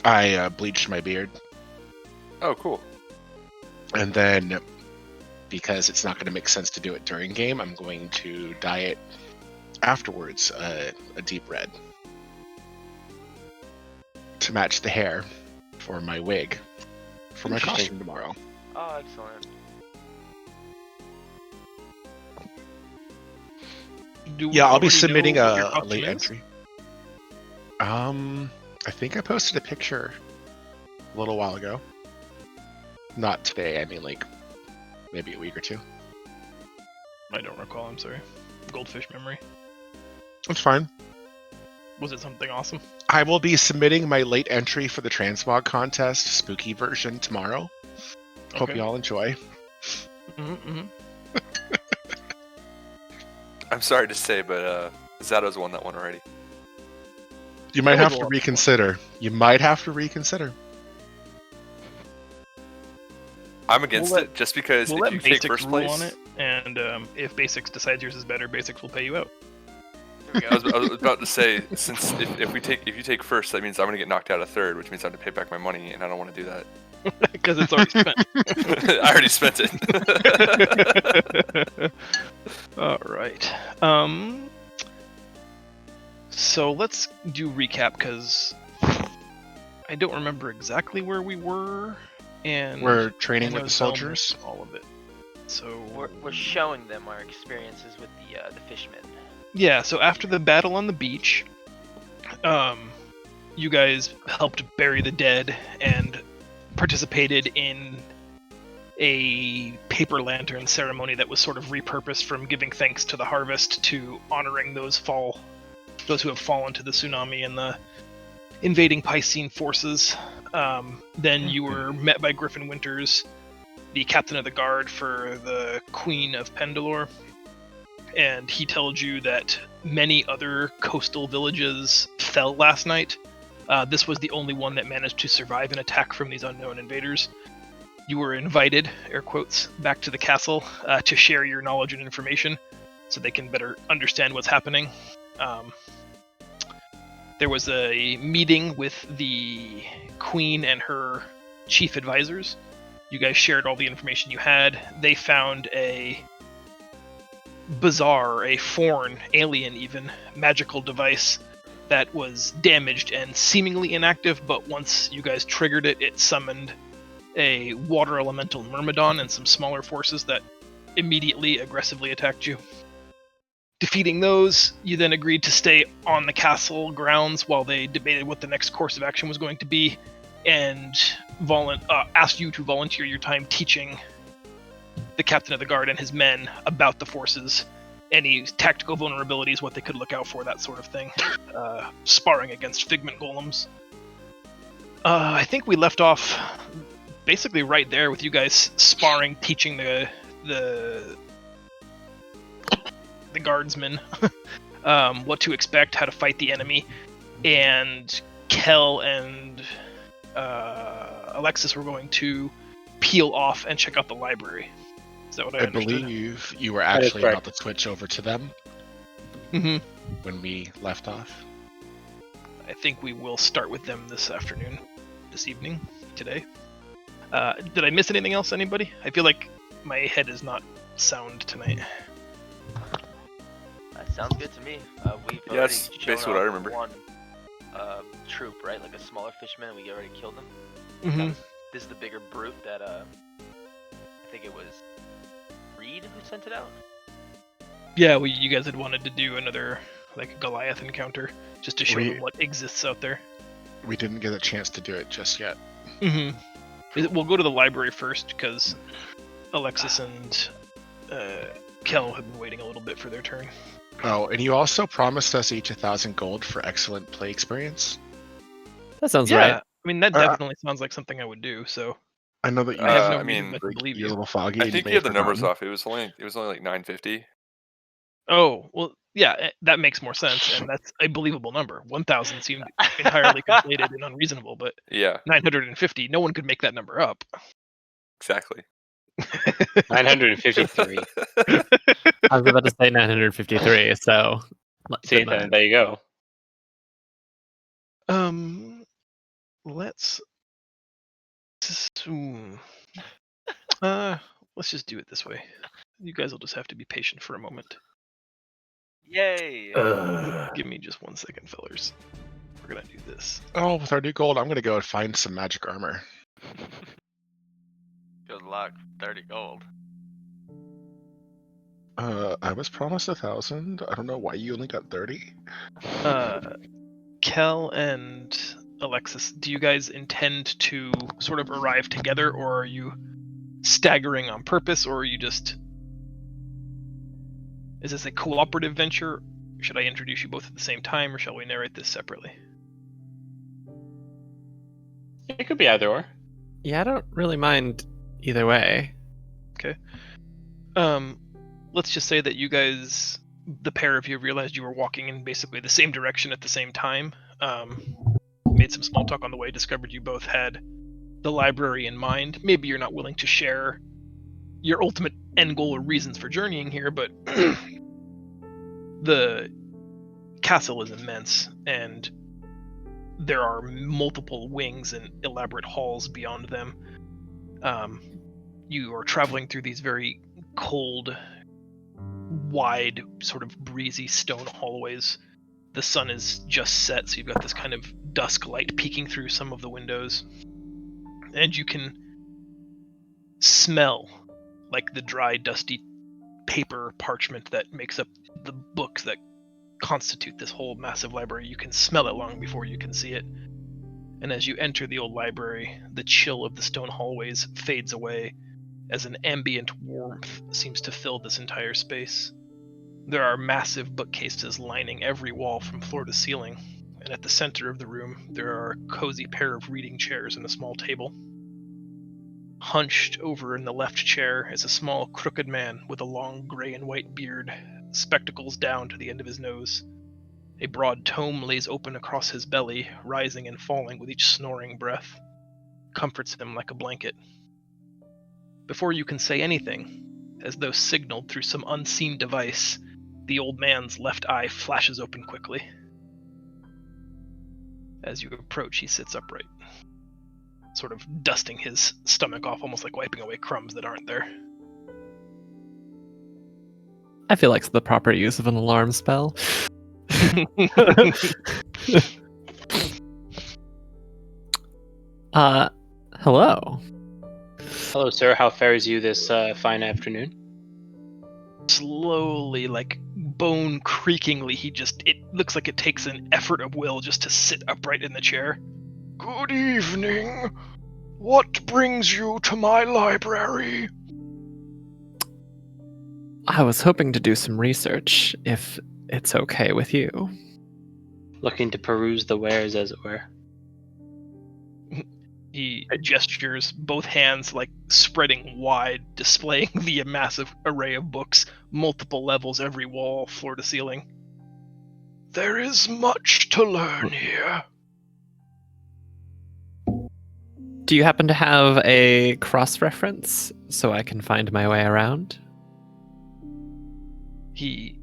I bleached my beard. Oh, cool. And then, because it's not going to make sense to do it during game, I'm going to dye it afterwards a deep red to match the hair for my wig for my costume tomorrow. Oh, excellent. I'll be submitting a late entry. I think I posted a picture a little while ago. Not today, I mean like maybe a week or two. I don't recall, I'm sorry. Goldfish memory. It's fine. Was it something awesome? I will be submitting my late entry for the Transmog contest, spooky version, tomorrow. Okay. Hope you all enjoy. I'm sorry to say, but Zato's won that one already. You might have to reconsider. I'm against it, just because if you take first place on it, and if Basics decides yours is better, Basics will pay you out. I was about to say, since if you take first, that means I'm gonna get knocked out of third, which means I have to pay back my money, and I don't want to do that. Because it's already spent. I already spent it. All right. So let's do recap, because I don't remember exactly where we were, and we're training with the soldiers. All of it. So we're showing them our experiences with the fishmen. Yeah. So after the battle on the beach, you guys helped bury the dead and participated in a paper lantern ceremony that was sort of repurposed from giving thanks to the harvest to honoring those who have fallen to the tsunami and the invading Piscine forces. Then you were met by Griffin Winters, the captain of the guard for the Queen of Pendilor, and he told you that many other coastal villages fell last night. This was the only one that managed to survive an attack from these unknown invaders. You were invited, air quotes, back to the castle to share your knowledge and information so they can better understand what's happening. There was a meeting with the Queen and her chief advisors. You guys shared all the information you had. They found a bizarre, a foreign, alien even, magical device that was damaged and seemingly inactive, but once you guys triggered it, it summoned a water elemental Myrmidon and some smaller forces that immediately aggressively attacked you. Defeating those, you then agreed to stay on the castle grounds while they debated what the next course of action was going to be, and asked you to volunteer your time teaching the captain of the guard and his men about the forces, any tactical vulnerabilities, what they could look out for, that sort of thing. Sparring against figment golems. I think we left off basically right there with you guys sparring, teaching the guardsmen what to expect, how to fight the enemy, and Kel and Alexis were going to peel off and check out the library. Is that what I understood? Believe you were actually about to switch over to them when we left off. I think we will start with them this evening, today. Did I miss anything else, anybody? I feel like my head is not sound tonight. That sounds good to me. We've that's basically what I remember. One troop, right? Like a smaller fishman. We already killed them. Mm-hmm. This is the bigger brute that I think it was Reed who sent it out. Yeah, you guys had wanted to do another like Goliath encounter just to show them what exists out there. We didn't get a chance to do it just yet. Mm-hmm. We'll go to the library first because Alexis and Kel have been waiting a little bit for their turn. Oh, and you also promised us each 1,000 gold for excellent play experience. That sounds right. I mean, that definitely sounds like something I would do. So I know that you. I have no reason to believe you're you. A little foggy. I think you have the numbers off. It was only like 950. Oh well, yeah, that makes more sense, and that's a believable number. 1,000 seemed entirely conflated and unreasonable, but yeah, 950, no one could make that number up. Exactly. 953. I was about to say 953, so see, there you go. let's let's just do it this way. You guys will just have to be patient for a moment. Yay! Give me just 1 second, fellers. We're gonna do this. Oh, with our new gold, I'm gonna go and find some magic armor. Good luck. 30 gold. I was promised 1,000. I don't know why you only got 30. Kel and Alexis, do you guys intend to sort of arrive together, or are you staggering on purpose, or are you just... Is this a cooperative venture? Should I introduce you both at the same time, or shall we narrate this separately? It could be either or. Yeah, I don't really mind either way. Okay. Let's just say that you guys, the pair of you, realized you were walking in basically the same direction at the same time. Made some small talk on the way, discovered you both had the library in mind. Maybe you're not willing to share your ultimate end goal or reasons for journeying here, but the castle is immense, and there are multiple wings and elaborate halls beyond them. You are traveling through these very cold, wide, sort of breezy stone hallways. The sun is just set, so you've got this kind of dusk light peeking through some of the windows. And you can smell like the dry, dusty paper parchment that makes up the books that constitute this whole massive library. You can smell it long before you can see it. And as you enter the old library, the chill of the stone hallways fades away as an ambient warmth seems to fill this entire space. There are massive bookcases lining every wall from floor to ceiling, and at the center of the room there are a cozy pair of reading chairs and a small table. Hunched over in the left chair is a small, crooked man with a long gray and white beard, spectacles down to the end of his nose. A broad tome lays open across his belly, rising and falling with each snoring breath. Comforts him like a blanket. Before you can say anything, as though signaled through some unseen device, the old man's left eye flashes open quickly. As you approach, he sits upright, sort of dusting his stomach off, almost like wiping away crumbs that aren't there. I feel like it's the proper use of an alarm spell. Hello. Hello, sir. How fares you this fine afternoon? Slowly, like bone creakingly, it looks like it takes an effort of will just to sit upright in the chair. Good evening. What brings you to my library? I was hoping to do some research, if it's okay with you. Looking to peruse the wares, as it were. He gestures, both hands like spreading wide, displaying the massive array of books, multiple levels, every wall, floor to ceiling. There is much to learn here. Do you happen to have a cross-reference so I can find my way around? He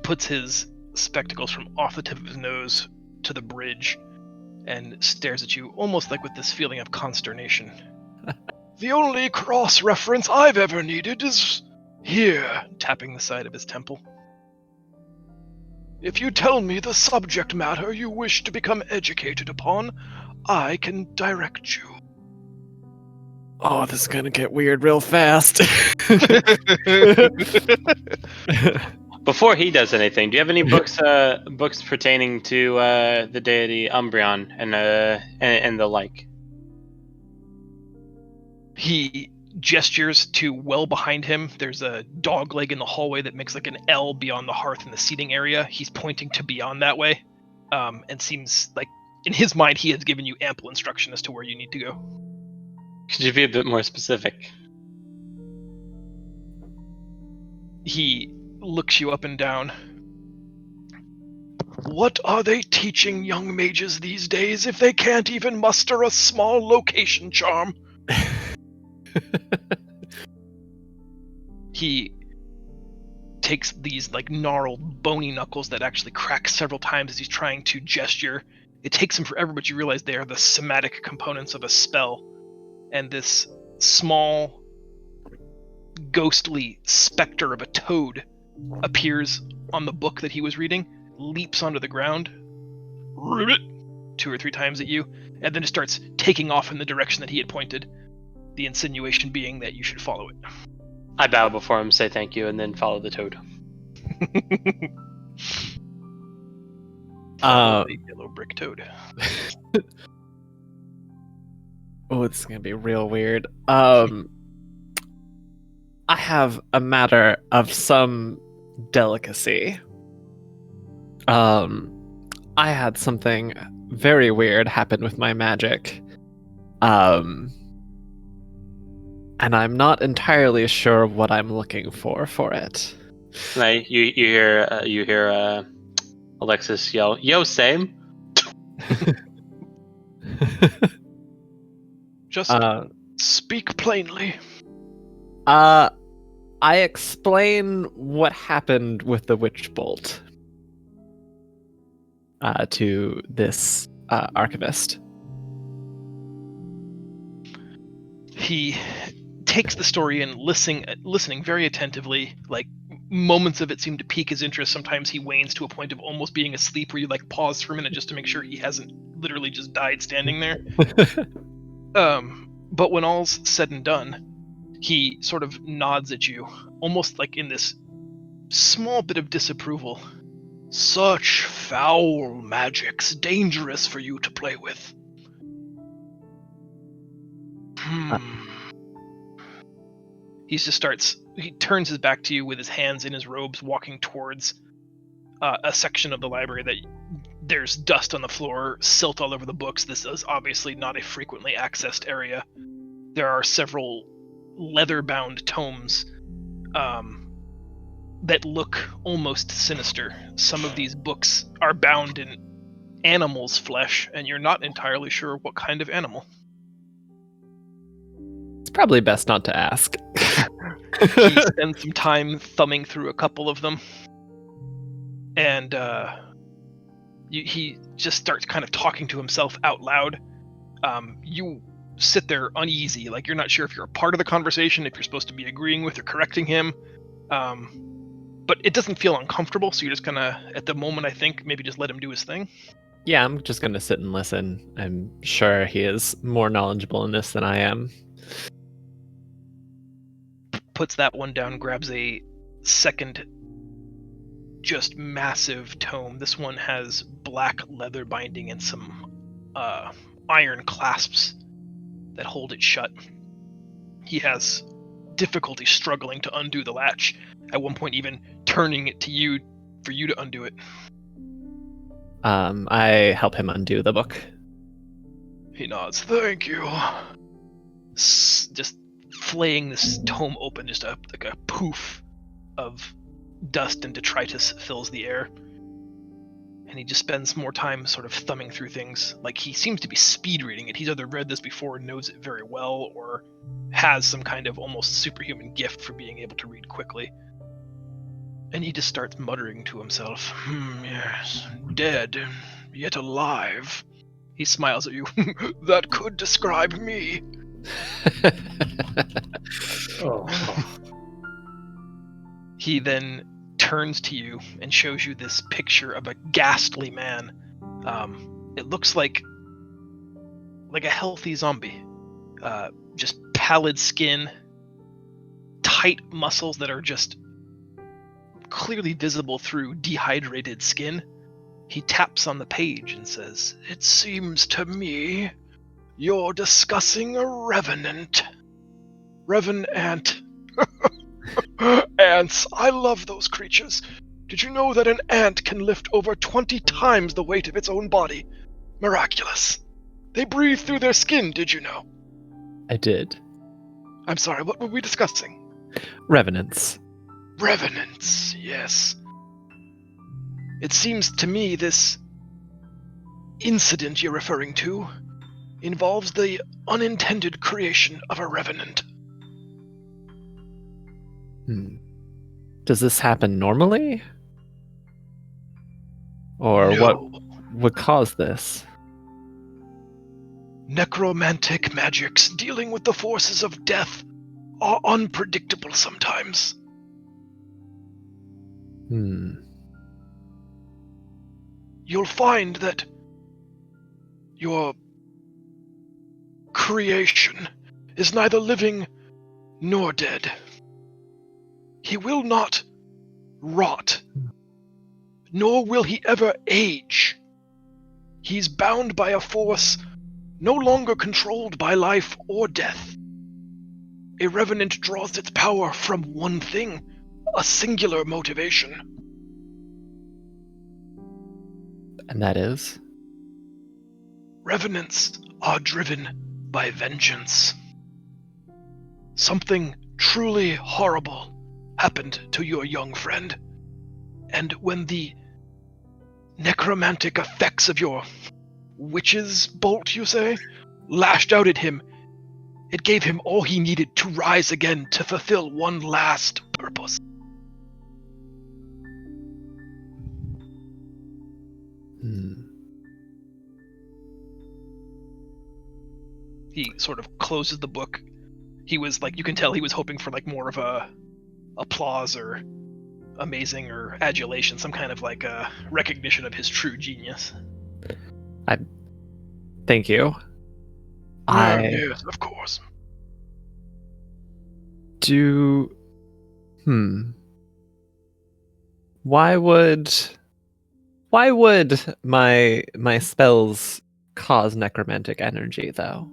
puts his spectacles from off the tip of his nose to the bridge and stares at you almost like with this feeling of consternation. The only cross-reference I've ever needed is here, tapping the side of his temple. If you tell me the subject matter you wish to become educated upon, I can direct you. Oh, this is gonna get weird real fast. Before he does anything, do you have any books pertaining to the deity Umbreon and the like? He gestures to well behind him. There's a dog leg in the hallway that makes like an L beyond the hearth in the seating area. He's pointing to beyond that way, and seems like in his mind he has given you ample instruction as to where you need to go. Could you be a bit more specific? He looks you up and down. What are they teaching young mages these days if they can't even muster a small location charm? He takes these like gnarled, bony knuckles that actually crack several times as he's trying to gesture, It takes him forever, but you realize they are the somatic components of a spell. And this small, ghostly specter of a toad appears on the book that he was reading, leaps onto the ground, ribbit, 2 or 3 times at you, and then it starts taking off in the direction that he had pointed, the insinuation being that you should follow it. I bow before him, say thank you, and then follow the toad. Follow the yellow brick toad. Oh, it's gonna be real weird. I have a matter of some delicacy. I had something very weird happen with my magic. And I'm not entirely sure what I'm looking for it. And you hear Alexis yell, "Yo, same." Just speak plainly. I explain what happened with the witch bolt to this archivist. He takes the story in, listening very attentively. Like, moments of it seem to pique his interest. Sometimes he wanes to a point of almost being asleep, where you like pause for a minute just to make sure he hasn't literally just died standing there. But when all's said and done, he sort of nods at you, almost like in this small bit of disapproval. Such foul magic's dangerous for you to play with. He turns his back to you with his hands in his robes, walking towards a section of the library that there's dust on the floor, silt all over the books. This is obviously not a frequently accessed area. There are several leather-bound tomes that look almost sinister. Some of these books are bound in animal's flesh, and you're not entirely sure what kind of animal. It's probably best not to ask. He spends some time thumbing through a couple of them, and he just starts kind of talking to himself out loud. You sit there uneasy, like you're not sure if you're a part of the conversation, if you're supposed to be agreeing with or correcting him. But it doesn't feel uncomfortable, so you're just gonna, at the moment, I think, maybe just let him do his thing. Yeah, I'm just gonna sit and listen. I'm sure he is more knowledgeable in this than I am. Puts that one down, grabs a second just massive tome. This one has black leather binding and some iron clasps that hold it shut. He has difficulty struggling to undo the latch, at one point even turning it to you for you to undo it. I help him undo the book. He nods. Thank you. Just flaying this tome open, just like a poof of dust and detritus fills the air. And he just spends more time sort of thumbing through things. Like, he seems to be speed reading it. He's either read this before and knows it very well, or has some kind of almost superhuman gift for being able to read quickly. And he just starts muttering to himself. Yes, dead, yet alive. He smiles at you. That could describe me. He then turns to you and shows you this picture of a ghastly man. It looks like a healthy zombie. Just pallid skin, tight muscles that are just clearly visible through dehydrated skin. He taps on the page and says, "It seems to me you're discussing a revenant." Revenant. Ants. I love those creatures. Did you know that an ant can lift over 20 times the weight of its own body? Miraculous. They breathe through their skin, did you know? I did. I'm sorry, what were we discussing? Revenants. Revenants, yes. It seems to me this incident you're referring to involves the unintended creation of a revenant. Does this happen normally? Or No. what would cause this? necromantic magics dealing with the forces of death are unpredictable sometimes. You'll find that your creation is neither living nor dead. He will not rot, nor will he ever age. He's bound by a force no longer controlled by life or death. A revenant draws its power from one thing, a singular motivation. And that is? Revenants are driven by vengeance. Something truly horrible happened to your young friend, and when the necromantic effects of your witch's bolt, you say, lashed out at him, it gave him all he needed to rise again to fulfill one last purpose. He sort of closes the book. He was like, you can tell he was hoping for like more of a applause or amazing or adulation, some kind of like a recognition of his true genius. Thank you. Yes, of course. Why would my spells cause necromantic energy, though?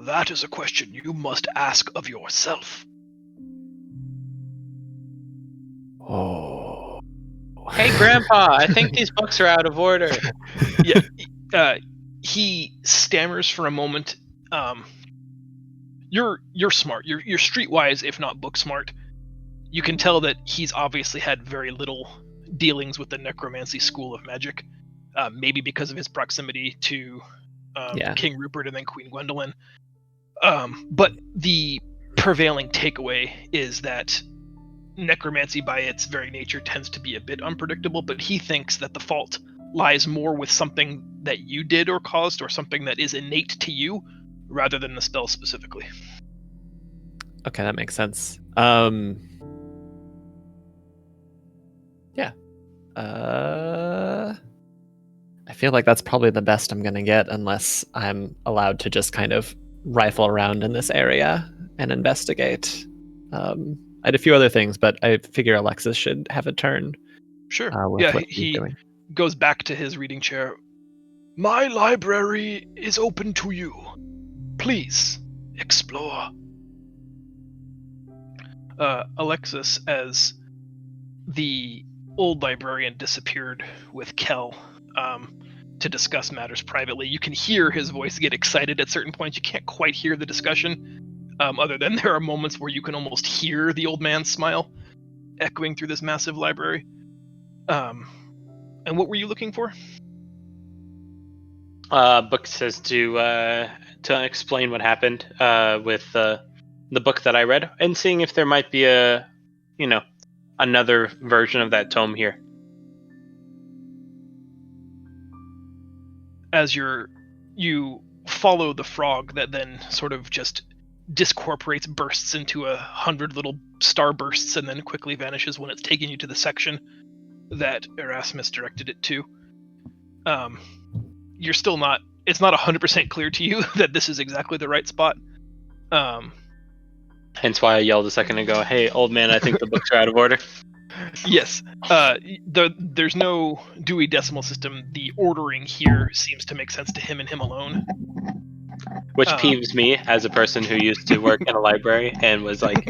That is a question you must ask of yourself. Oh. Hey, Grandpa, I think these books are out of order. He stammers for a moment. You're smart. You're streetwise, if not book smart. You can tell that he's obviously had very little dealings with the necromancy school of magic. Maybe because of his proximity to King Rupert and then Queen Gwendolyn. But the prevailing takeaway is that necromancy by its very nature tends to be a bit unpredictable, but he thinks that the fault lies more with something that you did or caused, or something that is innate to you, rather than the spell specifically. Okay, that makes sense. Yeah. I feel like that's probably the best I'm gonna get, unless I'm allowed to just kind of rifle around in this area and investigate. I had a few other things, but I figure Alexis should have a turn. Sure. With what he's doing. Goes back to his reading chair. My library is open to you. Please, explore. Alexis, as the old librarian disappeared with Kel to discuss matters privately, you can hear his voice get excited at certain points. You can't quite hear the discussion, other than there are moments where you can almost hear the old man's smile echoing through this massive library. And what were you looking for? Book says to explain what happened with the book that I read, and seeing if there might be another version of that tome here. As you follow the frog that then sort of just discorporates, bursts into 100 little starbursts, and then quickly vanishes when it's taking you to the section that Erasmus directed it to. You're still not, it's not 100% clear to you that this is exactly the right spot. Hence why I yelled a second ago, hey, old man, I think the books are out of order. Yes. There's no Dewey Decimal System. The ordering here seems to make sense to him and him alone. Which peeves me as a person who used to work in a library and was like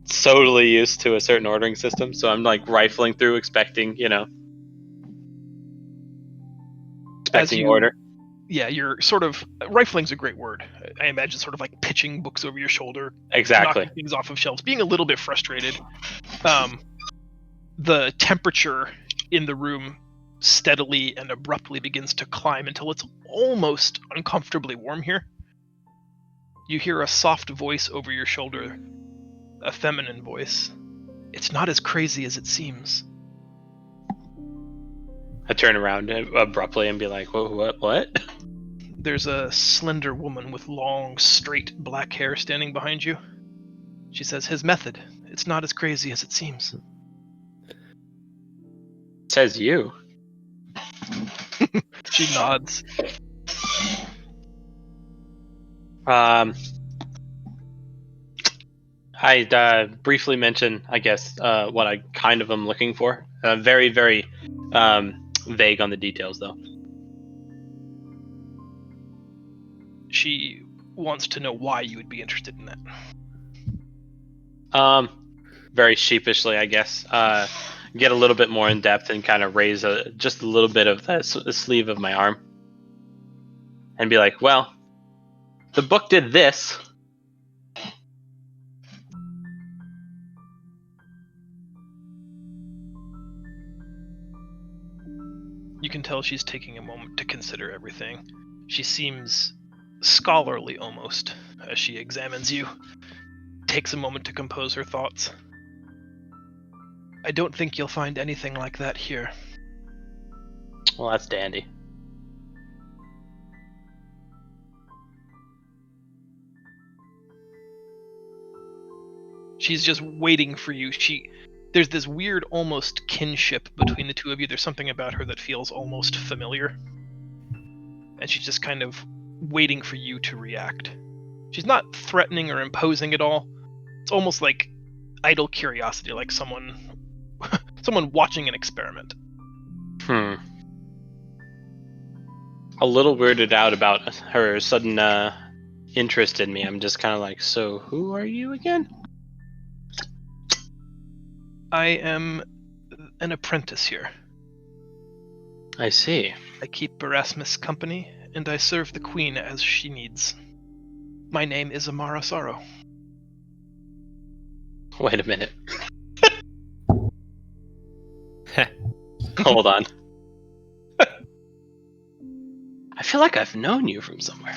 totally used to a certain ordering system. So I'm like rifling through, expecting order. Yeah, you're sort of, rifling's a great word. I imagine sort of like pitching books over your shoulder. Exactly. Knocking things off of shelves, being a little bit frustrated. The temperature in the room steadily and abruptly begins to climb until it's almost uncomfortably warm here. You hear a soft voice over your shoulder, a feminine voice. It's not as crazy as it seems. I turn around abruptly and be like, what? There's a slender woman with long, straight black hair standing behind you. She says his method, it's not as crazy as it seems. Says you. She nods. I briefly mention, I guess, what I kind of am looking for. Very, very vague on the details, though. She wants to know why you would be interested in that. Very sheepishly, I guess. Get a little bit more in depth and kind of raise just a little bit of the sleeve of my arm, and be like, "Well, the book did this." You can tell she's taking a moment to consider everything. She seems scholarly almost as she examines you. Takes a moment to compose her thoughts. I don't think you'll find anything like that here. Well, that's dandy. She's just waiting for you. There's this weird almost kinship between the two of you. There's something about her that feels almost familiar. And she's just kind of waiting for you to react. She's not threatening or imposing at all. It's almost like idle curiosity, like someone watching an experiment. A little weirded out about her sudden interest in me. I'm just kind of like, so who are you again? I am an apprentice here. I see. I keep Erasmus company, and I serve the Queen as she needs. My name is Amara Sorrow. Wait a minute. Hold on. I feel like I've known you from somewhere.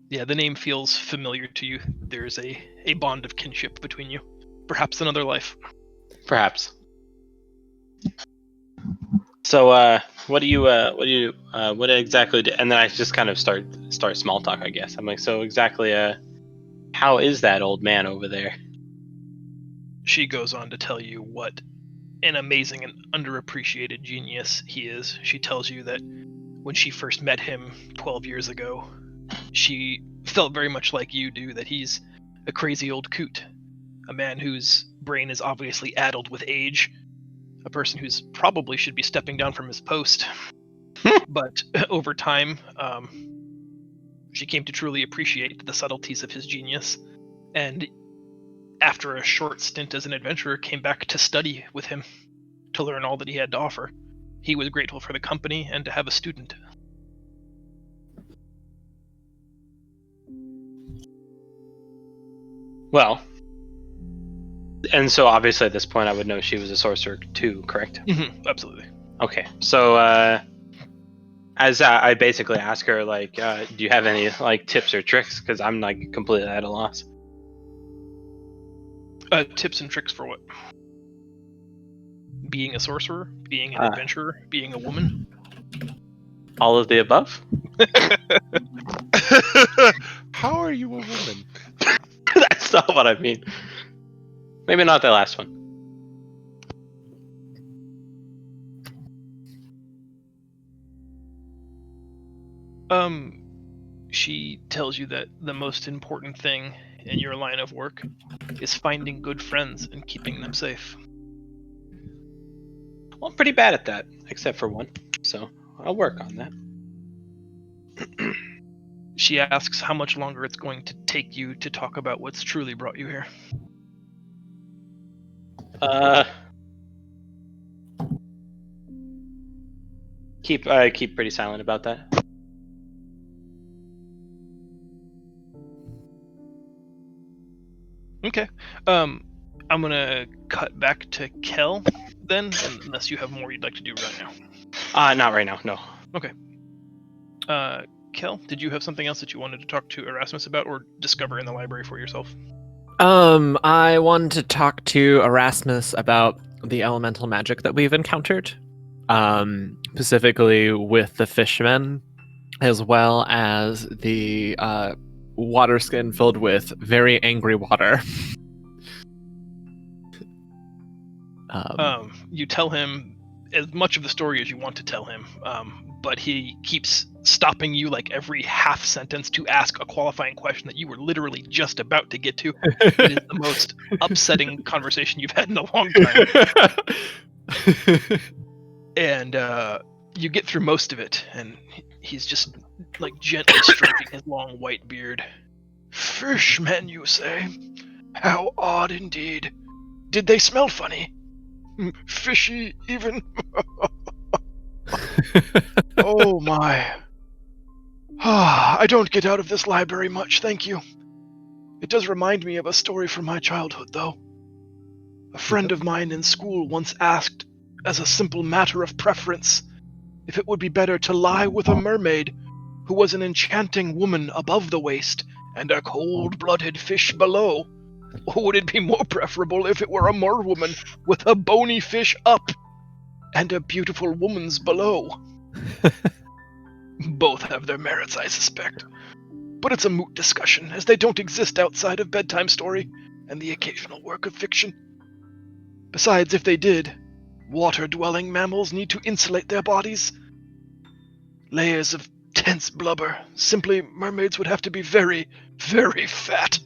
Yeah, the name feels familiar to you. There's a bond of kinship between you. Perhaps another life. Perhaps. So, what exactly do, and then I just kind of start small talk, I guess. I'm like, so exactly, how is that old man over there? She goes on to tell you what an amazing and underappreciated genius he is. She tells you that when she first met him 12 years ago, she felt very much like you do, that he's a crazy old coot, a man whose brain is obviously addled with age, a person who's probably should be stepping down from his post. But over time, she came to truly appreciate the subtleties of his genius, and after a short stint as an adventurer, came back to study with him, to learn all that he had to offer. He was grateful for the company and to have a student. Well, and so obviously at this point I would know she was a sorcerer too, correct? Mm-hmm, absolutely. Okay, so as I basically ask her, like, do you have any like tips or tricks? Because I'm like completely at a loss. Tips and tricks for what? Being a sorcerer, being an adventurer, being a woman. All of the above. How are you a woman? That's not what I mean. Maybe not the last one. She tells you that the most important thing in your line of work is finding good friends and keeping them safe. Well, I'm pretty bad at that, except for one. So I'll work on that. She asks how much longer it's going to take you to talk about what's truly brought you here. Keep pretty silent about that. Okay. I'm gonna cut back to Kel then, unless you have more you'd like to do right now. Not right now, no. Okay. Kel, did you have something else that you wanted to talk to Erasmus about or discover in the library for yourself? I wanted to talk to Erasmus about the elemental magic that we've encountered, specifically with the fishmen, as well as the water skin filled with very angry water. You tell him as much of the story as you want to tell him, but he keeps stopping you like every half sentence to ask a qualifying question that you were literally just about to get to. It is the most upsetting conversation you've had in a long time. And you get through most of it, and he's just like gently stroking his long white beard. Fishmen, you say? How odd indeed. Did they smell funny? Fishy, even? Oh my. I don't get out of this library much, thank you. It does remind me of a story from my childhood, though. A friend of mine in school once asked, as a simple matter of preference, if it would be better to lie with a mermaid who was an enchanting woman above the waist and a cold-blooded fish below, or would it be more preferable if it were a merwoman with a bony fish up and a beautiful woman's below? Both have their merits, I suspect. But it's a moot discussion, as they don't exist outside of bedtime story and the occasional work of fiction. Besides, if they did, water-dwelling mammals need to insulate their bodies. Layers of tense blubber. Simply, mermaids would have to be very, very fat.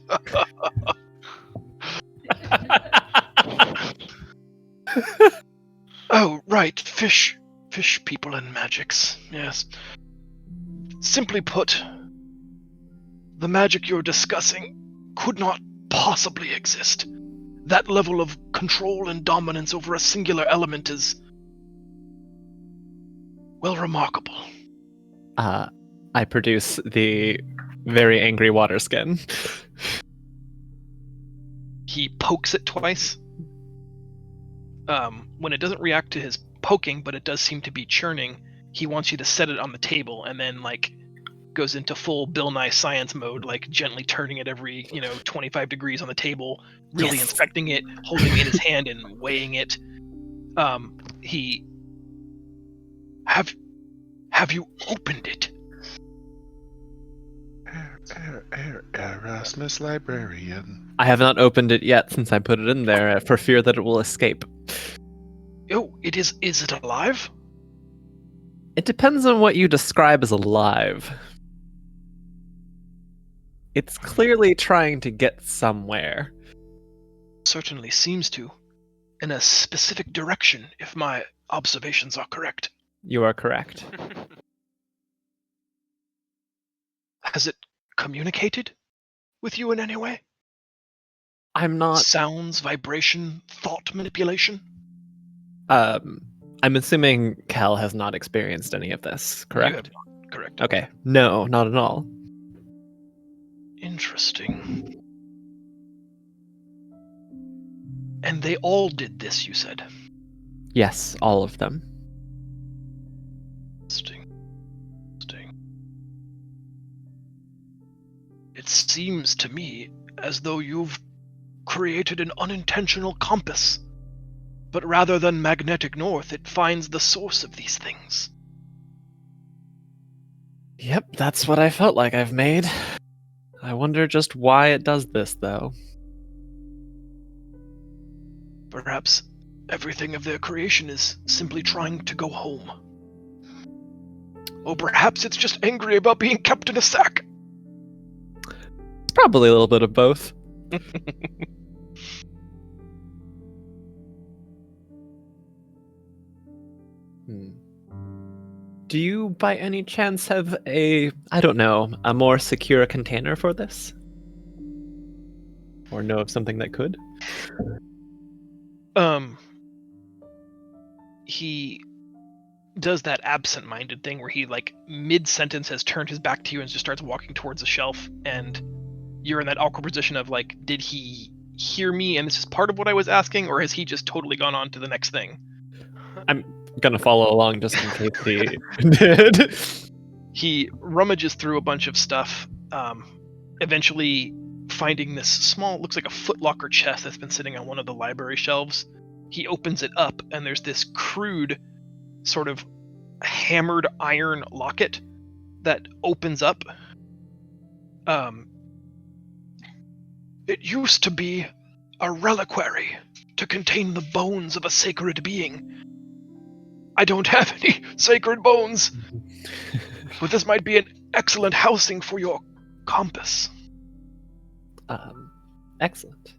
Oh, right, fish people and magics, yes. Simply put, the magic you're discussing could not possibly exist. That level of control and dominance over a singular element is, well, remarkable. I produce the very angry water skin. He pokes it twice. When it doesn't react to his poking, but it does seem to be churning, he wants you to set it on the table and then, like, goes into full Bill Nye science mode, like gently turning it every 25 degrees on the table, really Yes. inspecting it, holding it in his hand and weighing it. He have you opened it? Erasmus librarian. I have not opened it yet since I put it in there for fear that it will escape. Oh, it is it alive? It depends on what you describe as alive. It's clearly trying to get somewhere. Certainly seems to. In a specific direction, if my observations are correct. You are correct. Has it communicated with you in any way? I'm not. Sounds, vibration, thought manipulation? I'm assuming Cal has not experienced any of this, You correct? have not, correct. Okay. No, not at all. Interesting. And they all did this, you said? Yes, all of them. Interesting. It seems to me as though you've created an unintentional compass. But rather than magnetic north, it finds the source of these things. Yep, that's what I felt like I've made. I wonder just why it does this, though. Perhaps everything of their creation is simply trying to go home. Or perhaps it's just angry about being kept in a sack. It's probably a little bit of both. Do you, by any chance, have a more secure container for this? Or know of something that could? He does that absent-minded thing where he, like, mid-sentence has turned his back to you and just starts walking towards the shelf, and you're in that awkward position of, like, did he hear me and this is part of what I was asking, or has he just totally gone on to the next thing? I'm gonna follow along just in case he did. He rummages through a bunch of stuff, eventually finding this small, looks like a footlocker chest that's been sitting on one of the library shelves. He opens it up, and there's this crude, sort of hammered iron locket that opens up. It used to be a reliquary to contain the bones of a sacred being. I don't have any sacred bones, but this might be an excellent housing for your compass. Excellent.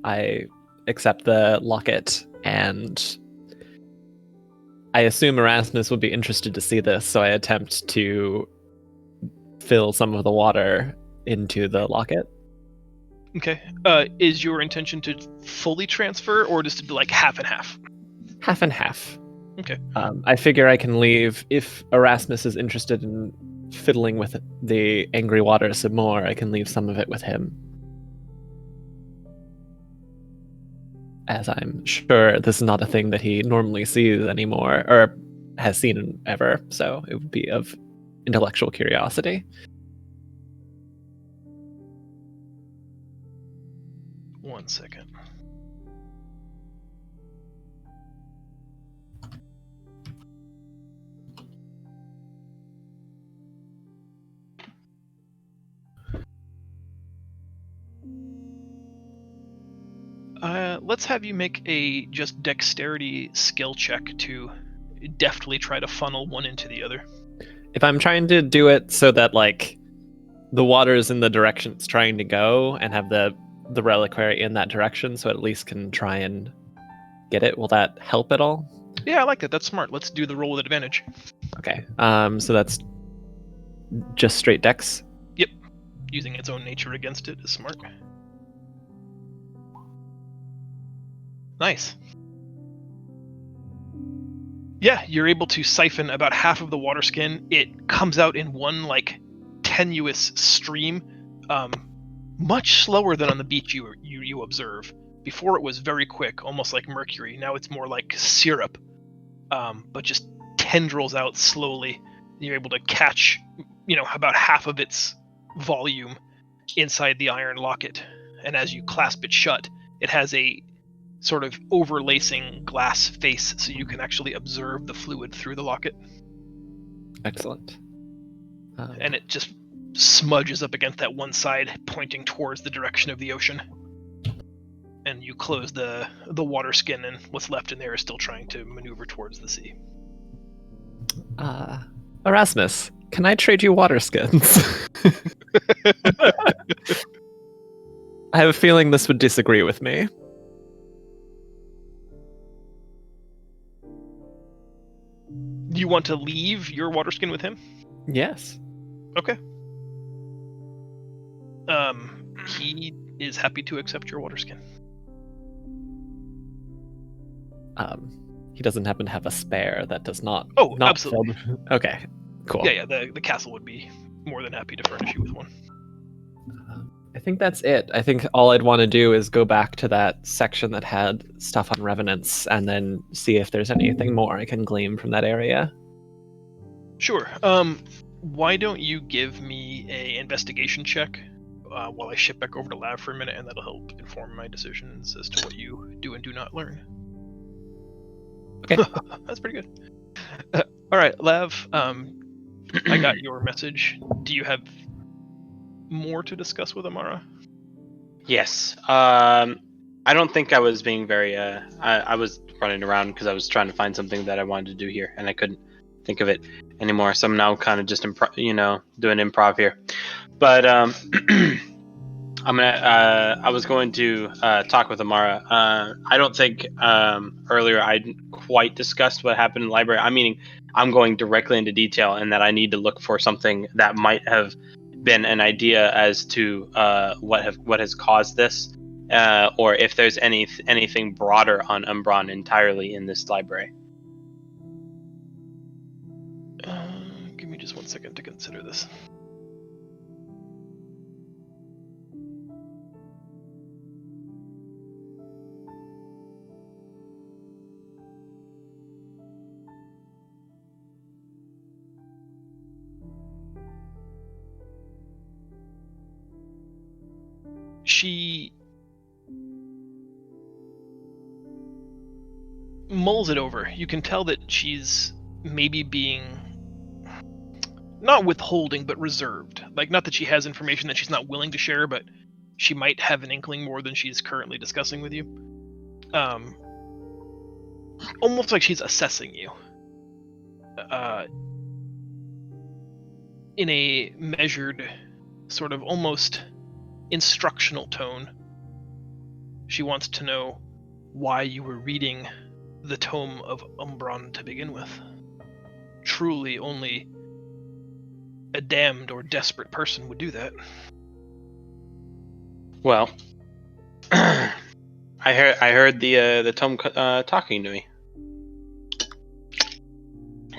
I accept the locket, and I assume Erasmus would be interested to see this, so I attempt to fill some of the water into the locket. Okay. Is your intention to fully transfer, or just to do like half and half? Half and half. Okay. I figure I can leave if Erasmus is interested in fiddling with the angry water some more. I can leave some of it with him, as I'm sure this is not a thing that he normally sees anymore or has seen ever. So it would be of intellectual curiosity. One second. Let's have you make a just dexterity skill check to deftly try to funnel one into the other. If I'm trying to do it so that like the water is in the direction it's trying to go and have the reliquary in that direction, so it at least can try and get it, will that help at all? Yeah, I like that. That's smart. Let's do the roll with advantage. Okay. So that's just straight dex. Using its own nature against it is smart. Nice. Yeah, you're able to siphon about half of the water skin. It comes out in one like tenuous stream, much slower than on the beach you observe. Before it was very quick, almost like mercury. Now it's more like syrup, but just tendrils out slowly. You're able to catch, about half of its volume inside the iron locket, and as you clasp it shut, it has a sort of overlacing glass face, so you can actually observe the fluid through the locket. Excellent. And it just smudges up against that one side, pointing towards the direction of the ocean. And you close the water skin, and what's left in there is still trying to maneuver towards the sea. Erasmus, can I trade you water skins? I have a feeling this would disagree with me. Do you want to leave your water skin with him? Yes. Okay. He is happy to accept your water skin. He doesn't happen to have a spare that does not. Oh, not absolutely. Okay, cool. Yeah. The castle would be more than happy to furnish you with one. I think that's it. I think all I'd want to do is go back to that section that had stuff on revenants and then see if there's anything more I can glean from that area. Sure. Why don't you give me a investigation check while I ship back over to lab for a minute, and that'll help inform my decisions as to what you do and do not learn. Okay. That's pretty good. All right, Lav. I got your message. Do you have more to discuss with Amara? Yes. I don't think I was being very. I was running around because I was trying to find something that I wanted to do here, and I couldn't think of it anymore. So I'm now kind of just doing improv here. But I was going to talk with Amara. I don't think earlier I didn't quite discussed what happened in the library. I'm going directly into detail, and that I need to look for something that might have been an idea as to what has caused this, or if there's anything broader on Umbron entirely in this library. Give me just 1 second to consider this. She mulls it over. You can tell that she's maybe being not withholding, but reserved. Like, not that she has information that she's not willing to share, but she might have an inkling more than she's currently discussing with you. Almost like she's assessing you. In a measured, sort of almost instructional tone. She wants to know why you were reading the Tome of Umbron to begin with. Truly, only a damned or desperate person would do that. Well, I heard the tome talking to me.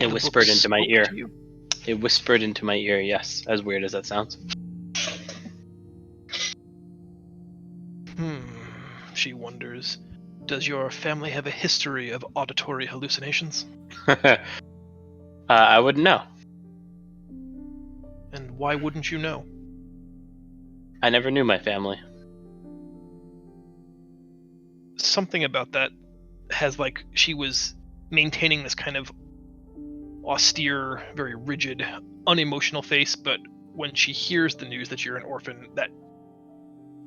It whispered into my ear. It whispered into my ear, yes, as weird as that sounds. She wonders, does your family have a history of auditory hallucinations? I wouldn't know. And why wouldn't you know? I never knew my family. Something about that has, like, she was maintaining this kind of austere, very rigid, unemotional face, but when she hears the news that you're an orphan, that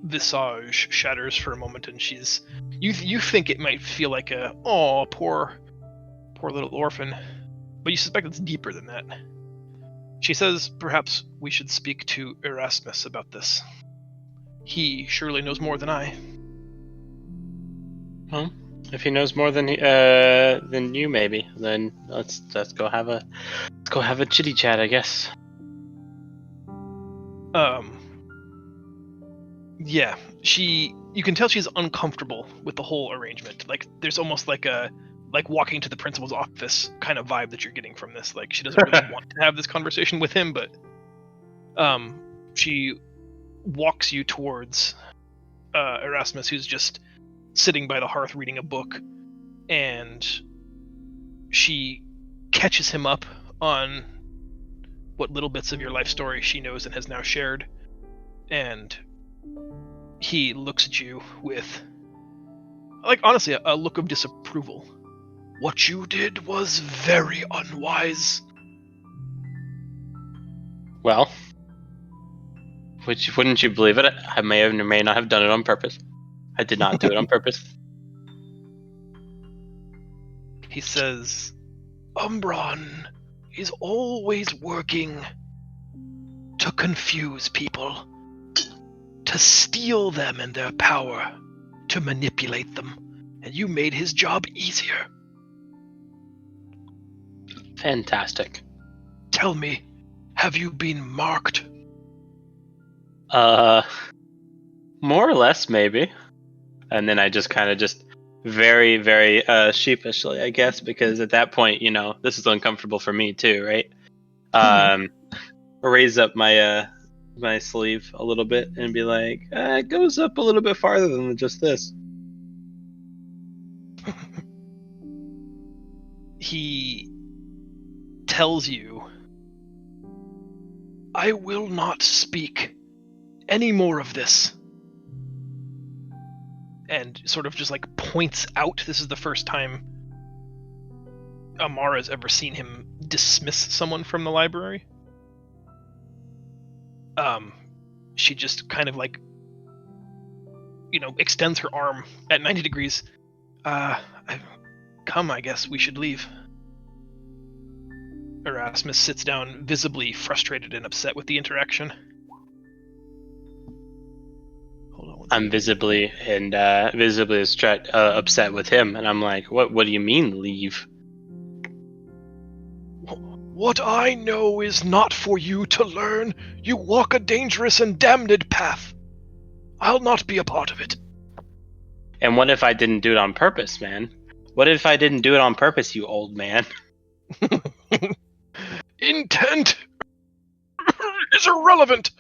visage shatters for a moment, and she's you think it might feel like a poor little orphan, but you suspect it's deeper than that. She says perhaps we should speak to Erasmus about this. He surely knows more than I. Well, if he knows more than you, maybe, then let's go have a chitty chat, I guess. Yeah, you can tell she's uncomfortable with the whole arrangement. Like, there's almost like walking to the principal's office kind of vibe that you're getting from this. Like, she doesn't really want to have this conversation with him, but she walks you towards Erasmus, who's just sitting by the hearth reading a book, and she catches him up on what little bits of your life story she knows and has now shared, and he looks at you with, like, honestly, a look of disapproval. What you did was very unwise. Well, wouldn't you believe it? I may or may not have done it on purpose. I did not do it on purpose. He says, Umbron is always working to confuse people, to steal them and their power, to manipulate them, and you made his job easier. Fantastic. Tell me, have you been marked? More or less, maybe. And then I just kind of very, very sheepishly, I guess, because at that point, this is uncomfortable for me too, right? Raise up my my sleeve a little bit and be like, it goes up a little bit farther than just this. He tells you, I will not speak any more of this. And sort of just like points out, this is the first time Amara's ever seen him dismiss someone from the library. She just kind of like, extends her arm at 90 degrees. Come, I guess we should leave. Erasmus sits down, visibly frustrated and upset with the interaction. Hold on. I'm visibly upset with him, and I'm like, what do you mean, leave? What I know is not for you to learn. You walk a dangerous and damned path. I'll not be a part of it. And what if I didn't do it on purpose, man? What if I didn't do it on purpose, you old man? Intent is irrelevant.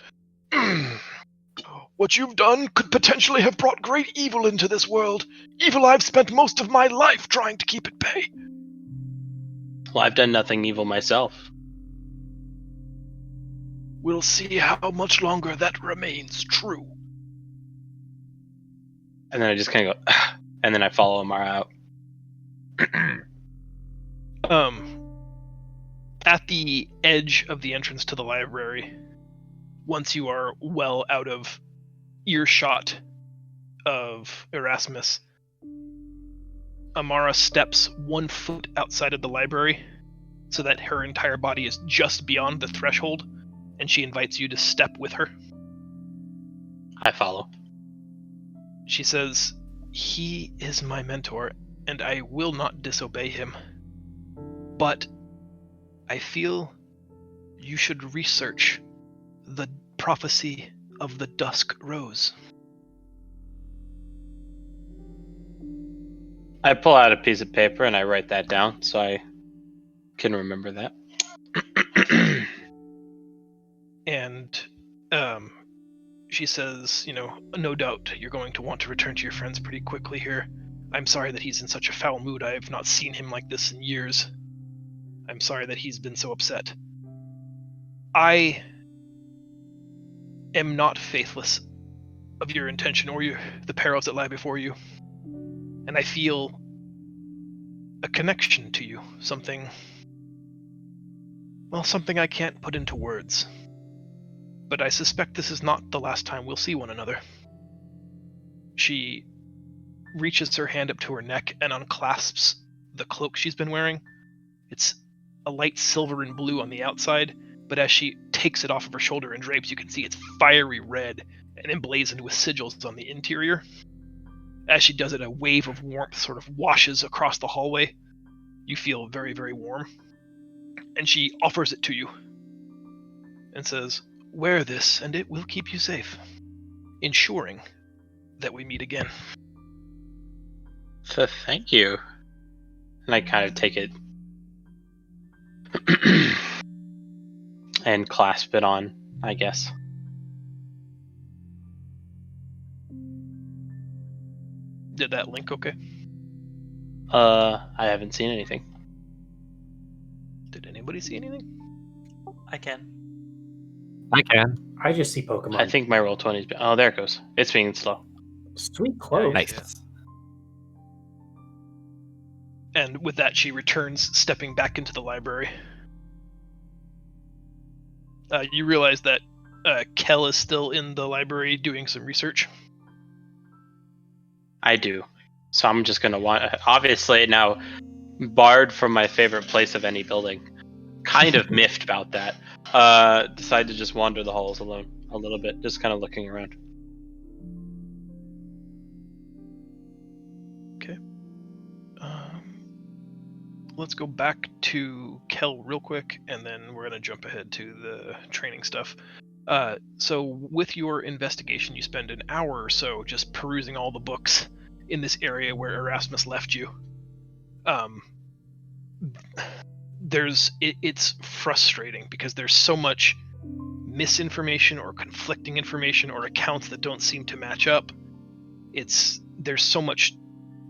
What you've done could potentially have brought great evil into this world. Evil I've spent most of my life trying to keep at bay. Well, I've done nothing evil myself. We'll see how much longer that remains true. And then I just kind of go, and then I follow Amara out. At the edge of the entrance to the library, once you are well out of earshot of Erasmus, Amara steps 1 foot outside of the library so that her entire body is just beyond the threshold, and she invites you to step with her. I follow. She says, "He is my mentor, and I will not disobey him. But I feel you should research the prophecy of the Dusk Rose." I pull out a piece of paper and I write that down so I can remember that. And she says, "No doubt you're going to want to return to your friends pretty quickly here. I'm sorry that he's in such a foul mood. I have not seen him like this in years. I'm sorry that he's been so upset. I am not faithless of your intention or the perils that lie before you. And I feel a connection to you, something I can't put into words. But I suspect this is not the last time we'll see one another." She reaches her hand up to her neck and unclasps the cloak she's been wearing. It's a light silver and blue on the outside, but as she takes it off of her shoulder and drapes, you can see it's fiery red and emblazoned with sigils on the interior. As she does it, a wave of warmth sort of washes across the hallway. You feel very, very warm. And she offers it to you and says, "Wear this, and it will keep you safe, ensuring that we meet again." So thank you. And I kind of take it and clasp it on, I guess. Did that link okay? I haven't seen anything. Did anybody see anything? I can. I can. I just see Pokemon. I think my roll 20's been... Oh, there it goes. It's being slow. Sweet clothes. Nice. And with that, she returns, stepping back into the library. You realize that Kel is still in the library doing some research. I do. So I'm just going to want... Obviously, now, barred from my favorite place of any building. Kind of miffed about that. Decide to just wander the halls alone a little bit, just kind of looking around. Okay. Let's go back to Kel real quick, and then we're going to jump ahead to the training stuff. So with your investigation, you spend an hour or so just perusing all the books in this area where Erasmus left you. It's frustrating because there's so much misinformation or conflicting information or accounts that don't seem to match up. There's so much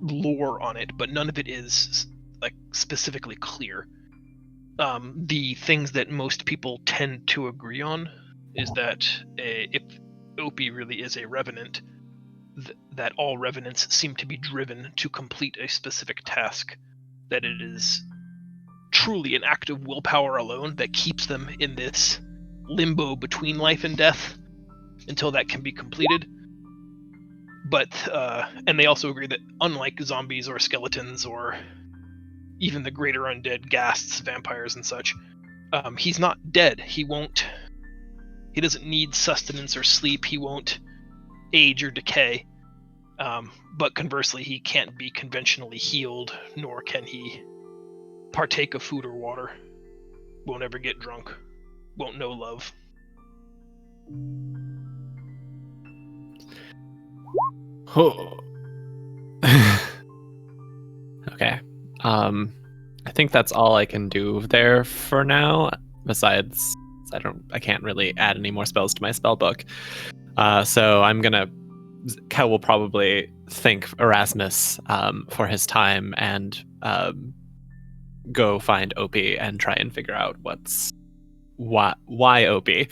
lore on it, but none of it is like specifically clear. The things that most people tend to agree on is that if Opie really is a revenant, that all revenants seem to be driven to complete a specific task, that it is truly an act of willpower alone that keeps them in this limbo between life and death until that can be completed. But and they also agree that unlike zombies or skeletons or even the greater undead ghasts, vampires and such, he's not dead. He doesn't need sustenance or sleep. He won't age or decay. But conversely, he can't be conventionally healed, nor can he partake of food or water. Won't ever get drunk. Won't know love. Okay. I think that's all I can do there for now. Besides, I can't really add any more spells to my spell book. So Kel will probably thank Erasmus for his time and go find Opie and try and figure out why Opie.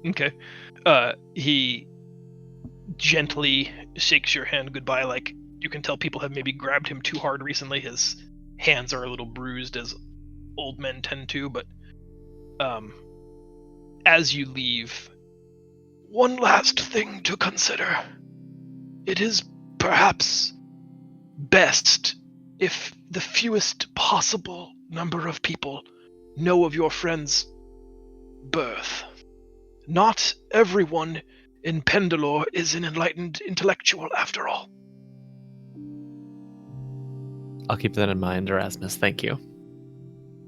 Okay. He gently shakes your hand goodbye. Like, you can tell people have maybe grabbed him too hard recently. His hands are a little bruised, as old men tend to, but as you leave, one last thing to consider. It is perhaps best if the fewest possible number of people know of your friend's birth. Not everyone in Pendilor is an enlightened intellectual, after all. I'll keep that in mind, Erasmus. Thank you.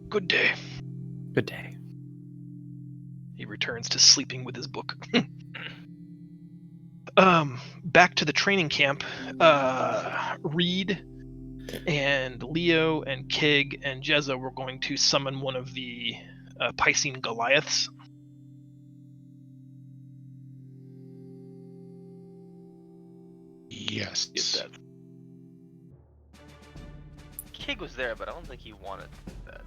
Good day. Good day. He returns to sleeping with his book. Back to the training camp. Reed and Leo and Kig and Jezza were going to summon one of the Piscine Goliaths. Yes. Get Kig was there, but I don't think he wanted that.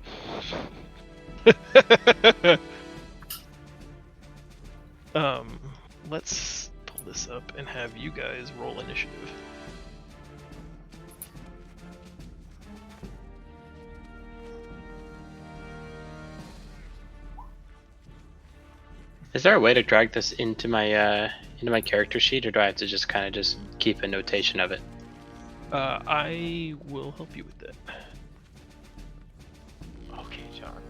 Let's pull this up and have you guys roll initiative. Is there a way to drag this into my character sheet, or do I have to just kind of just keep a notation of it? I will help you with that. Okay, John.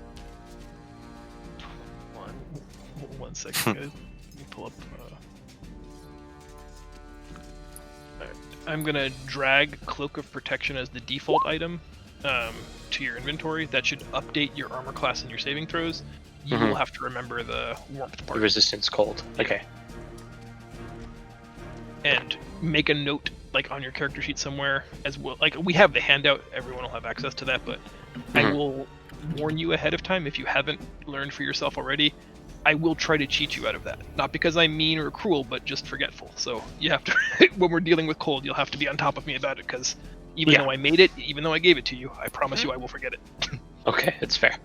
1 second, guys. Let me pull up. Alright. I'm gonna drag Cloak of Protection as the default item to your inventory. That should update your armor class and your saving throws. You will have to remember the warmth part. Resistance cold. Okay. And make a note, like, on your character sheet somewhere as well. Like, we have the handout, everyone will have access to that, but I will warn you ahead of time if you haven't learned for yourself already. I will try to cheat you out of that. Not because I'm mean or cruel, but just forgetful. So you have to, when we're dealing with cold, you'll have to be on top of me about it, because even though I made it, even though I gave it to you, I promise you I will forget it. Okay, it's fair.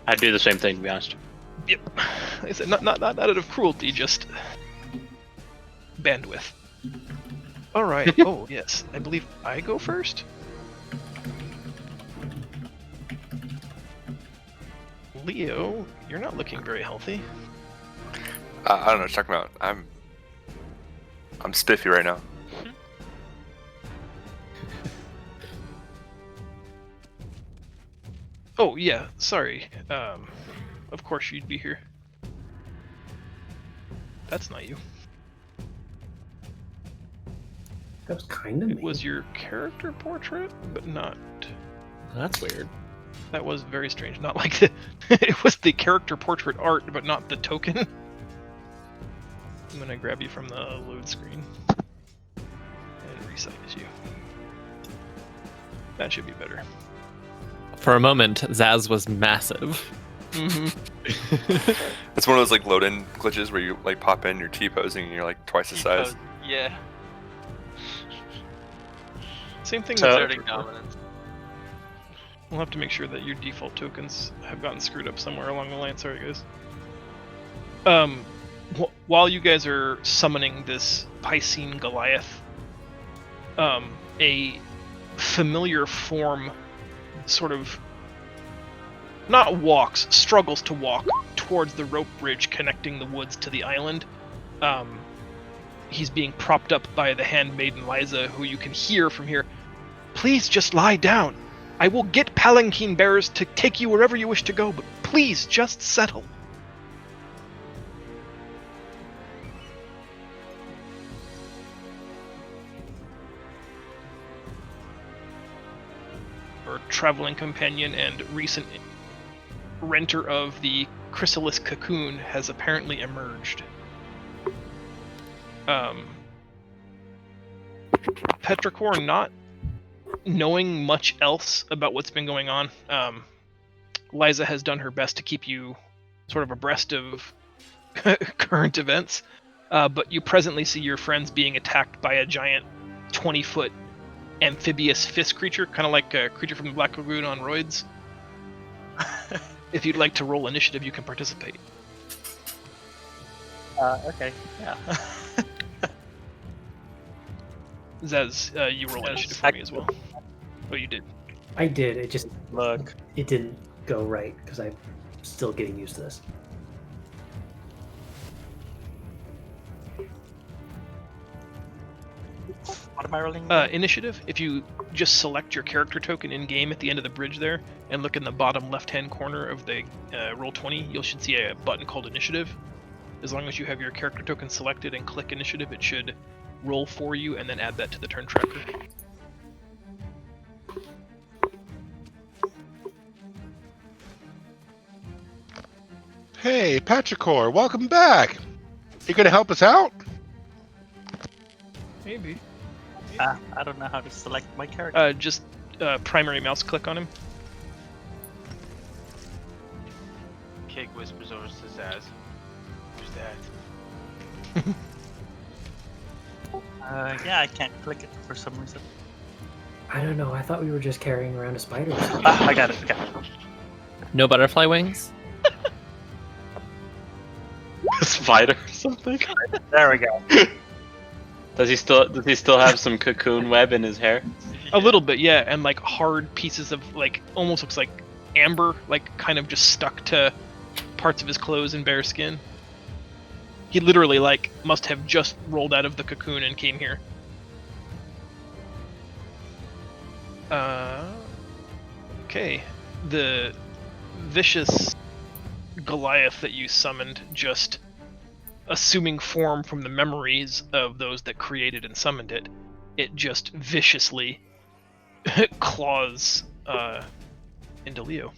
I'd do the same thing, to be honest. Yep. Like I said, not out of cruelty, just bandwidth. All right. Oh yes, I believe I go first. Leo, you're not looking very healthy. I don't know what you're talking about. I'm spiffy right now. Oh yeah, sorry. Of course you'd be here. That's not you. That was kind of It was your character portrait, but not. That's weird. That was very strange. Not like the. It was the character portrait art, but not the token. I'm gonna grab you from the load screen and resize you. That should be better. For a moment, Zaz was massive. Mm-hmm. It's one of those like load-in glitches where you like pop in, you're T-posing, and you're like twice the size. Yeah. Same thing So- with Asserting Zertric. dominance. We'll have to make sure that your default tokens have gotten screwed up somewhere along the line. Sorry, guys. While you guys are summoning this Piscine Goliath, a familiar form sort of struggles to walk towards the rope bridge connecting the woods to the island. He's being propped up by the handmaiden Liza, who you can hear from here. Please just lie down. I will get palanquin bearers to take you wherever you wish to go, but please just settle. Your traveling companion and recent renter of the chrysalis cocoon has apparently emerged. Petrichor, not knowing much else about what's been going on, Liza has done her best to keep you sort of abreast of current events, but you presently see your friends being attacked by a giant 20-foot amphibious fist creature, kind of like a creature from the Black Lagoon on roids. If you'd like to roll initiative, you can participate. Okay. Yeah. Zaz, you roll initiative for me as well. Oh, you did. I did. It just Look. it didn't go right because I'm still getting used to this. What am I rolling? Initiative, if you just select your character token in game at the end of the bridge there and look in the bottom left-hand corner of the Roll20, you should see a button called Initiative. As long as you have your character token selected and click Initiative, it should roll for you and then add that to the turn tracker. Hey, Patricor, welcome back. You gonna help us out? Maybe. I don't know how to select my character. Just primary mouse click on him. Kig whispers over to Zaz. Who's that? Yeah, I can't click it for some reason. I don't know. I thought we were just carrying around a spider. Or something. I got it. Okay. No butterfly wings? A spider or something. There we go. Does he still have some cocoon web in his hair? A little bit, yeah, and like hard pieces of like almost looks like amber, like kind of just stuck to parts of his clothes and bare skin. He literally like must have just rolled out of the cocoon and came here. Okay, the vicious Goliath that you summoned, just assuming form from the memories of those that created and summoned it, it just viciously claws into Leo.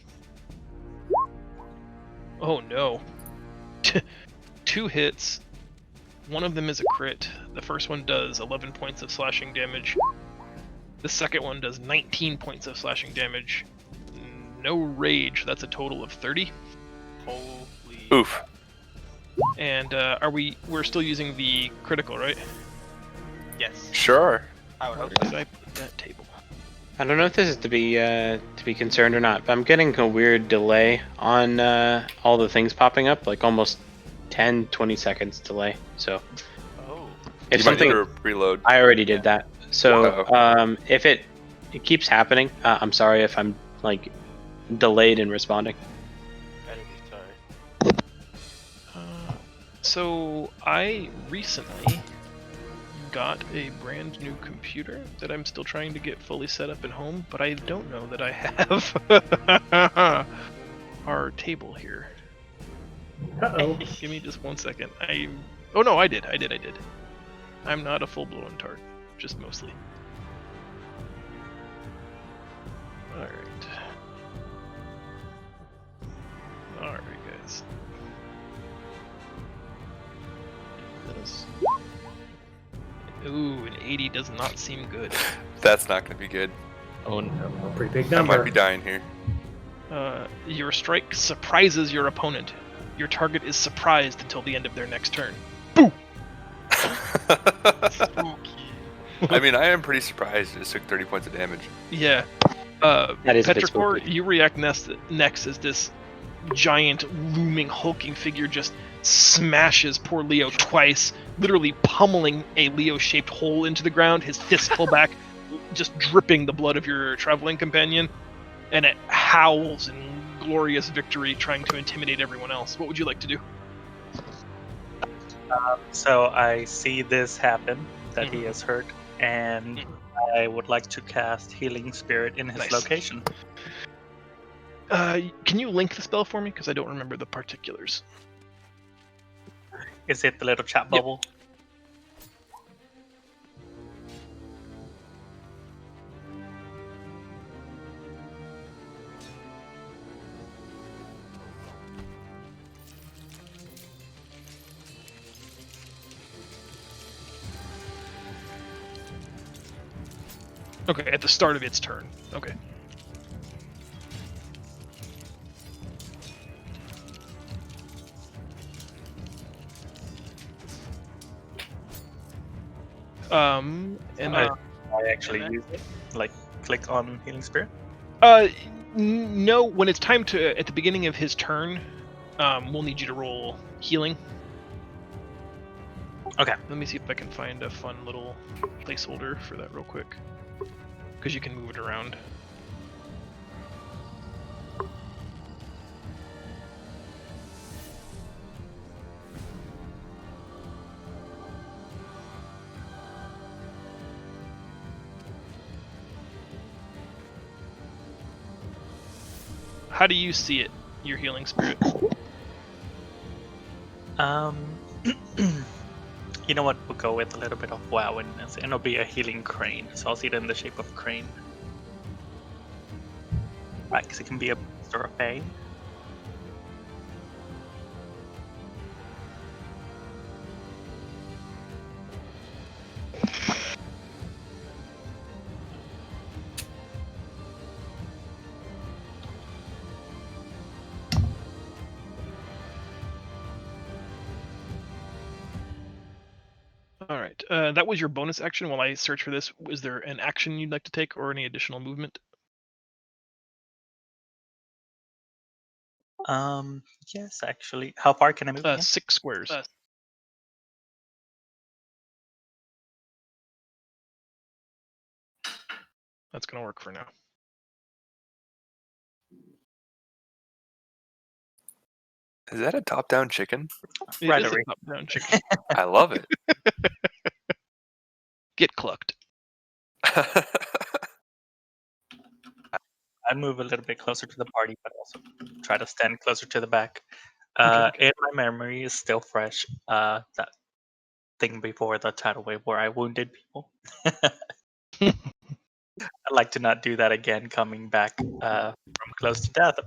Oh no. 2 hits. One of them is a crit. The first one does 11 points of slashing damage. The second one does 19 points of slashing damage. No rage, that's a total of 30. Holy. Oof. And we're still using the critical, right? Yes. Sure. I would Where hope so. did I put that table? I don't know if this is to be concerned or not, but I'm getting a weird delay on all the things popping up, like almost 10-20 seconds delay. So Oh. if You might need something, to reload. I already did that. So Uh-oh. if it keeps happening, I'm sorry if I'm like delayed in responding. Better be sorry. So I recently got a brand new computer that I'm still trying to get fully set up at home, but I don't know that I have our table here. Uh-oh. Give me just 1 second. Oh no, I did. I'm not a full-blown tart, just mostly. Alright. Alright, guys. This. Ooh, an 80 does not seem good. That's not going to be good. Oh no. A pretty big I number. might be dying here. Your strike surprises your opponent. Your target is surprised until the end of their next turn. Spooky. I mean, I am pretty surprised it just took 30 points of damage. Yeah. That is a bit Petrichor, spooky. you react next as this giant, looming, hulking figure just smashes poor Leo twice, literally pummeling a Leo-shaped hole into the ground, his fist pull back, just dripping the blood of your traveling companion, and it howls in glorious victory, trying to intimidate everyone else. What would you like to do? So I see this happen, that he is hurt, and I would like to cast Healing Spirit in his Nice. location. Can you link the spell for me? Because I don't remember the particulars. Is it the little chat bubble? Okay, at the start of its turn. Okay. And I actually use it. Like, click on Healing Spirit. No, when it's time to, at the beginning of his turn, we'll need you to roll healing. Okay. Let me see if I can find a fun little placeholder for that real quick. Because you can move it around. How do you see it, your healing spirit? You know what? We'll go with a little bit of wow, and it'll be a healing crane. So I'll see it in the shape of crane. Right, because it can be a beast or a fae. Alright, that was your bonus action. While I search for this, is there an action you'd like to take or any additional movement? Yes, actually. How far can I move again? 6 squares. That's gonna work for now. Is that a top-down chicken? It Right is over a top-down chicken. I love it. Get clucked. I move a little bit closer to the party, but also try to stand closer to the back. Okay. And my memory is still fresh. That thing before the tidal wave where I wounded people. I'd like to not do that again, coming back from close to death.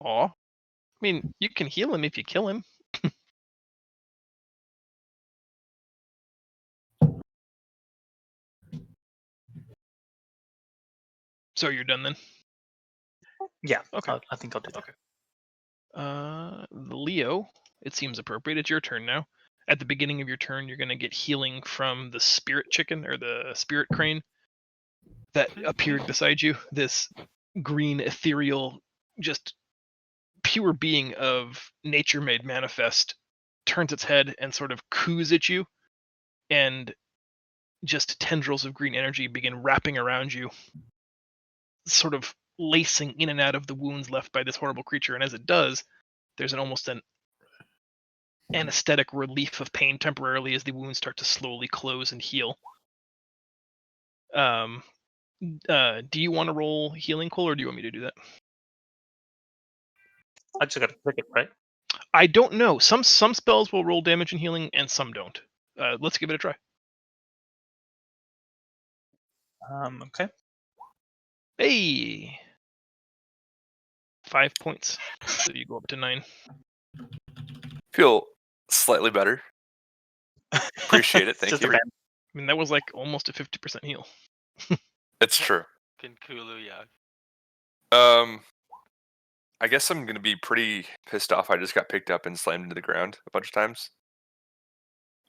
Aw. I mean, you can heal him if you kill him. So you're done then? Yeah, Okay. I think I'll do that. Okay. Leo, it seems appropriate. It's your turn now. At the beginning of your turn, you're going to get healing from the spirit chicken or the spirit crane that appeared beside you. This green, ethereal, just pure being of nature made manifest turns its head and sort of coos at you, and just tendrils of green energy begin wrapping around you, sort of lacing in and out of the wounds left by this horrible creature. And as it does, there's almost an anesthetic relief of pain temporarily as the wounds start to slowly close and heal. Do you want to roll healing, Cole, or do you want me to do that? I just gotta click it, right? I don't know. Some spells will roll damage and healing, and some don't. Let's give it a try. Okay. Hey, 5 points. So you go up to 9. Feel slightly better. Appreciate it. It's Thank just you. random. I mean, that was like almost a 50% heal. It's true. Kinkulu, yeah. I guess I'm gonna be pretty pissed off. I just got picked up and slammed into the ground a bunch of times.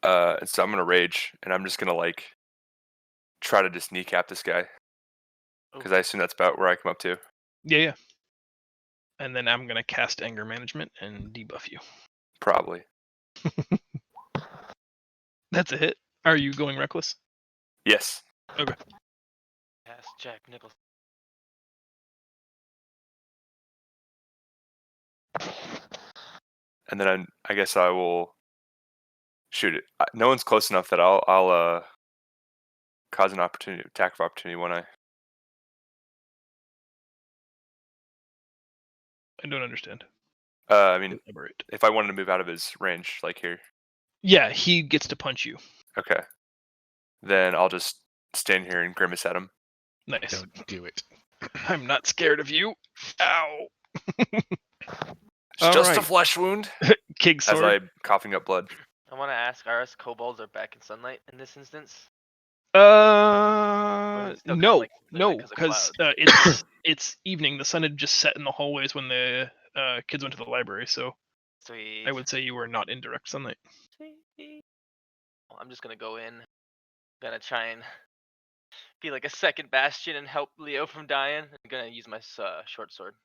And so I'm gonna rage, and I'm just gonna like try to just kneecap this guy because I assume that's about where I come up to. Yeah. And then I'm gonna cast Anger Management and debuff you. Probably. That's a hit. Are you going reckless? Yes. Okay. Yes, Jack Nichols. And then I guess I will shoot it. No one's close enough that I'll cause an attack of opportunity, won't I? I don't understand. I mean, Elaborate. if I wanted to move out of his range, like here. Yeah, he gets to punch you. Okay. Then I'll just stand here and grimace at him. Nice. Don't do it. I'm not scared of you. Ow. It's just a Alright. flesh wound. King As sword. I'm coughing up blood. I want to ask, are us kobolds are back in sunlight in this instance? Or is it still kinda No, like literally 'cause of because clouds? it's evening. The sun had just set in the hallways when the kids went to the library, so Sweet. I would say you were not in direct sunlight. Sweet. Well, I'm just gonna go in. Gonna try and be like a second bastion and help Leo from dying. I'm gonna use my short sword.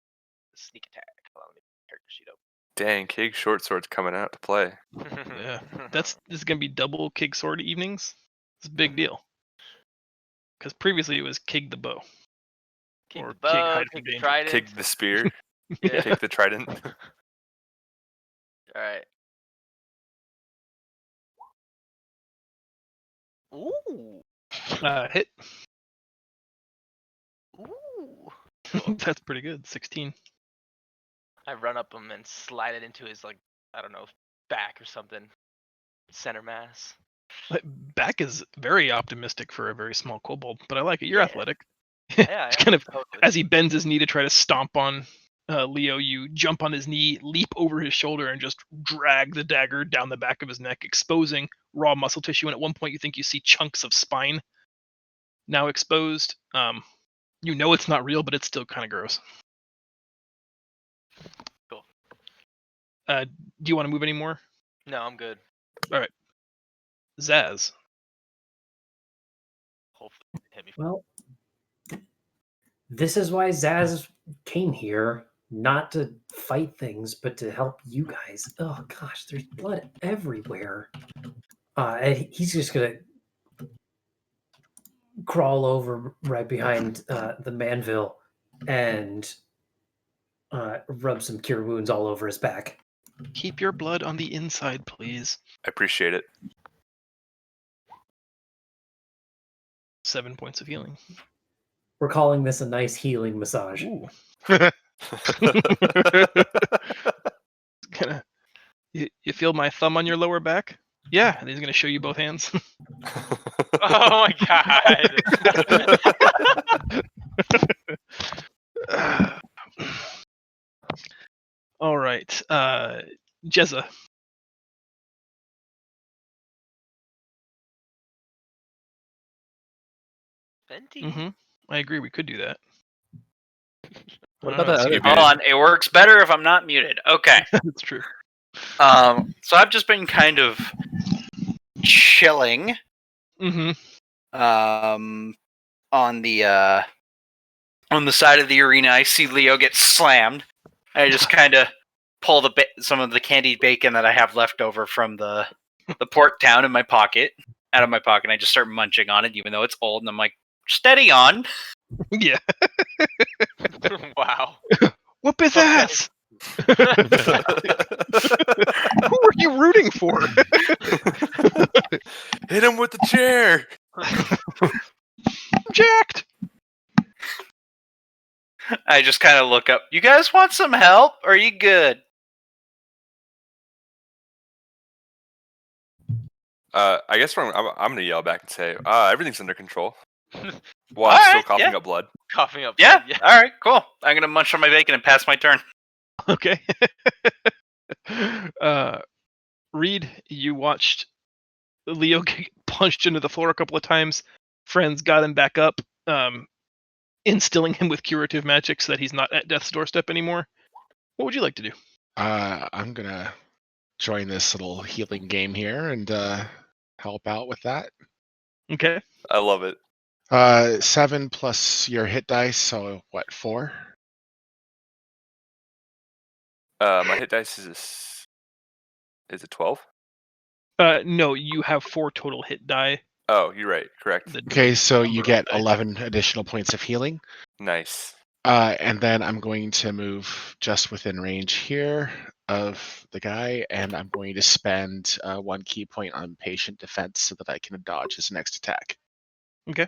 Sneak attack. Hold on, let me character sheet up. Dang, Kig short sword's coming out to play. Yeah, this is gonna be double Kig sword evenings. It's a big deal. Because previously it was Kig the bow. Kick Or the Kig bow, hide from kick the danger. trident. Kig the spear, Yeah. Kig the trident. All right. Ooh. Hit. Ooh. That's pretty good. 16. I run up him and slide it into his, like, I don't know, back or something. Center mass. Back is very optimistic for a very small kobold, but I like it. You're Yeah. athletic. Yeah, It's yeah, kind of totally. as he bends his knee to try to stomp on Leo, you jump on his knee, leap over his shoulder, and just drag the dagger down the back of his neck, exposing raw muscle tissue. And at one point, you think you see chunks of spine now exposed. You know it's not real, but it's still kind of gross. Cool. Do you want to move any more? No, I'm good. All right. Zaz. Hopefully hit me. Well, this is why Zaz came here, not to fight things, but to help you guys. Oh gosh, there's blood everywhere. And he's just gonna crawl over right behind the manville and rub some cure wounds all over his back. Keep your blood on the inside, please. I appreciate it. 7 points of healing. We're calling this a nice healing massage. Ooh. Kinda, you feel my thumb on your lower back? Yeah, and he's gonna show you both hands. Oh my god. All right, Jezza. Venti. Mm-hmm. I agree. We could do that. What I about don't the know, other? Excuse me. Hold on, it works better if I'm not muted. Okay. That's true. So I've just been kind of chilling Mm-hmm. on the side of the arena. I see Leo get slammed. I just kind of pull some of the candied bacon that I have left over from the port town out of my pocket. And I just start munching on it, even though it's old. And I'm like, steady on. Yeah. Wow. Whoop his Okay. ass! Who are you rooting for? Hit him with the chair. I'm jacked. I just kind of look up. You guys want some help? Or are you good? I guess I'm gonna yell back and say, everything's under control. While All I'm still right, coughing yeah. up blood. Coughing up. Yeah. blood, yeah. All right. Cool. I'm gonna munch on my bacon and pass my turn. Okay. Reed, you watched Leo get punched into the floor a couple of times. Friends got him back up, instilling him with curative magic so that he's not at death's doorstep anymore. What would you like to do? I'm gonna join this little healing game here and help out with that. Okay. I love it. 7 plus your hit dice, so what, 4? My hit dice is it 12? No, you have 4 total hit die. Oh, you're right. Correct. Okay, so you number of get dice. 11 additional points of healing. Nice. And then I'm going to move just within range here of the guy, and I'm going to spend 1 key point on patient defense so that I can dodge his next attack. Okay.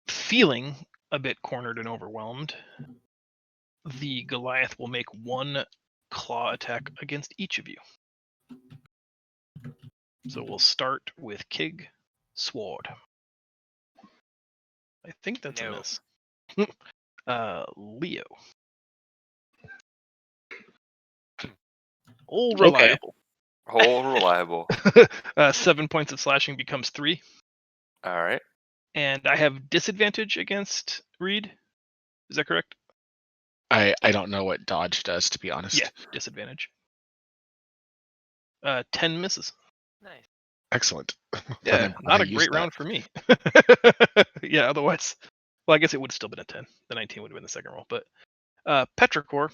Feeling a bit cornered and overwhelmed, the Goliath will make 1 claw attack against each of you. So we'll start with Kig Sword. I think that's a No. miss. Leo. All Okay. reliable. Whole reliable. 7 points of slashing becomes 3. All right. And I have disadvantage against Reed. Is that correct? I don't know what dodge does, to be honest. Yeah, disadvantage. 10 misses. Nice. Excellent. Yeah, Then I'm not gonna a use great that. round for me. Yeah, otherwise Well, I guess it would have still been a 10. The 19 would have been the second roll. But Petrichor,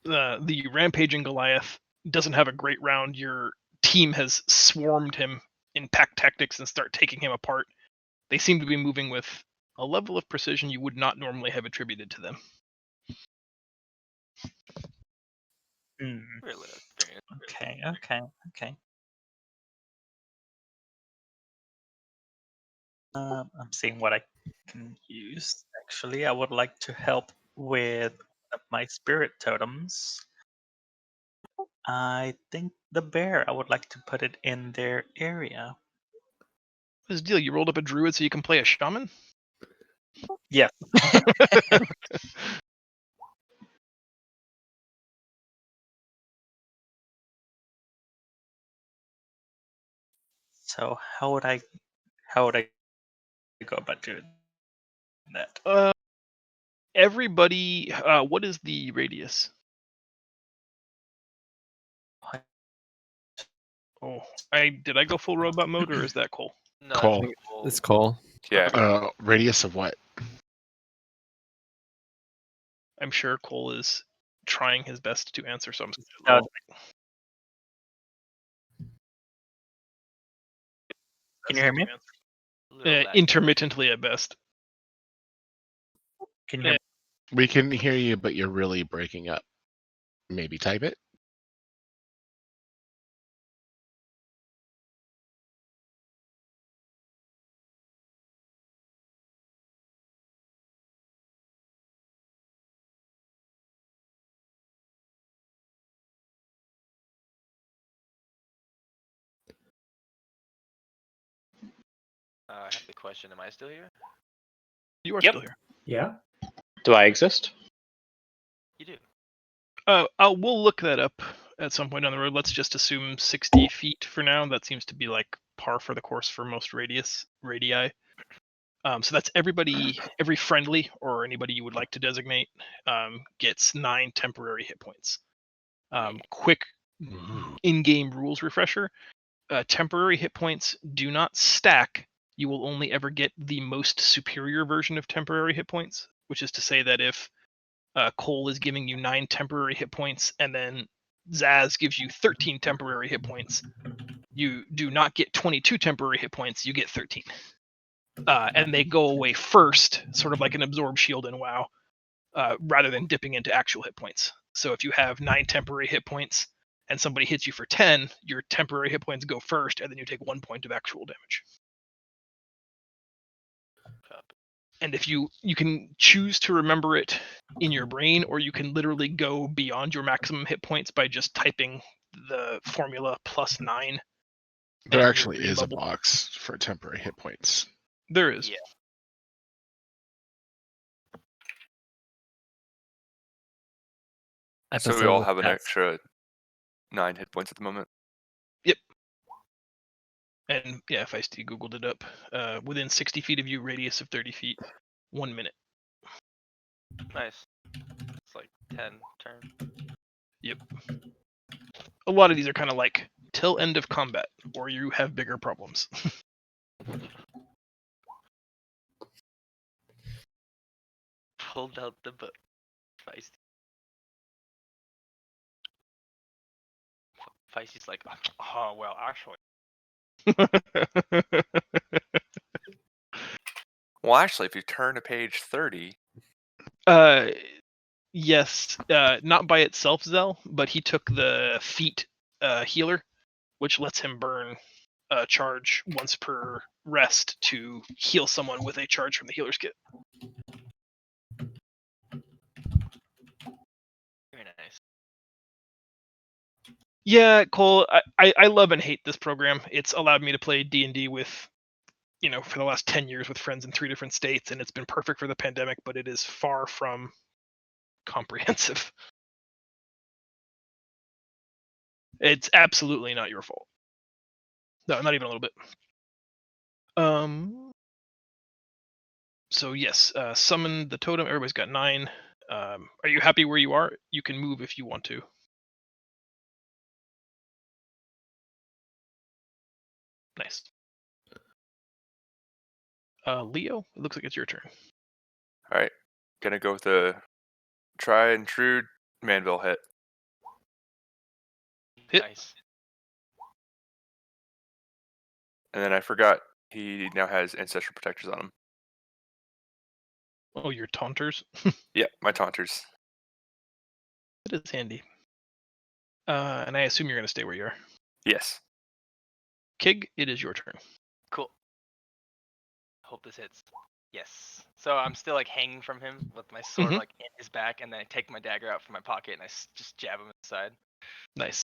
the rampaging Goliath, doesn't have a great round. Your team has swarmed him in pack tactics and start taking him apart. They seem to be moving with a level of precision you would not normally have attributed to them. Really experience. Okay. I'm seeing what I can use. Actually, I would like to help with one of my spirit totems. I think the bear. I would like to put it in their area. What's the deal? You rolled up a druid so you can play a shaman? Yes. So how would I go about doing that? Everybody, what is the radius? Oh, did I go full robot mode or is that Cole? No, Cole. it's cool. It's Cole. Yeah. Radius of what? I'm sure Cole is trying his best to answer, so I'm just Uh, Can you hear me? Little lag. Intermittently at best. Can you hear me? We can hear you, but you're really breaking up. Maybe type it. I have the question. Am I still here? You are Yep. still here. Yeah. Do I exist? You do. We'll look that up at some point down the road. Let's just assume 60 feet for now. That seems to be like par for the course for most radii. So that's every friendly or anybody you would like to designate gets 9 temporary hit points. Quick in-game rules refresher. Temporary hit points do not stack. You will only ever get the most superior version of temporary hit points, which is to say that if Cole is giving you 9 temporary hit points and then Zaz gives you 13 temporary hit points, you do not get 22 temporary hit points, you get 13. And they go away first, sort of like an absorb shield in WoW, rather than dipping into actual hit points. So if you have 9 temporary hit points and somebody hits you for 10, your temporary hit points go first, and then you take 1 point of actual damage. And if you can choose to remember it in your brain, or you can literally go beyond your maximum hit points by just typing the formula +9. There and actually your is a bubble. box for temporary hit points. There is. Yeah. So we all Episode have an that's- extra 9 hit points at the moment. And yeah, Feisty Googled it up. Within 60 feet of you, radius of 30 feet, 1 minute. Nice. It's like 10 turn. Yep. A lot of these are kind of like till end of combat, or you have bigger problems. Pulled out the book. Feisty. Feisty's like, oh well, actually. Well, actually, if you turn to page 30, Yes, not by itself, Zell, but he took the feat healer, which lets him burn a charge once per rest to heal someone with a charge from the healer's kit. Very nice. Yeah, Cole, I love and hate this program. It's allowed me to play D&D with, for the last 10 years with friends in 3 different states, and it's been perfect for the pandemic, but it is far from comprehensive. It's absolutely not your fault. No, not even a little bit. So yes, summon the totem. Everybody's got 9. Are you happy where you are? You can move if you want to. Nice. Leo, it looks like it's your turn. All right, gonna go with the try and true Manville hit. Hit. Nice. And then I forgot he now has ancestral protectors on him. Oh, your taunters. Yeah, my taunters. It is handy. And I assume you're going to stay where you are. Yes. Kig, it is your turn. Cool. Hope this hits. Yes. So I'm still like hanging from him with my sword Mhm. like in his back, and then I take my dagger out from my pocket and I just jab him in the side Nice.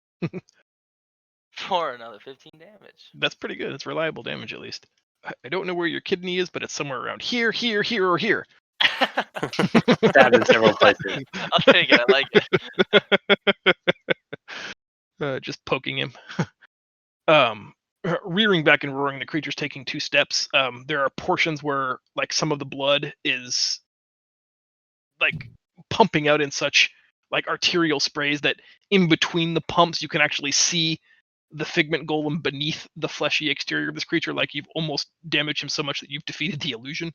for another 15 damage. That's pretty good. It's reliable damage at least. I don't know where your kidney is, but it's somewhere around here, here, here, or here. Stabbed in several places. I'll take it. I like it. Just poking him. Rearing back and roaring, the creature's taking 2 steps. There are portions where like some of the blood is like pumping out in such like arterial sprays that in between the pumps you can actually see the figment golem beneath the fleshy exterior of this creature, like you've almost damaged him so much that you've defeated the illusion.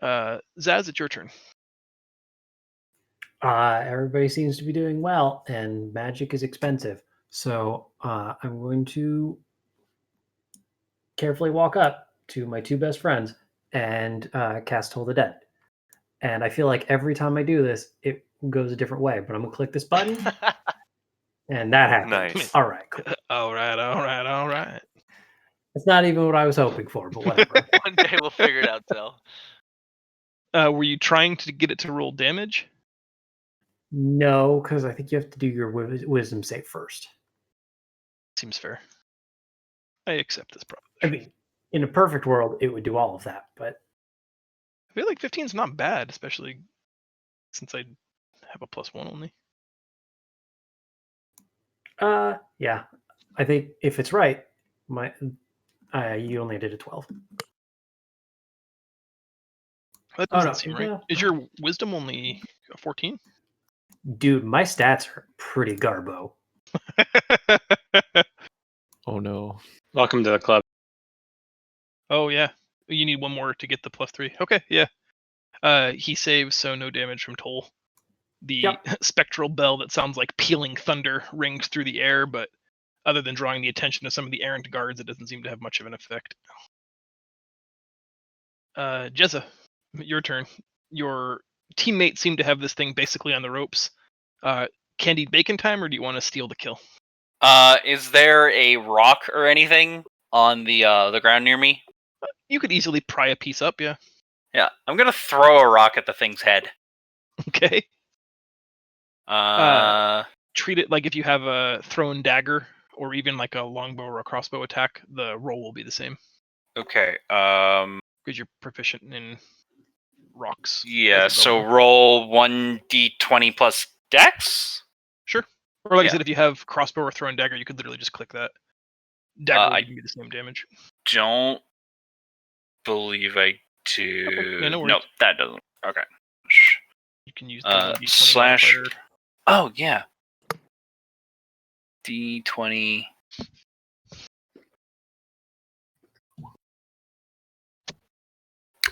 Zaz, it's your turn. Everybody seems to be doing well, and magic is expensive. So I'm going to carefully walk up to my 2 best friends and cast Toll the Dead. And I feel like every time I do this, it goes a different way. But I'm going to click this button, and that happened. Nice. All right, cool. All right. It's not even what I was hoping for, but whatever. One day we'll figure it out, Zel. Were you trying to get it to roll damage? No, because I think you have to do your wisdom save first. Seems fair. I accept this problem. I mean, in a perfect world, it would do all of that, but I feel like 15 is not bad, especially since I have a +1 only. yeah, I think if it's right, you only did a 12. That Oh, doesn't no, seem right. yeah. Is your wisdom only a 14? Dude, my stats are pretty garbo. Oh no. Welcome to the club. Oh yeah, you need 1 more to get the +3. Okay, yeah. He saves, so no damage from Toll. The Yep. spectral bell that sounds like pealing thunder rings through the air, but other than drawing the attention of some of the errant guards, it doesn't seem to have much of an effect. Jezza, your turn. Your teammates seem to have this thing basically on the ropes. Candied bacon time, or do you want to steal the kill? Is there a rock or anything on the ground near me? You could easily pry a piece up, yeah. Yeah, I'm gonna throw a rock at the thing's head. Okay. Uh, Treat it like if you have a thrown dagger or even like a longbow or a crossbow attack, the roll will be the same okay. because you're proficient in rocks. Yeah. as a So bowman. roll 1d20 plus Dex. Sure. Or like I Yeah. said, if you have crossbow or thrown dagger, you could literally just click that. Dagger would I- even be the same damage. Don't believe I do. Okay, yeah, no worries. Nope, that doesn't. Okay. You can use the 1d20 Slash. modifier. Oh yeah. D20.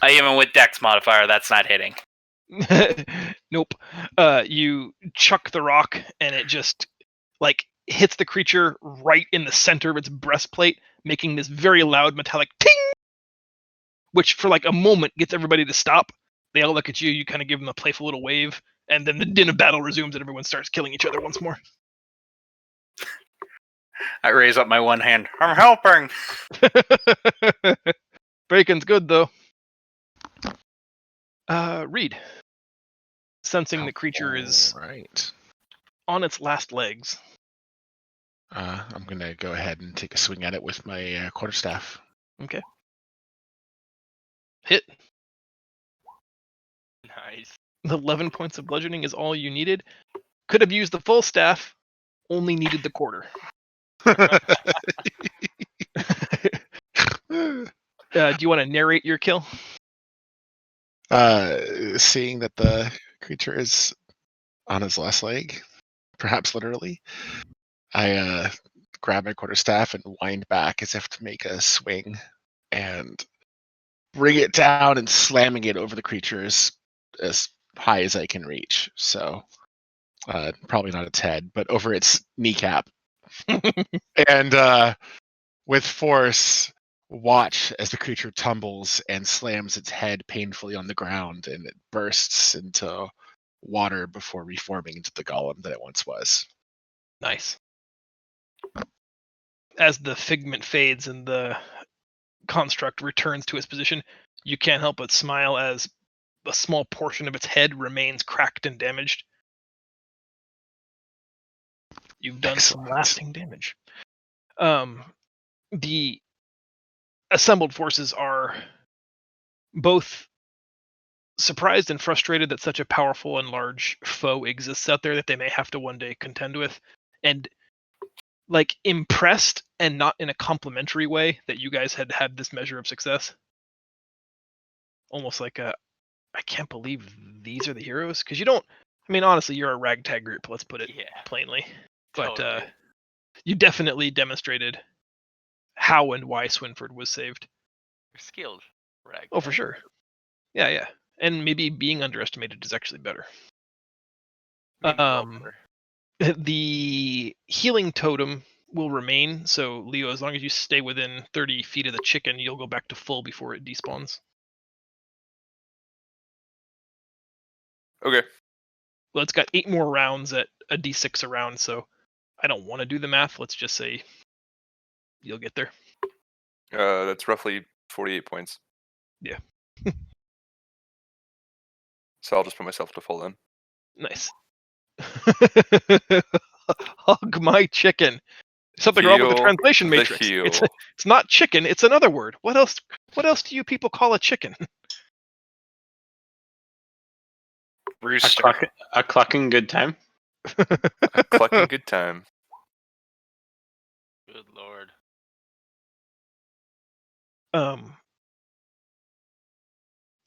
Even with Dex modifier, that's not hitting. Nope. You chuck the rock and it just like hits the creature right in the center of its breastplate, making this very loud metallic ting, which for like a moment gets everybody to stop. They all look at you, you kind of give them a playful little wave, and then the din of battle resumes and everyone starts killing each other once more. I raise up my one hand. I'm helping. Bacon's good though. Reed. Sensing the creature is right. on its last legs. I'm gonna go ahead and take a swing at it with my quarterstaff. Okay. Hit. Nice. 11 points of bludgeoning is all you needed. Could have used the full staff, only needed the quarter. Do you want to narrate your kill? Seeing that the creature is on his last leg, perhaps literally, I grab my quarterstaff and wind back as if to make a swing, and bring it down and slamming it over the creature as high as I can reach. So probably not its head, but over its kneecap. And with force, watch as the creature tumbles and slams its head painfully on the ground, and it bursts into water before reforming into the golem that it once was. Nice. As the figment fades and the construct returns to its position, you can't help but smile as a small portion of its head remains cracked and damaged. You've done some Excellent. lasting damage. The assembled forces are both surprised and frustrated that such a powerful and large foe exists out there that they may have to one day contend with, and like impressed and not in a complimentary way that you guys had had this measure of success. Almost like I can't believe these are the heroes, because you don't. I mean, honestly, you're a ragtag group. Let's put it plainly. But Totally. you definitely demonstrated how and why Swinford was saved. You're skilled. Rag. Oh, for sure. Yeah. And maybe being underestimated is actually better. Maybe well better. The healing totem will remain. So, Leo, as long as you stay within 30 feet of the chicken, you'll go back to full before it despawns. Okay. Well, it's got 8 more rounds at a d6 a round, so I don't want to do the math. Let's just say you'll get there. That's roughly 48 points. Yeah. So I'll just put myself to full then. Nice. Hug my chicken. Something wrong with the Heal translation the matrix. heal. It's not chicken, it's another word. What else do you people call a chicken? Rooster. A clucking good time. Clucking good time. Good lord.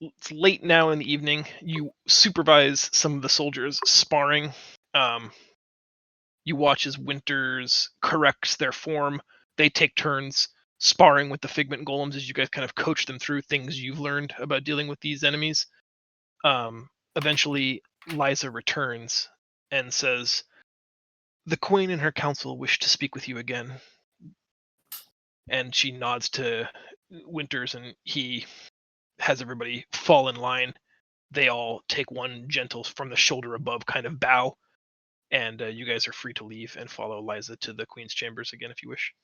It's late now in the evening. You supervise some of the soldiers sparring. You watch as Winters corrects their form. They take turns sparring with the Figment Golems as you guys kind of coach them through things you've learned about dealing with these enemies. Eventually, Liza returns and says, "The Queen and her council wish to speak with you again." And she nods to Winters, and he has everybody fall in line. They all take one gentle from the shoulder above kind of bow, and you guys are free to leave and follow Liza to the Queen's chambers again if you wish.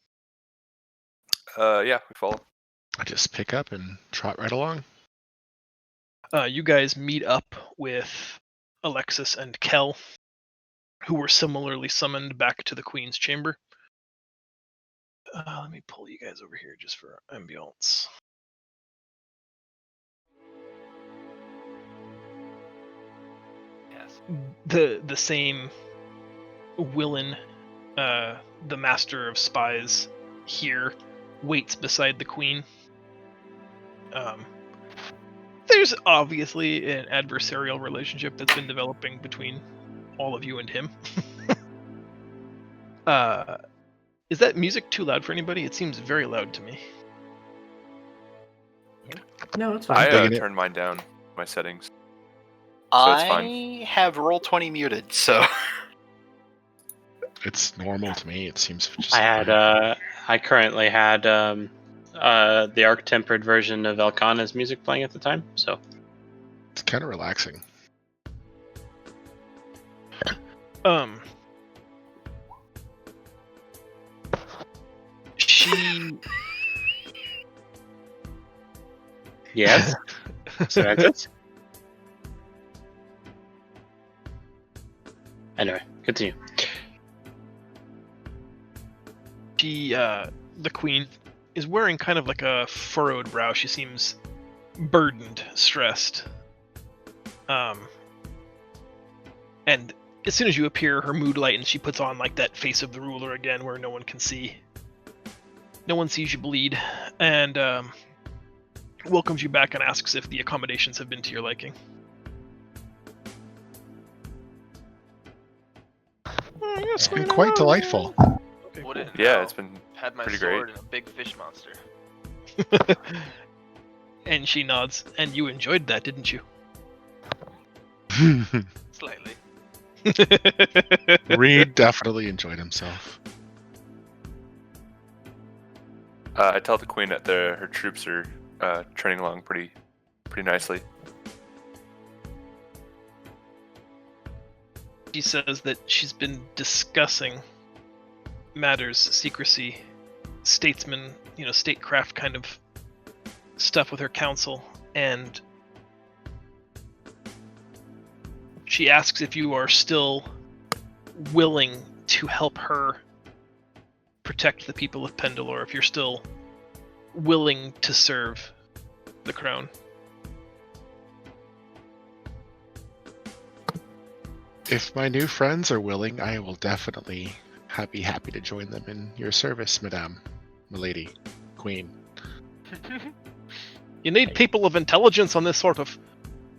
Yeah, we follow. I just pick up and trot right along. You guys meet up with Alexis and Kel, who were similarly summoned back to the Queen's chamber. Let me pull you guys over here just for ambiance. Yes. The same Willen, the master of spies here, waits beside the Queen. There's obviously an adversarial relationship that's been developing between all of you and him. Is that music too loud for anybody? It seems very loud to me. No, it's I fine. digging it. turned mine down, my settings. So it's fine. I have Roll20 muted, so It's normal to me. It seems just I currently had the Arc-tempered version of Elkana's music playing at the time, so it's kind of relaxing. She yes. So that's it. Anyway, continue. The Queen is wearing kind of like a furrowed brow. She seems burdened, stressed. And as soon as you appear, her mood lightens. She puts on like that face of the ruler again, where no one can see. No one sees you bleed, and welcomes you back and asks if the accommodations have been to your liking. It's been quite delightful. Okay, Wouldn't Yeah, know. it's been Had my pretty sword great. and a big fish monster. And she nods. And you enjoyed that, didn't you? Slightly. Reed definitely enjoyed himself. I tell the queen that her troops are training along pretty nicely. She says that she's been discussing matters, secrecy, statesman, statecraft kind of stuff with her council, and she asks if you are still willing to help her protect the people of Pendilor, if you're still willing to serve the crown. If my new friends are willing, I will definitely be happy to join them in your service, Madame, Milady, Queen. You need people of intelligence on this sort of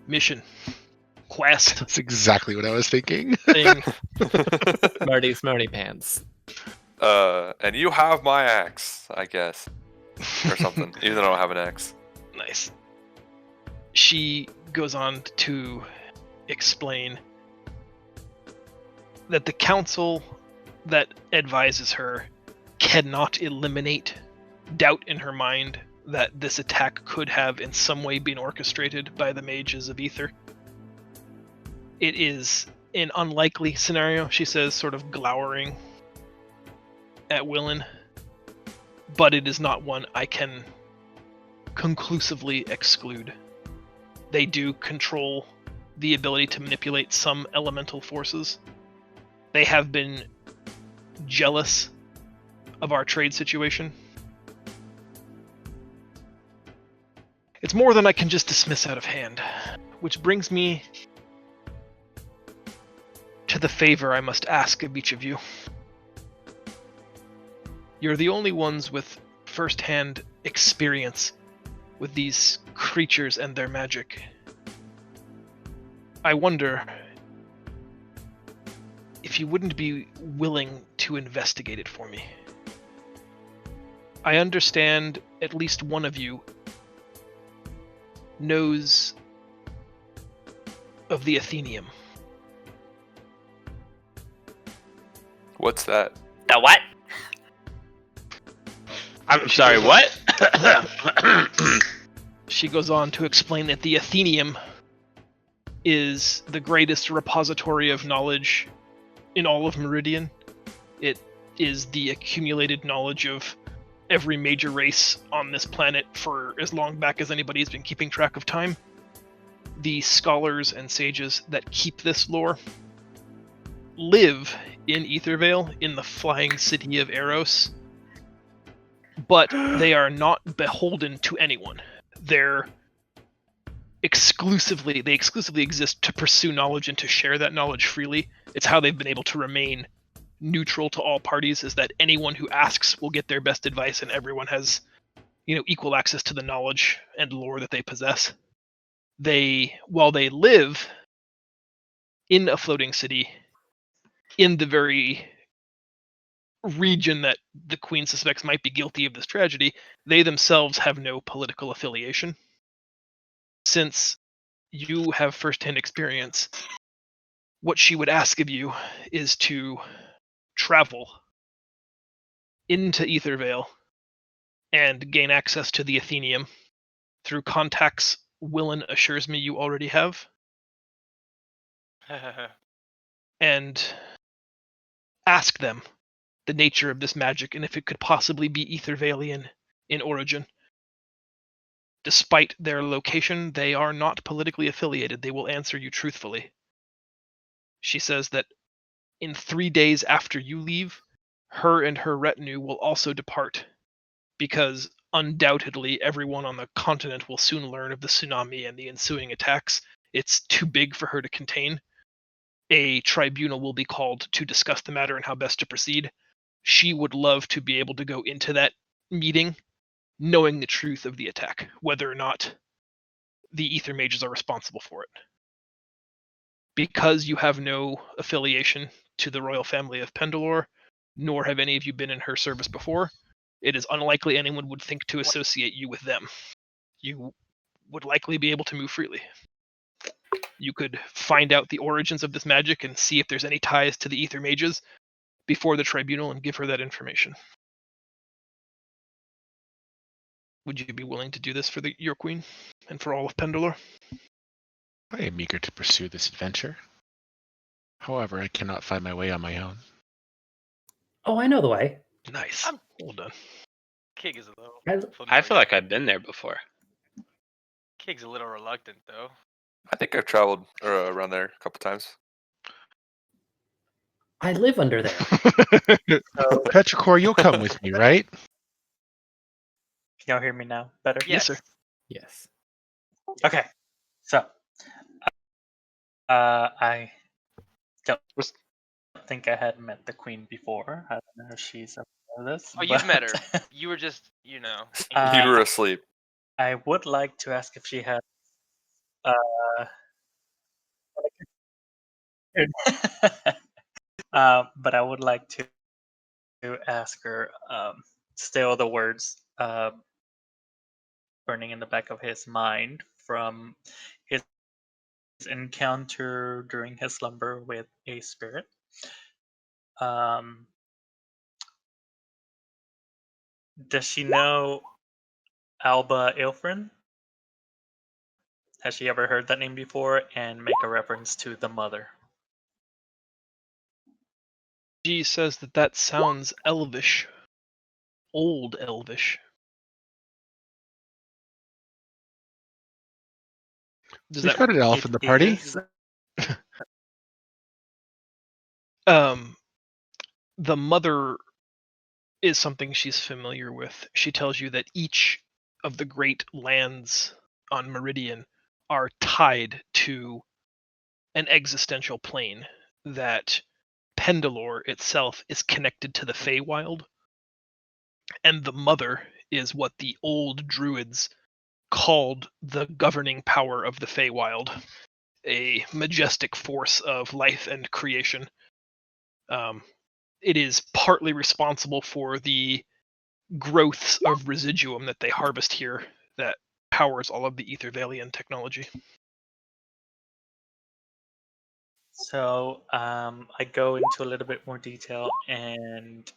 mission, quest, That's exactly what I was thinking. thing. Smarty pants. And you have my axe, I guess, or something. Even though I don't have an axe. Nice. She goes on to explain that the council that advises her cannot eliminate doubt in her mind that this attack could have in some way been orchestrated by the mages of Ether. It is an unlikely scenario, she says, sort of glowering at Willen, but it is not one I can conclusively exclude. They do control the ability to manipulate some elemental forces. They have been jealous of our trade situation. It's more than I can just dismiss out of hand, which brings me to the favor I must ask of each of you. You're the only ones with first-hand experience with these creatures and their magic. I wonder if you wouldn't be willing to investigate it for me. I understand at least one of you knows of the Athenium. What's that? The what? I'm sorry, what? She goes on to explain that the Athenium is the greatest repository of knowledge in all of Meridian. It is the accumulated knowledge of every major race on this planet for as long back as anybody's been keeping track of time. The scholars and sages that keep this lore live in Ethervale, in the flying city of Eros, but they are not beholden to anyone. They exclusively exist to pursue knowledge and to share that knowledge freely. It's how they've been able to remain neutral to all parties, is that anyone who asks will get their best advice, and everyone has, equal access to the knowledge and lore that they possess. While they live in a floating city, in the very region that the Queen suspects might be guilty of this tragedy, they themselves have no political affiliation. Since you have first-hand experience, what she would ask of you is to travel into Ethervale and gain access to the Athenium through contacts Willen assures me you already have, and ask them the nature of this magic and if it could possibly be Ethervalian in origin. Despite their location, they are not politically affiliated. They will answer you truthfully. She says that in 3 days after you leave, her and her retinue will also depart, because undoubtedly everyone on the continent will soon learn of the tsunami and the ensuing attacks. It's too big for her to contain. A tribunal will be called to discuss the matter and how best to proceed. She would love to be able to go into that meeting knowing the truth of the attack, whether or not the Ether Mages are responsible for it. Because you have no affiliation to the royal family of Pendilor, nor have any of you been in her service before, it is unlikely anyone would think to associate you with them. You would likely be able to move freely. You could find out the origins of this magic and see if there's any ties to the Ether Mages before the tribunal and give her that information. Would you be willing to do this for your queen and for all of Pendilor? I am eager to pursue this adventure. However, I cannot find my way on my own. Oh, I know the way. Nice. Well done. Kig is a little. I I feel familiar. like I've been there before. Kig's a little reluctant though. I think I've traveled around there a couple times. live under there. Petrichor, you'll come with me, right? Can y'all hear me now? Better? Yes, sir. Yes. Okay. So, I don't think I had met the queen before. I don't know if she's aware of this. Oh, you've met but, her. You were just, You were asleep. I would like to ask if she had. But I would like to ask her. Still, the words burning in the back of his mind from his encounter during his slumber with a spirit. Does she know Alba Ilfrin? Has she ever heard that name before? And make a reference to the mother. She says that sounds elvish. Old elvish. Does We've got an elf in the party. The mother is something she's familiar with. She tells you that each of the great lands on Meridian are tied to an existential plane, that Pendilor itself is connected to the Feywild, and the mother is what the old druids called the governing power of the Feywild, a majestic force of life and creation. It is partly responsible for the growths of residuum that they harvest here that powers all of the Ethervalian technology. So I go into a little bit more detail and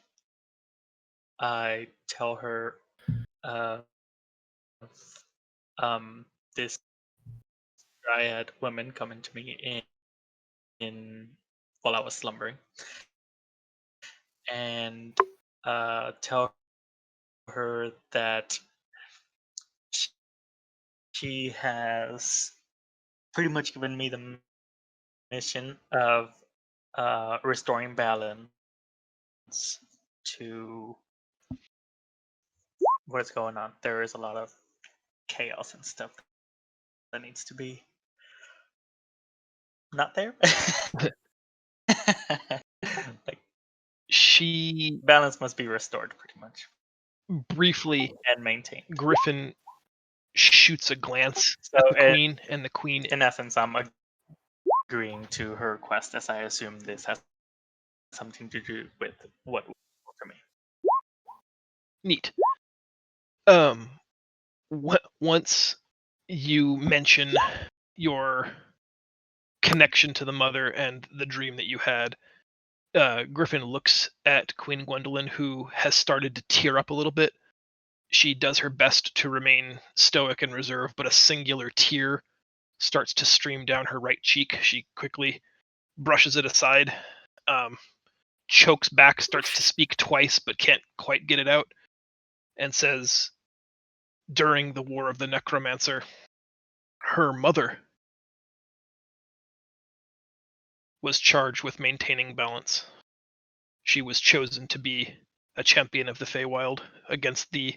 I tell her this dryad woman coming to me in while I was slumbering, and tell her that she has pretty much given me the mission of restoring balance to what's going on. There is a lot of chaos and stuff that needs to be not there. Like, She balance must be restored pretty much briefly, and maintained. Griffin shoots a glance So at the queen, and the queen in essence, I'm agreeing to her request, as I assume this has something to do with what for me. neat. Once you mention your connection to the mother and the dream that you had, Griffin looks at Queen Gwendolyn, who has started to tear up a little bit. She does her best to remain stoic and reserved, but a singular tear starts to stream down her right cheek. She quickly brushes it aside, chokes back, starts to speak twice, but can't quite get it out, and says, during the War of the Necromancer, her mother was charged with maintaining balance. She was chosen to be a champion of the Feywild against the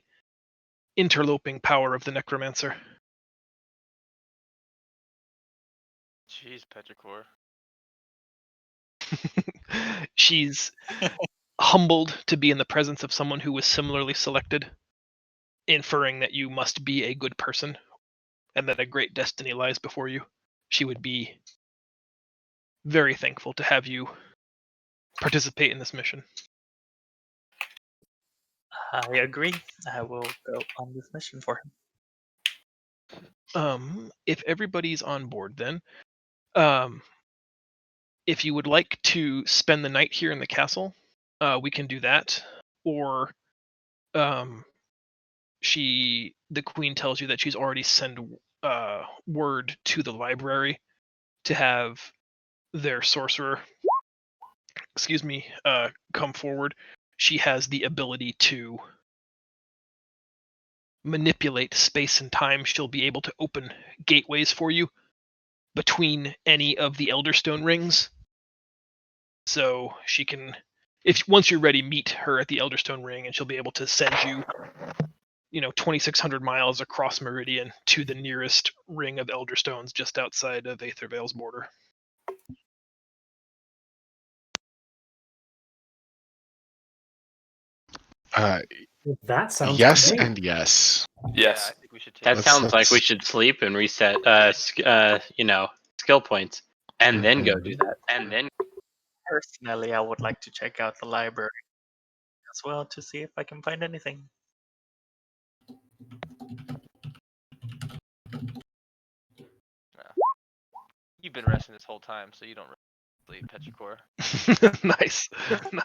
interloping power of the Necromancer. Jeez, Petrichor. She's humbled to be in the presence of someone who was similarly selected, inferring that you must be a good person and that a great destiny lies before you. She would be very thankful to have you participate in this mission. I agree. I will go on this mission for him. If everybody's on board, then if you would like to spend the night here in the castle, we can do that. Or the queen tells you that she's already sent word to the library to have their sorcerer, come forward. She has the ability to manipulate space and time. She'll be able to open gateways for you between any of the Elderstone rings. So she can, if once you're ready, meet her at the Elderstone ring, and she'll be able to send you, 2,600 miles across Meridian to the nearest ring of Elderstones just outside of Aethervale's border. That sounds Yes great. and yes. Yes. I think we should take That Let's- sounds like we let's- should sleep and reset, skill points, and then go do that. And then Personally, I would like to check out the library as well to see if I can find anything. You've been resting this whole time, so you don't really sleep, Petrichor. Nice. I don't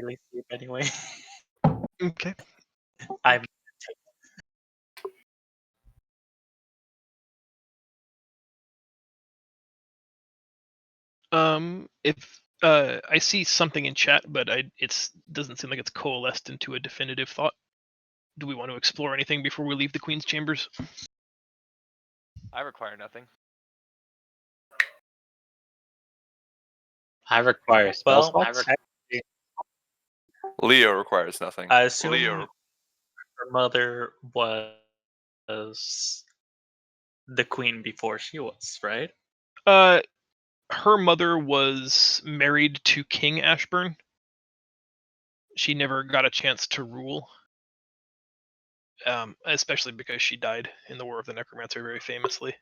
really sleep anyway. Okay. I'm If I see something in chat, but it's doesn't seem like it's coalesced into a definitive thought. Do we want to explore anything before we leave the Queen's chambers? I require nothing. I require spell slots. Leo requires nothing. I assume her mother was the queen before she was, right? Her mother was married to King Ashburn. She never got a chance to rule, especially because she died in the War of the Necromancer very famously.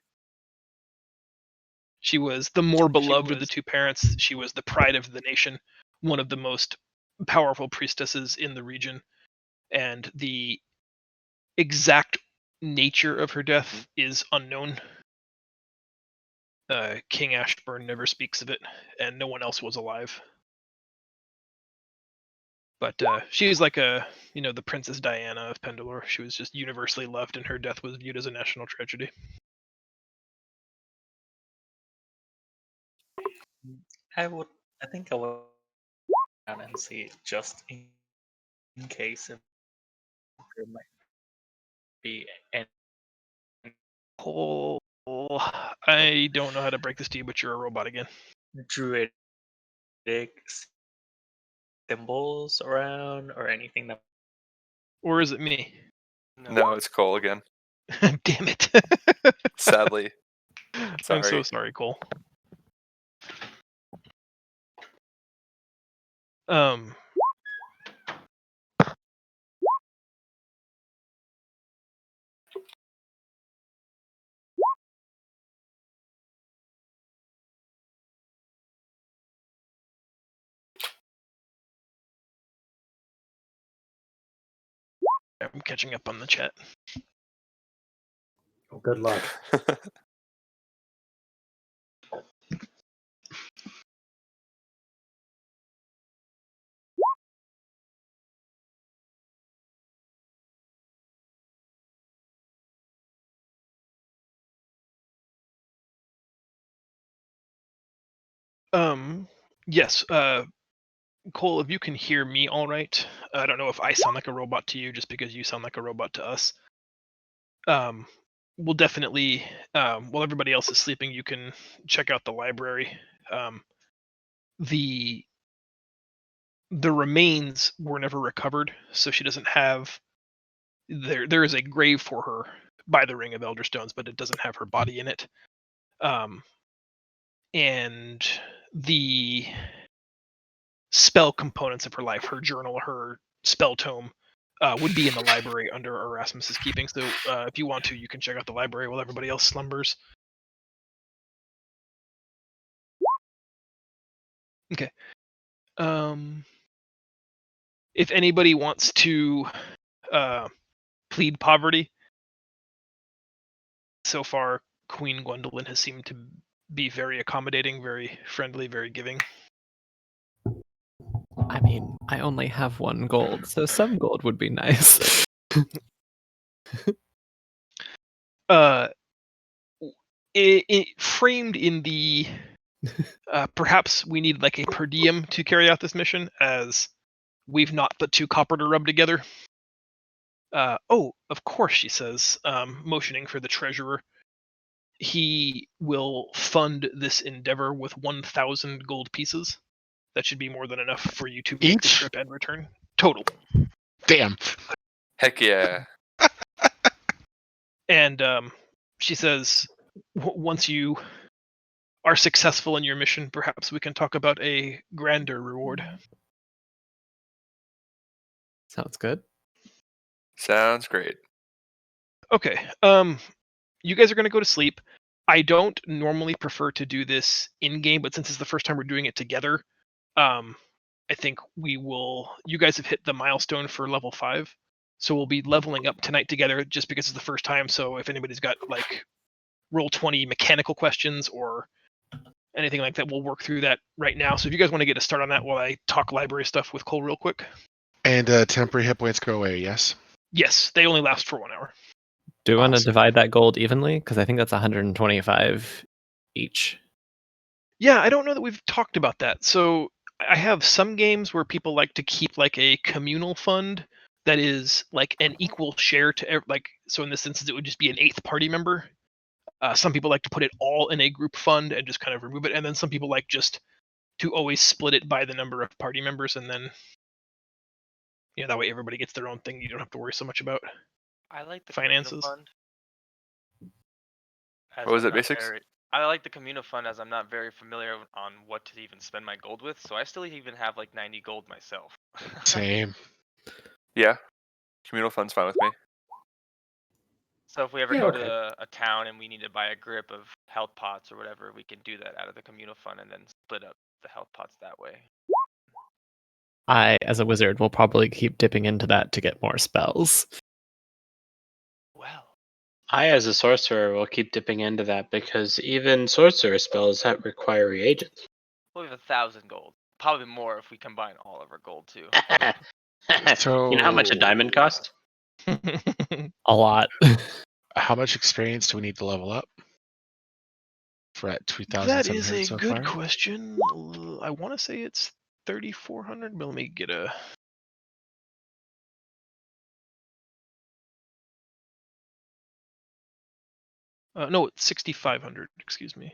She was the more beloved of the two parents. She was the pride of the nation, one of the most powerful priestesses in the region, and the exact nature of her death is unknown. King Ashburn never speaks of it, and no one else was alive. But she was like the Princess Diana of Pendilor. She was just universally loved, and her death was viewed as a national tragedy. I think I will down and see just in case if there might be any Oh, I don't know how to break this to you, but you're a robot again. druidic symbols around or anything that Or is it me? No, it's Cole again. Damn it. Sadly. I'm so sorry, Cole. I'm catching up on the chat. Oh, good luck. Yes, Cole, if you can hear me all right, I don't know if I sound like a robot to you just because you sound like a robot to us. We'll definitely, while everybody else is sleeping, you can check out the library. The remains were never recovered, so she doesn't have. There is a grave for her by the Ring of Elderstones, but it doesn't have her body in it. And the spell components of her life, her journal, her spell tome, would be in the library under Erasmus's keeping. So if you want to, you can check out the library while everybody else slumbers. Okay. If anybody wants to plead poverty, so far, Queen Gwendolyn has seemed to be very accommodating, very friendly, very giving. I mean, I only have 1 gold, so some gold would be nice. Framed in the perhaps we need like a per diem to carry out this mission, as we've not put 2 copper to rub together. Oh, of course, she says, motioning for the treasurer. He will fund this endeavor with 1,000 gold pieces. That should be more than enough for you to make the Each? trip and return. Total. Damn. Heck yeah. And she says, once you are successful in your mission, perhaps we can talk about a grander reward. Sounds good. Sounds great. Okay. You guys are going to go to sleep. I don't normally prefer to do this in game, but since it's the first time we're doing it together, I think we will. You guys have hit the milestone for level 5, so we'll be leveling up tonight together. Just because it's the first time, so if anybody's got like roll 20 mechanical questions or anything like that, we'll work through that right now. So if you guys want to get a start on that while I talk library stuff with Cole real quick. And temporary hit points go away, yes? Yes, they only last for 1 hour. Do we want to Awesome. divide that gold evenly? Because I think that's 125 each. Yeah, I don't know that we've talked about that. So I have some games where people like to keep like a communal fund that is like an equal share to like. So in this instance, it would just be an 8th party member. Some people like to put it all in a group fund and just kind of remove it, and then some people like just to always split it by the number of party members, and then that way everybody gets their own thing. You don't have to worry so much about I like the finances. Communal fund. As What was I'm it, not basics? I like the Communal fund as I'm not very familiar on what to even spend my gold with, so I still even have like 90 gold myself. Same. Yeah. Communal fund's fine with me. So if we ever Yeah, go okay. to a town and we need to buy a grip of health pots or whatever, we can do that out of the Communal fund and then split up the health pots that way. I, as a wizard, will probably keep dipping into that to get more spells. Well, I, as a sorcerer, will keep dipping into that because even sorcerer spells that require reagents. we have 1,000 gold. Probably more if we combine all of our gold too. So You know how much a diamond costs? A lot. how much experience do we need to level up? For at That is 2,700 a so good far? question. I want to say it's 3,400, but let me get a. No, it's 6,500. Excuse me,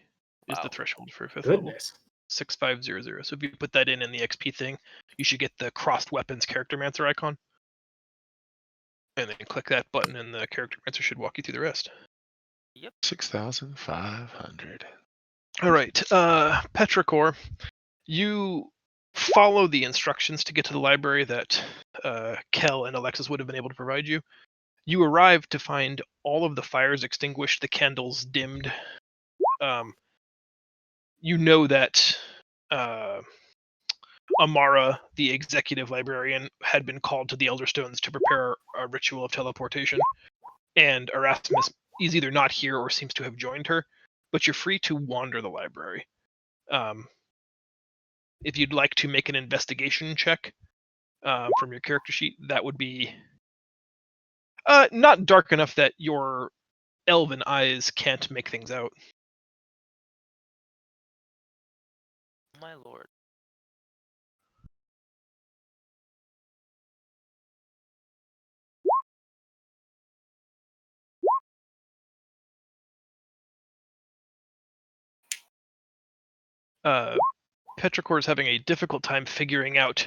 is the Wow. threshold for 5th level. Goodness. 6,500. So if you put that in the XP thing, you should get the crossed weapons charactermancer icon, and then click that button, and the charactermancer should walk you through the rest. 6,500. All right, Petrichor, you follow the instructions to get to the library that Kel and Alexis would have been able to provide you. You arrive to find all of the fires extinguished, the candles dimmed. You know that Amara, the executive librarian, had been called to the Elderstones to prepare a ritual of teleportation, and Erasmus is either not here or seems to have joined her, but you're free to wander the library. If you'd like to make an investigation check from your character sheet, that would be not dark enough that your elven eyes can't make things out. My lord. Petrichor is having a difficult time figuring out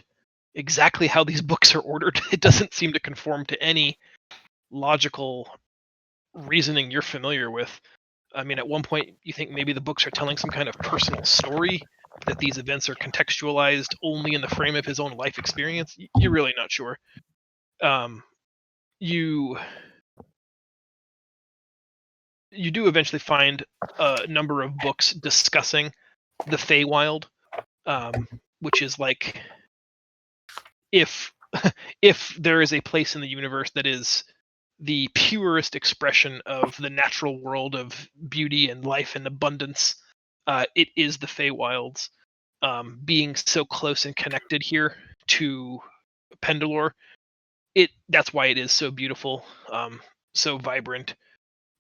exactly how these books are ordered. It doesn't seem to conform to any logical reasoning you're familiar with. I mean, at one point, you think maybe the books are telling some kind of personal story, that these events are contextualized only in the frame of his own life experience. You're really not sure. You do eventually find a number of books discussing the Feywild, which is like if there is a place in the universe that is the purest expression of the natural world of beauty and life and abundance. It is the Feywilds. Being so close and connected here to Pendilor, that's why it is so beautiful, so vibrant.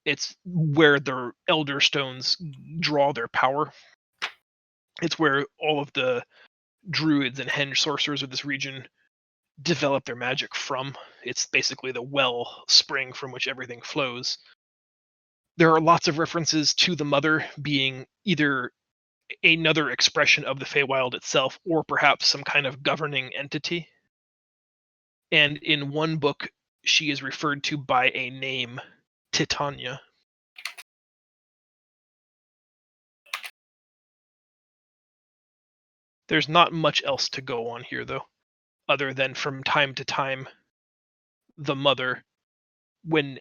It's where their elder stones draw their power. It's where all of the druids and henge sorcerers of this region develop their magic from. It's basically the well spring from which everything flows. There are lots of references to the mother being either another expression of the Feywild itself or perhaps some kind of governing entity. And in one book, she is referred to by a name, Titania. There's not much else to go on here, though, other than from time to time, the mother, when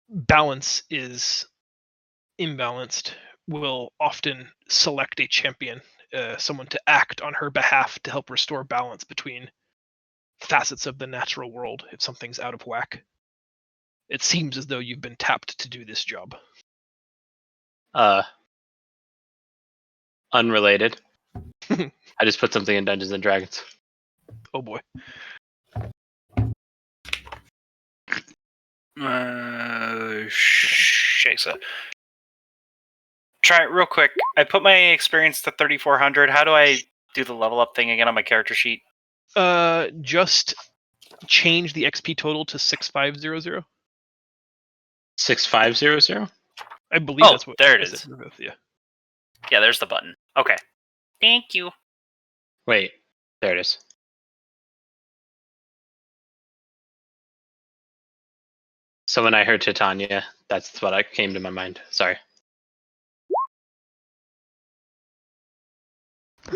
balance is imbalanced, will often select a champion, someone to act on her behalf to help restore balance between facets of the natural world if something's out of whack. It seems as though you've been tapped to do this job. Unrelated. I just put something in Dungeons and Dragons. Oh boy. Shasa. Try it real quick. I put my experience to 3,400. How do I do the level up thing again on my character sheet? Just change the XP total to 6500. 6500? I believe that's what. There it is. Yeah. Yeah, there's the button. Okay. Thank you. Wait, there it is. So when I heard Titania, that's what came to my mind. Sorry.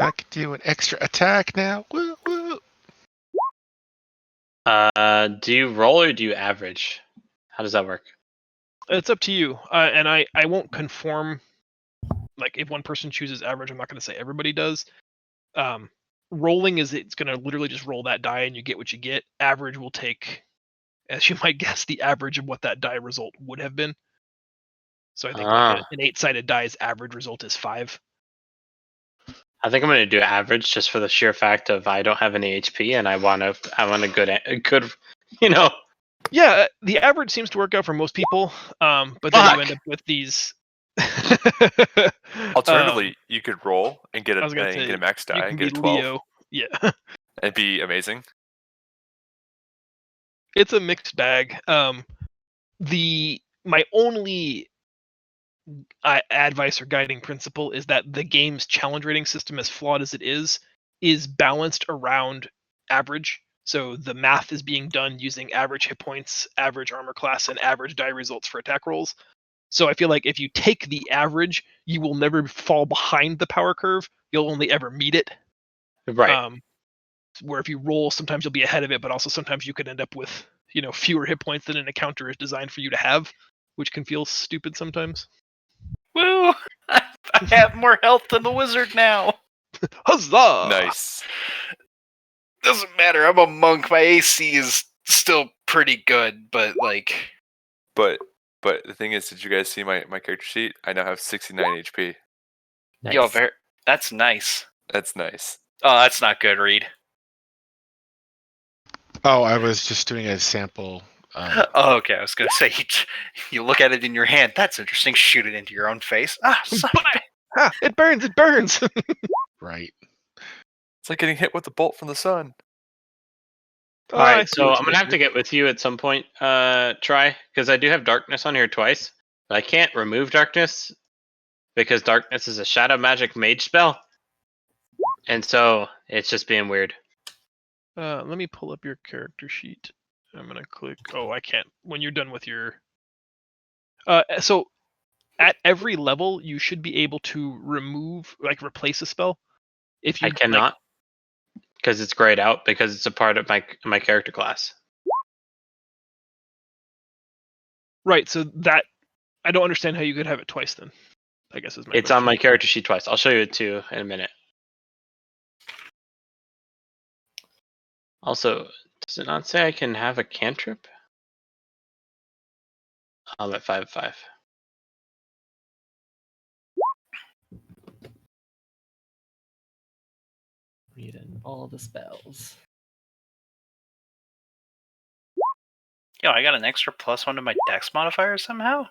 I could do an extra attack now. Woo, woo. Do you roll or do you average? How does that work? It's up to you. And I won't conform. Like if one person chooses average, I'm not going to say everybody does. Rolling is it's going to literally just roll that die and you get what you get. Average will take, as you might guess, the average of what that die result would have been. So I think like an 8-sided die's average result is 5. I think I'm going to do average just for the sheer fact of I don't have any HP and I want a good, you know. Yeah, the average seems to work out for most people, but then you end up with these. Alternatively, you could roll and get I was gonna get say, a max you die can and be get a 12. Leo. Yeah, It'd be amazing. it's a mixed bag. My only advice or guiding principle is that the game's challenge rating system, as flawed as it is balanced around average. So the math is being done using average hit points, average armor class, and average die results for attack rolls. So I feel like if you take the average, you will never fall behind the power curve. You'll only ever meet it. Right. Where if you roll, sometimes you'll be ahead of it, but also sometimes you could end up with, fewer hit points than an encounter is designed for you to have, which can feel stupid sometimes. Woo! I have more health than the wizard now. Huzzah! Nice. Doesn't matter. I'm a monk. My AC is still pretty good, but like. But the thing is, did you guys see my character sheet? I now have 69 HP. Nice. Yo, that's nice. That's nice. Oh, that's not good, Reed. Oh, I was just doing a sample. Oh, okay. I was gonna say you look at it in your hand. That's interesting. Shoot it into your own face. It burns! It burns! Right. It's like getting hit with a bolt from the sun. All right, so I'm gonna have to get with you at some point, Try, because I do have darkness on here twice, but I can't remove darkness because darkness is a shadow magic mage spell, and so it's just being weird. Let me pull up your character sheet. I'm gonna click. Oh, I can't. When you're done with your. So, at every level, you should be able to replace a spell. If you I cannot, because it's grayed out because it's a part of my character class. Right. So that I don't understand how you could have it twice. Then, I guess is my. It's question. on my character sheet twice. I'll show you it too in a minute. Also, does it not say I can have a cantrip? I'm at 5/5. Read in all the spells. Yo, I got an extra +1 to my dex modifier somehow?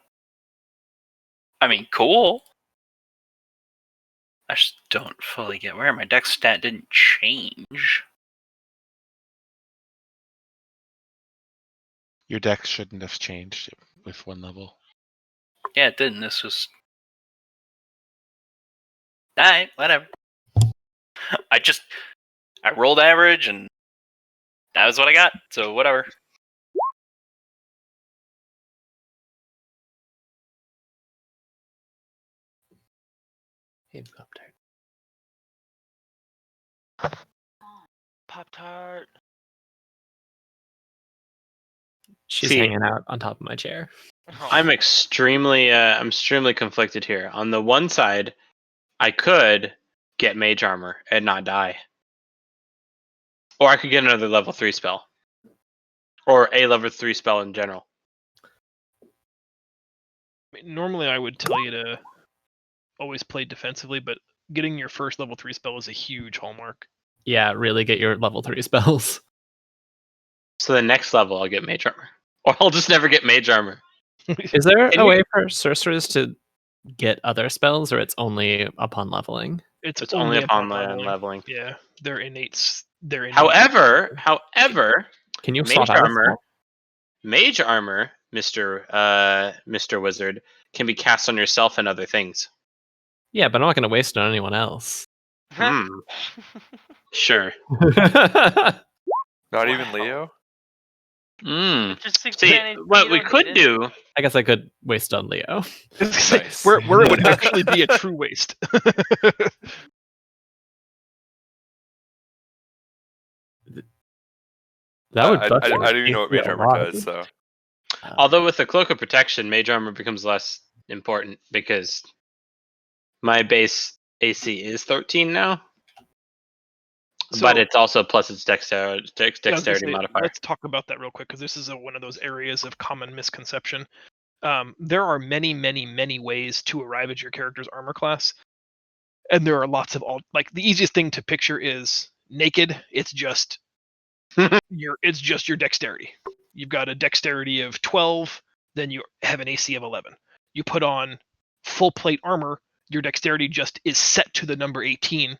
I mean, cool. I just don't fully get where my dex stat didn't change. Your deck shouldn't have changed with 1 level. Yeah, it didn't. This was... Alright, whatever. I rolled average and that was what I got, so whatever. Hey, Pop-Tart. Pop-Tart. She's See- hanging out on top of my chair. Oh, I'm extremely conflicted here. On the one side, I could get mage armor and not die. Or I could get another level 3 spell. Or a level 3 spell in general. Normally, I would tell you to always play defensively, but getting your first level 3 spell is a huge hallmark. Yeah, really get your level 3 spells. So the next level I'll get mage armor. Or I'll just never get mage armor. Is there Can a you- way for sorcerers to get other spells, or it's only upon leveling? It's only upon leveling. leveling. Yeah, they're innates. They're innate. However, Can you mage swap out a armor, spell? mage armor, Mr. Wizard, can be cast on yourself and other things. Yeah, but I'm not going to waste it on anyone else. Sure. Not even Wow. Leo? Interesting See, planet, what we Vito could needed. do. I guess I could waste it on Leo. Nice. where it would actually be a true waste. That would. I don't even know what mage armor does, so. Although with the cloak of protection, mage armor becomes less important because my base AC is 13 now. But So- it's also plus its Yeah, I was gonna dexterity say, modifier. let's talk about that real quick because this is one of those areas of common misconception. There are many, many, many ways to arrive at your character's armor class, and there are lots of like the easiest thing to picture is naked. It's just your dexterity. You've got a dexterity of 12, then you have an AC of 11. You put on full plate armor, your dexterity just is set to the number 18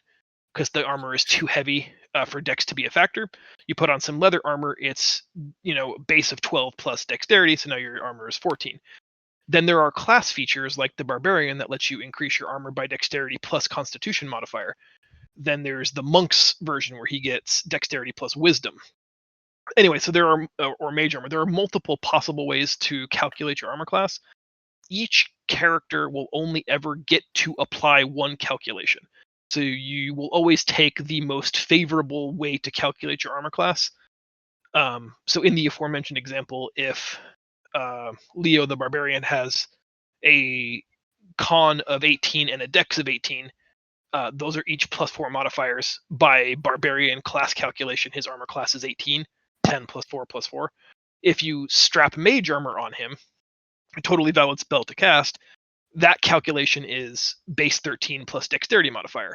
because the armor is too heavy for dex to be a factor. You put on some leather armor, it's base of 12 plus dexterity, so now your armor is 14. Then there are class features like the barbarian that lets you increase your armor by dexterity plus constitution modifier. Then there's the monk's version where he gets dexterity plus wisdom. Anyway, so there are, or mage armor, there are multiple possible ways to calculate your armor class. Each character will only ever get to apply one calculation. So you will always take the most favorable way to calculate your armor class. So in the aforementioned example, if Leo the Barbarian has a con of 18 and a dex of 18, those are each +4 modifiers. By Barbarian class calculation, his armor class is 18, 10 +4 +4. If you strap mage armor on him, a totally valid spell to cast, that calculation is base 13 plus dexterity modifier.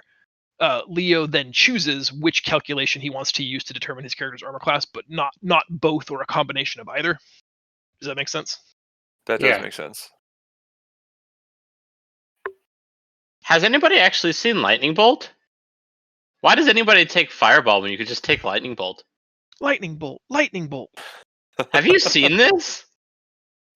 Leo then chooses which calculation he wants to use to determine his character's armor class, but not both or a combination of either. Does that make sense? That does Yeah. make sense. Has anybody actually seen Lightning Bolt? Why does anybody take Fireball when you could just take Lightning Bolt? Lightning bolt, lightning bolt. Have you seen this?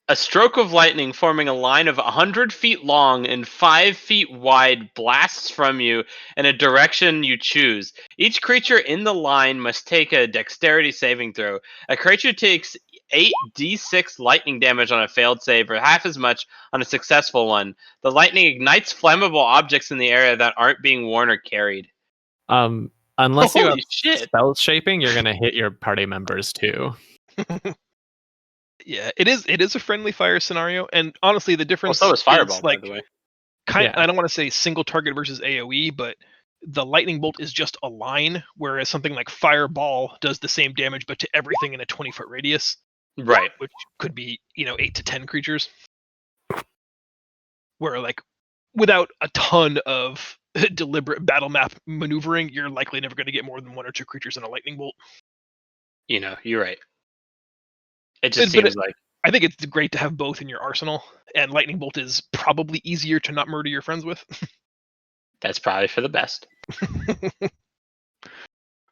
A stroke of lightning forming a line of 100 feet long and 5 feet wide blasts from you in a direction you choose. Each creature in the line must take a dexterity saving throw. A creature takes 8d6 lightning damage on a failed save, or half as much on a successful one. The lightning ignites flammable objects in the area that aren't being worn or carried. Unless you have Holy shit. spell shaping, you're gonna hit your party members too. Yeah, it is a friendly fire scenario, and honestly, the Well, difference so is Fireball, is by like the way. kind. Yeah. I don't want to say single target versus AOE, but the lightning bolt is just a line, whereas something like Fireball does the same damage, but to everything in a 20-foot radius. Right. which could be 8 to 10 creatures. Where like without a ton of deliberate battle map maneuvering, you're likely never going to get more than 1 or 2 creatures in a lightning bolt. You're right. It just But seems like I think it's great to have both in your arsenal, and lightning bolt is probably easier to not murder your friends with. that's probably for the best.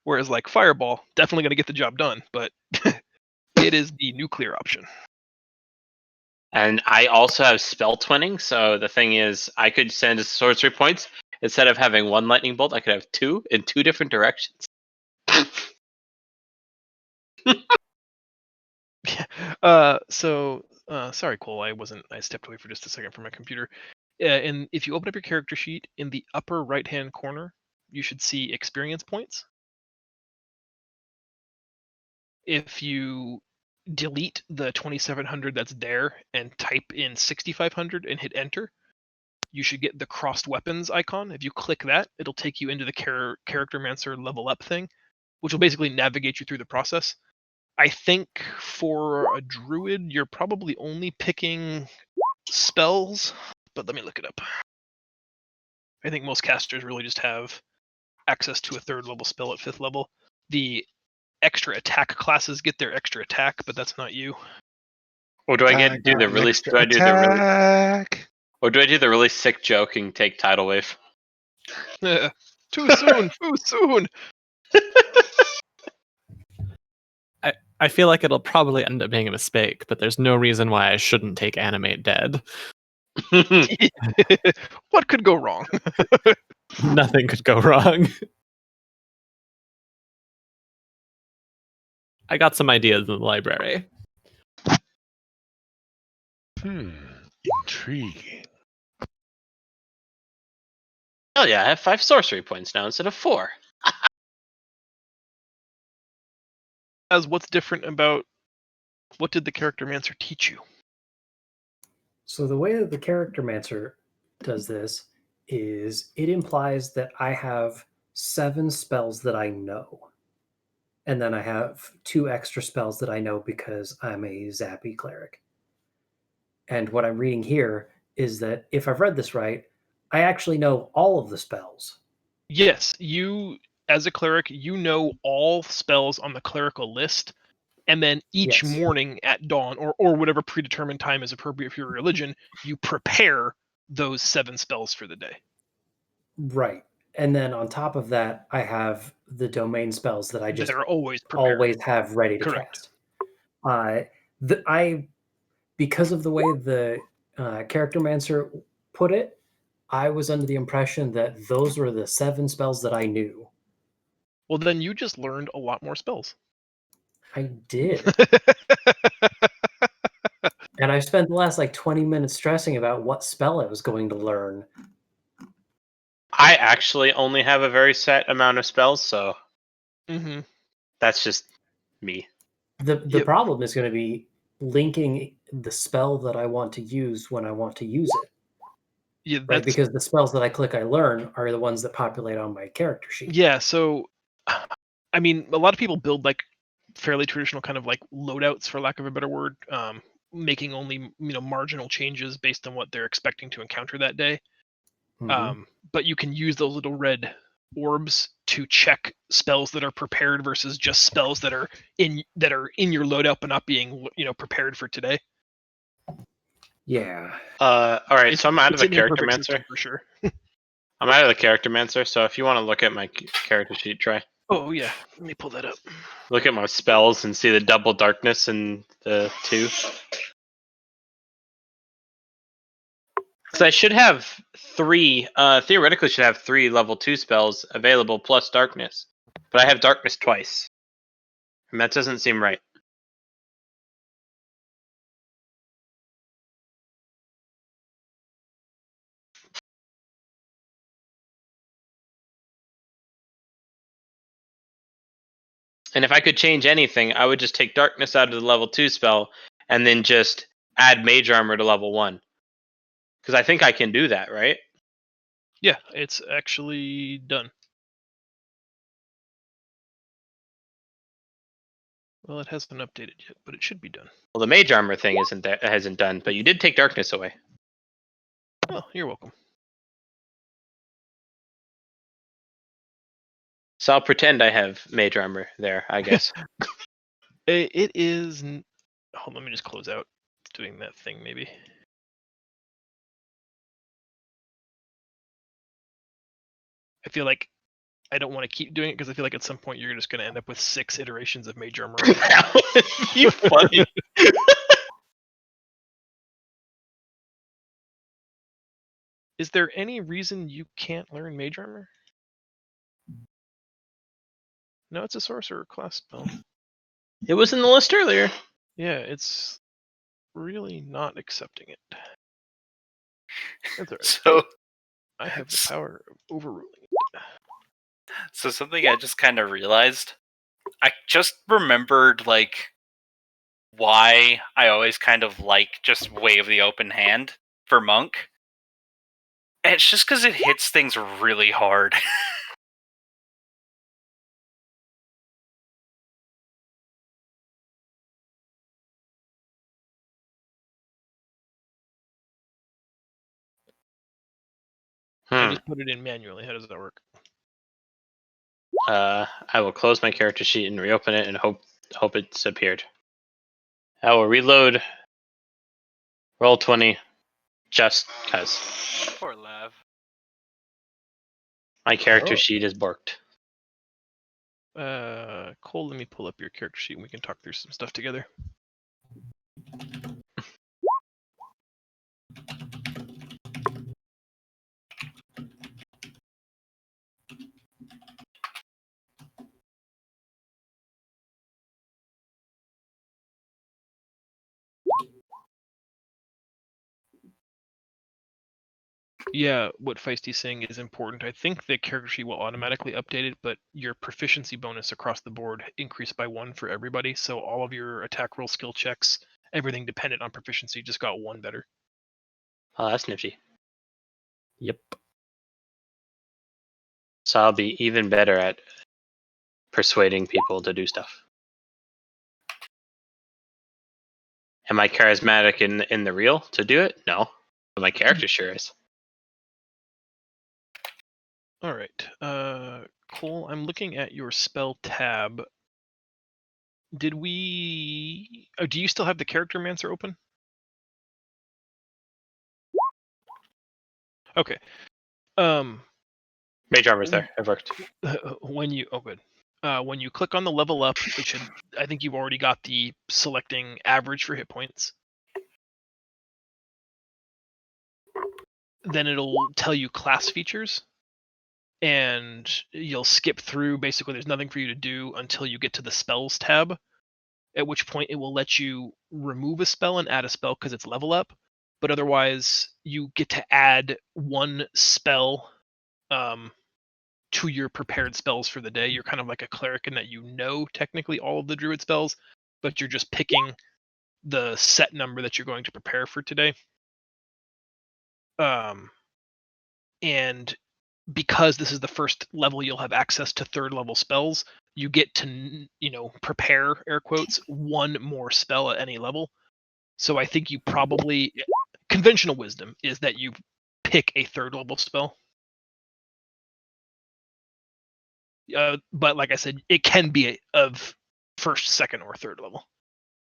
Whereas like fireball, definitely going to get the job done, but it is the nuclear option. And I also have spell twinning, so the thing is, I could send sorcery points instead of having 1 lightning bolt. I could have 2 in 2 different directions. Sorry, Cole. I stepped away for just a second from my computer. And if you open up your character sheet, in the upper right-hand corner, you should see experience points. If you delete the 2700 that's there and type in 6500 and hit enter, you should get the crossed weapons icon. If you click that, it'll take you into the character mancer level up thing, which will basically navigate you through the process. I think for a druid, you're probably only picking spells, but let me look it up. I think most casters really just have access to a 3rd level spell at 5th level. The extra attack classes get their extra attack, but that's not you. Or do I get do the really Or do I do the really sick joke and take tidal wave? Too soon, too soon. I feel like it'll probably end up being a mistake, but there's no reason why I shouldn't take animate dead. What could go wrong? Nothing could go wrong. I got some ideas in the library. Intriguing. Oh yeah, I have 5 sorcery points now instead of 4. As what's different about what did the character mancer teach you? So the way that the character mancer does this is it implies that I have 7 spells that I know. And then I have 2 extra spells that I know because I'm a zappy cleric. And what I'm reading here is that if I've read this right, I actually know all of the spells. Yes, you as a cleric, you know all spells on the clerical list, and then each Yes. morning at dawn, or whatever predetermined time is appropriate for your religion, you prepare those 7 spells for the day. Right. And then on top of that, I have the domain spells that I just That are always prepared. always have ready to Correct. cast. Because of the way the character mancer put it, I was under the impression that those were the 7 spells that I knew. Well, then you just learned a lot more spells. I did. And I spent the last 20 minutes stressing about what spell I was going to learn. I actually only have a very set amount of spells, so that's just me. The problem is going to be linking the spell that I want to use when I want to use it. Yeah, right? Because the spells that I click I learn are the ones that populate on my character sheet. Yeah, so I mean, a lot of people build fairly traditional kind of loadouts, for lack of a better word, making only marginal changes based on what they're expecting to encounter that day. But you can use those little red orbs to check spells that are prepared versus just spells that are in your loadout but not being prepared for today. Yeah. All right, so I'm out of the character mancer for sure. I'm out of the character mancer, so if you want to look at my character sheet, try. Oh yeah, let me pull that up. Look at my spells and see the double darkness and the 2. Because I should have 3, theoretically should have 3 level 2 spells available plus darkness. But I have darkness twice. And that doesn't seem right. And if I could change anything, I would just take darkness out of the level 2 spell and then just add mage armor to level 1. Because I think I can do that, right? Yeah, it's actually done. Well, it hasn't updated yet, but it should be done. Well, the mage armor thing hasn't done, but you did take darkness away. Oh, you're welcome. So I'll pretend I have mage armor there, I guess. It is. Hold on, let me just close out. It's doing that thing, maybe. I feel like I don't want to keep doing it because I feel like at some point you're just going to end up with 6 iterations of mage armor. That would be funny. Is there any reason you can't learn mage armor? No, it's a sorcerer class spell. It was in the list earlier. Yeah, it's really not accepting it. That's all right. So, I have the power of overruling it. so something I just kind of realized. I just remembered like why I always kind of like just wave the open hand for monk. And it's just because it hits things really hard. I just put it in manually. How does that work? I will close my character sheet and reopen it and hope it's appeared. I will reload. Roll 20, just cause Poor Lav. my character sheet is borked. Cole, let me pull up your character sheet and we can talk through some stuff together. Yeah, what Feisty's saying is important. I think the character sheet will automatically update it, but your proficiency bonus across the board increased by 1 for everybody. So all of your attack roll, skill checks, everything dependent on proficiency just got 1 better. Oh, that's nifty. Yep. So I'll be even better at persuading people to do stuff. Am I charismatic in the real to do it? No, but my character sure is. All right, Cole, I'm looking at your spell tab. Did we? Oh, do you still have the character mancer open? Okay. Mage armor's there. It worked. When you good. When you click on the level up, it should. I think you've already got the selecting average for hit points. Then it'll tell you class features, and you'll skip through. Basically, there's nothing for you to do until you get to the spells tab. At which point it will let you remove a spell and add a spell because it's level up. But otherwise, you get to add 1 spell to your prepared spells for the day. You're kind of like a cleric in that you know technically all of the druid spells, but you're just picking the set number that you're going to prepare for today. And because this is the first level you'll have access to 3rd level spells, you get to, prepare, air quotes, 1 more spell at any level. So I think you probably, conventional wisdom is that you pick a 3rd level spell. But like I said, it can be of 1st, 2nd, or 3rd level.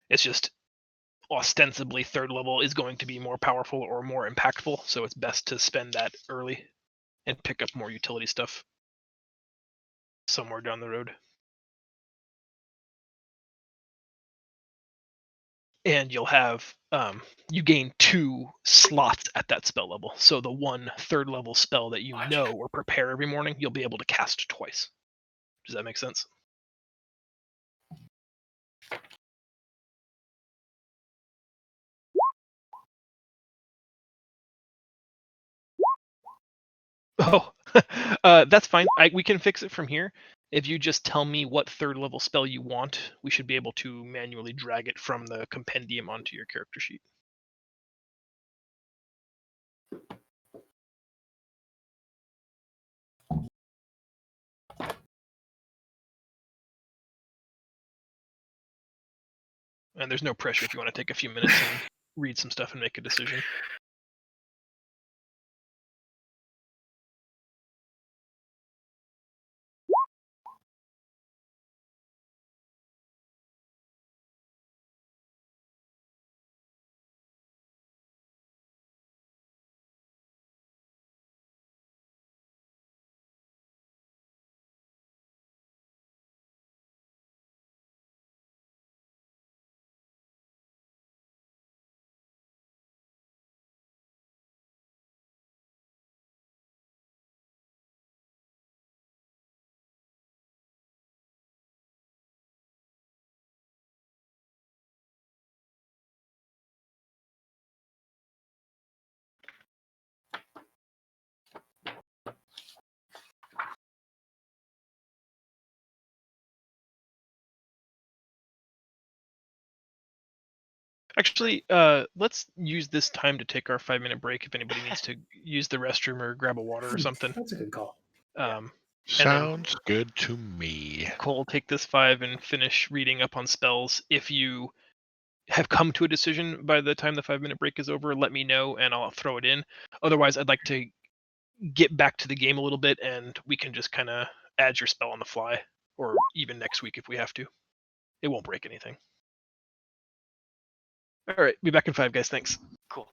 It's just ostensibly 3rd level is going to be more powerful or more impactful, so it's best to spend that early and pick up more utility stuff somewhere down the road. And you'll have you gain 2 slots at that spell level. So the 1 3rd level spell that you know or prepare every morning, you'll be able to cast twice. Does that make sense? Oh, that's fine. We can fix it from here. If you just tell me what 3rd level spell you want, we should be able to manually drag it from the compendium onto your character sheet. And there's no pressure if you want to take a few minutes and read some stuff and make a decision. Actually, let's use this time to take our 5-minute break if anybody needs to use the restroom or grab a water or something. That's a good call. And Sounds good to me. Cole, take this 5 and finish reading up on spells. If you have come to a decision by the time the 5-minute break is over, let me know and I'll throw it in. Otherwise, I'd like to get back to the game a little bit and we can just kind of add your spell on the fly, or even next week if we have to. It won't break anything. All right, be back in 5, guys. Thanks. Cool.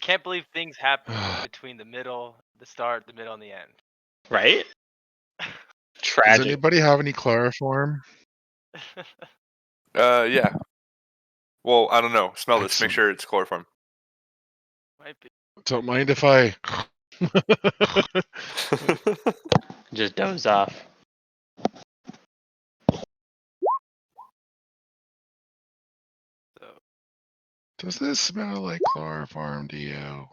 can't believe things happen between the start, the middle, and the end. Right? Does Tragic. anybody have any chloroform? Yeah. Well, I don't know. Smell this. Make Excellent. sure it's chloroform. Might be. Don't mind if I. Just doze off. So, Does this smell like chloroform to you?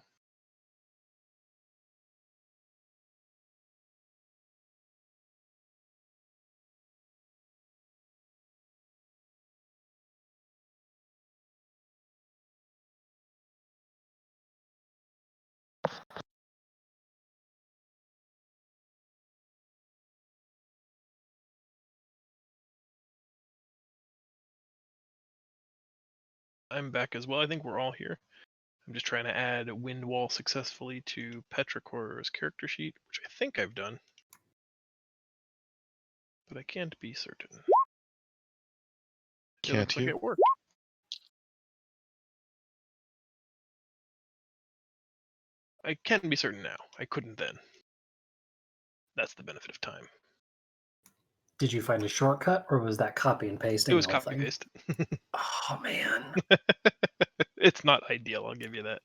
I'm back as well. I think we're all here. I'm just trying to add Wind Wall successfully to Petrichor's character sheet, which I think I've done. But I can't be certain. It Can't looks like you? it worked. I can be certain now. I couldn't then. That's the benefit of time. Did you find a shortcut, or was that copy and pasting? It was the whole copy thing? paste. Oh man. It's not ideal, I'll give you that.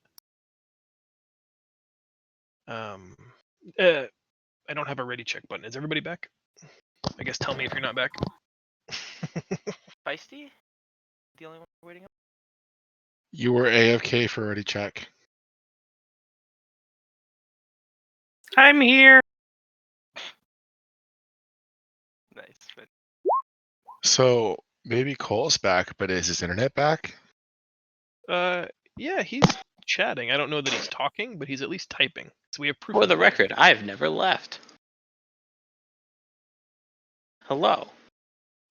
I don't have a ready check button. Is everybody back? I guess tell me if you're not back. Feisty? The only one we're waiting on? You were AFK for ready check. I'm here. Nice. But So maybe Cole's back, but is his internet back? Yeah, he's chatting. I don't know that he's talking, but he's at least typing. So we have proof. For of the it. record, I've never left. Hello.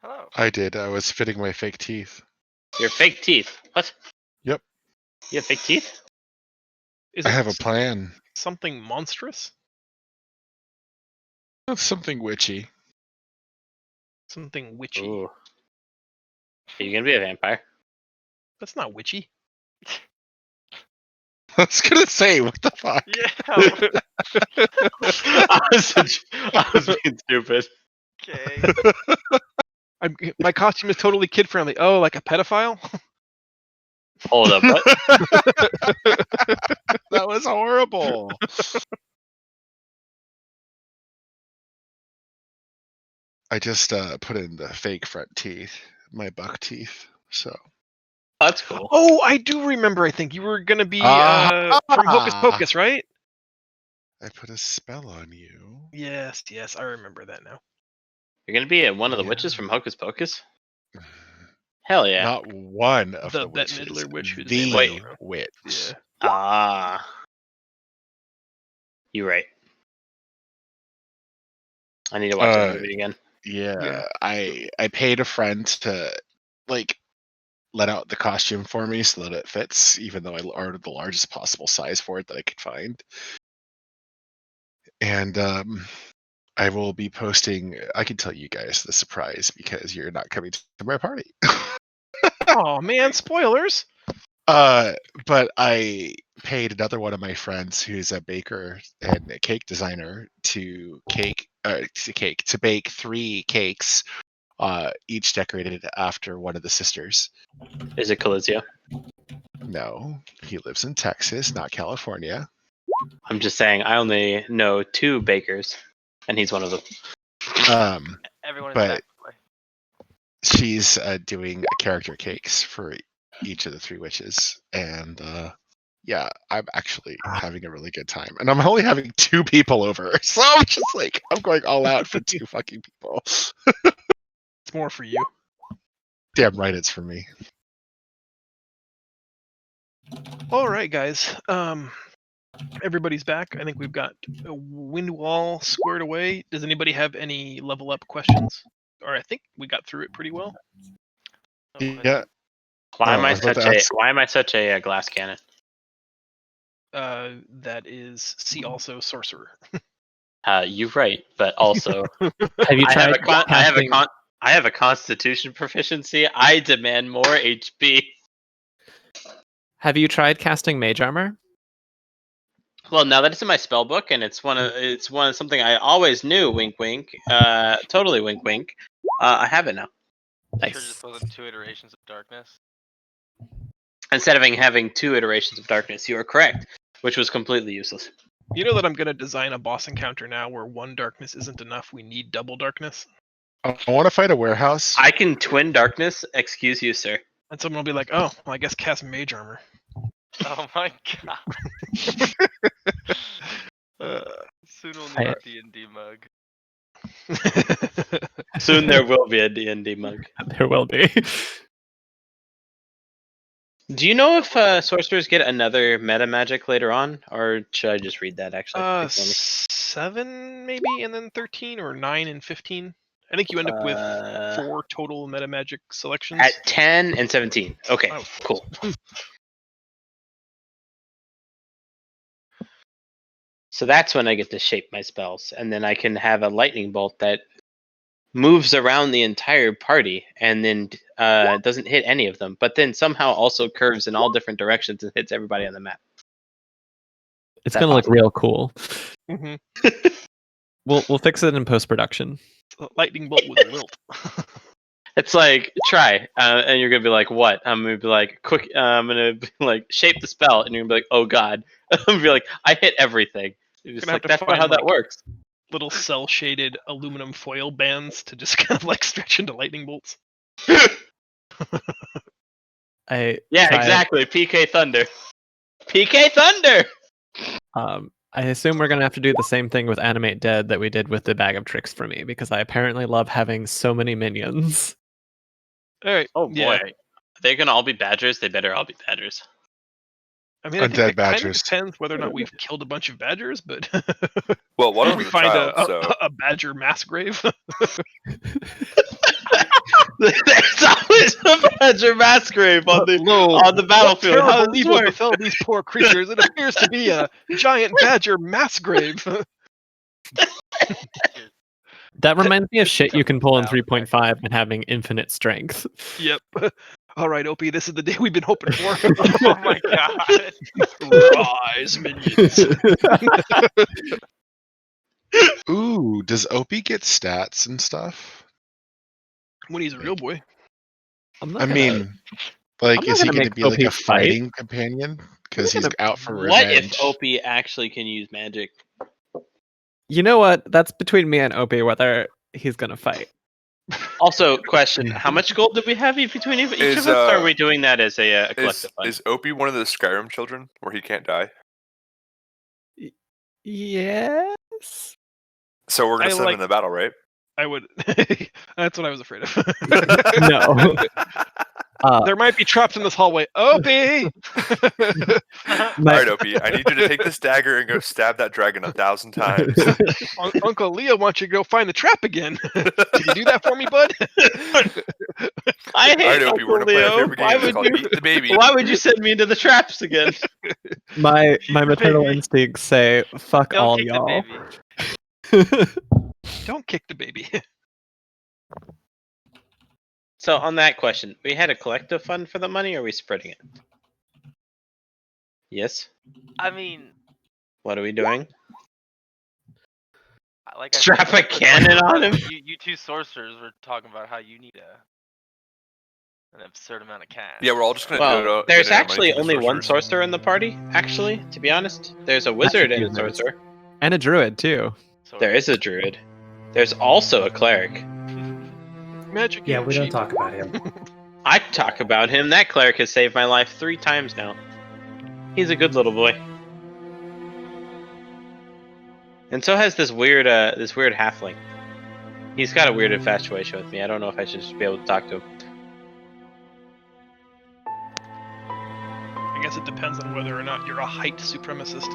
hello. I did. I was fitting my fake teeth. Your fake teeth. What? Yep. You have fake teeth? Is I it have a plan. something monstrous? That's something witchy. Something witchy. Ooh. Are you gonna be a vampire? That's not witchy. I was gonna say, what the fuck? Yeah. I was being stupid. Okay. My costume is totally kid friendly. Oh, like a pedophile? Hold up, what? That was horrible. I just put in the fake front teeth, my buck teeth. So. That's cool. Oh, I do remember. I think you were gonna be from Hocus Pocus, right? I put a spell on you. Yes, I remember that now. You're gonna be one of the Yeah. witches from Hocus Pocus? Hell yeah. Not one of the Bette witches. Midler witch whose the name I don't know. witch. Yeah. Ah. You're right. I need to watch that movie again. Yeah. I paid a friend to like let out the costume for me so that it fits, even though I ordered the largest possible size for it that I could find. And I will be posting. I can tell you guys the surprise because you're not coming to my party. Oh man, spoilers. But I paid another one of my friends who's a baker and a cake designer to bake 3 cakes, each decorated after one of the sisters. Is it Colizio? No, he lives in Texas, not California. I'm just saying, I only know 2 bakers, and he's one of them. Everyone is But back. she's doing character cakes for each of the 3 witches, and yeah, I'm actually having a really good time, and I'm only having 2 people over, so I'm just like, I'm going all out for 2 fucking people. It's more for you. Damn right, it's for me. All right, guys. Everybody's back. I think we've got a wind wall squared away. Does anybody have any level up questions? Or I think we got through it pretty well. Yeah. Why am I I was about such to a ask- Why am I such a glass cannon? That is see also sorcerer. You're right, but also Have you tried casting? I have a constitution proficiency. I demand more HP. Have you tried casting mage armor? Well, now that it's in my spell book, and it's one of something I always knew. Wink, wink. Totally wink, wink. I have it now. Sure, Nice. just wasn't 2 iterations of darkness. Instead of having 2 iterations of darkness, you are correct, which was completely useless. You know that I'm gonna design a boss encounter now where 1 darkness isn't enough. We need double darkness. I want to fight a warehouse. I can twin darkness. Excuse you, sir. And someone will be like, "Oh, well, I guess cast mage armor." Oh my god. Soon we'll need a D&D mug. Soon there will be a D&D mug. There will be. Do you know if sorcerers get another meta magic later on, or should I just read that actually? 7 maybe, and then 13, or 9 and 15. I think you end up with 4 total meta magic selections. At 10 and 17. Okay, Oh. cool. So that's when I get to shape my spells, and then I can have a lightning bolt that moves around the entire party and then doesn't hit any of them, but then somehow also curves in all different directions and hits everybody on the map. It's That's gonna look awesome. real cool. Mm-hmm. We'll fix it in post production. Lightning bolt with a wilt. It's like try, and you're gonna be like, "What?" I'm gonna be like, "Quick!" I'm gonna be like, "Shape the spell," and you're gonna be like, "Oh God!" I'm gonna be like, "I hit everything." You're just Gonna have like, to that's not find, how that like, works. Little cell shaded aluminum foil bands to just kind of like stretch into lightning bolts. Yeah, Exactly. PK Thunder. PK Thunder. I assume we're gonna have to do the same thing with Animate Dead that we did with the Bag of Tricks for me, because I apparently love having so many minions. All right. Oh boy, Yeah. they're gonna all be badgers. They better all be badgers. I mean, I think Undead it kind of badgers. depends whether or not we've killed a bunch of badgers, but Well, one of we them's a find child, so a badger mass grave. There's always a badger mass grave on the battlefield. What How terrible does this evil work? befell these poor creatures. It appears to be a giant badger mass grave. That reminds me of shit you can pull in Wow, 3.5 and having infinite strength. Yep. All right, Opie, this is the day we've been hoping for. Oh my god. Rise, minions. Ooh, does Opie get stats and stuff? When he's a real boy. I'm not I gonna- mean, like, I'm not is he gonna going to make be like Opie a fight. fighting companion? Because he's out for What revenge. if Opie actually can use magic? You know what? That's between me and Opie whether he's gonna fight. Also, question: how much gold do we have between each Is, of us? Or are we doing that as a is collective fund? is Opie one of the Skyrim children where he can't die? Yes. So we're gonna I send him like- in the battle, right? I would. That's what I was afraid of. No. There might be traps in this hallway. Opie! All right, Opie, I need you to take this dagger and go stab that dragon 1,000 times. Uncle Leo wants you to go find the trap again. Can you do that for me, bud? I All hate right, Opie, we're Uncle gonna play a Leo. favorite Why game. It's would called you? Eat the Baby. Why would you send me into the traps again? my maternal instincts say fuck Don't all kick the y'all. baby. Don't kick the baby. So on that question, we had a collective fund for the money, or are we spreading it? Yes. I mean, What are we doing? like I Strap said, a cannon on him? You two sorcerers were talking about how you need an absurd amount of cash. Yeah, we're all just gonna do it. Well, there's donate our money actually to the only one sorcerers. sorcerer in the party. Actually, to be honest, there's a wizard and a sorcerer. And a druid too. There is a druid. There's also a cleric. Magic. Yeah, ain't we don't cheap. talk about him. I talk about him. That cleric has saved my life 3 times now. He's a good little boy. And so has this weird halfling. He's got a weird infatuation with me. I don't know if I should just be able to talk to him. I guess it depends on whether or not you're a height supremacist.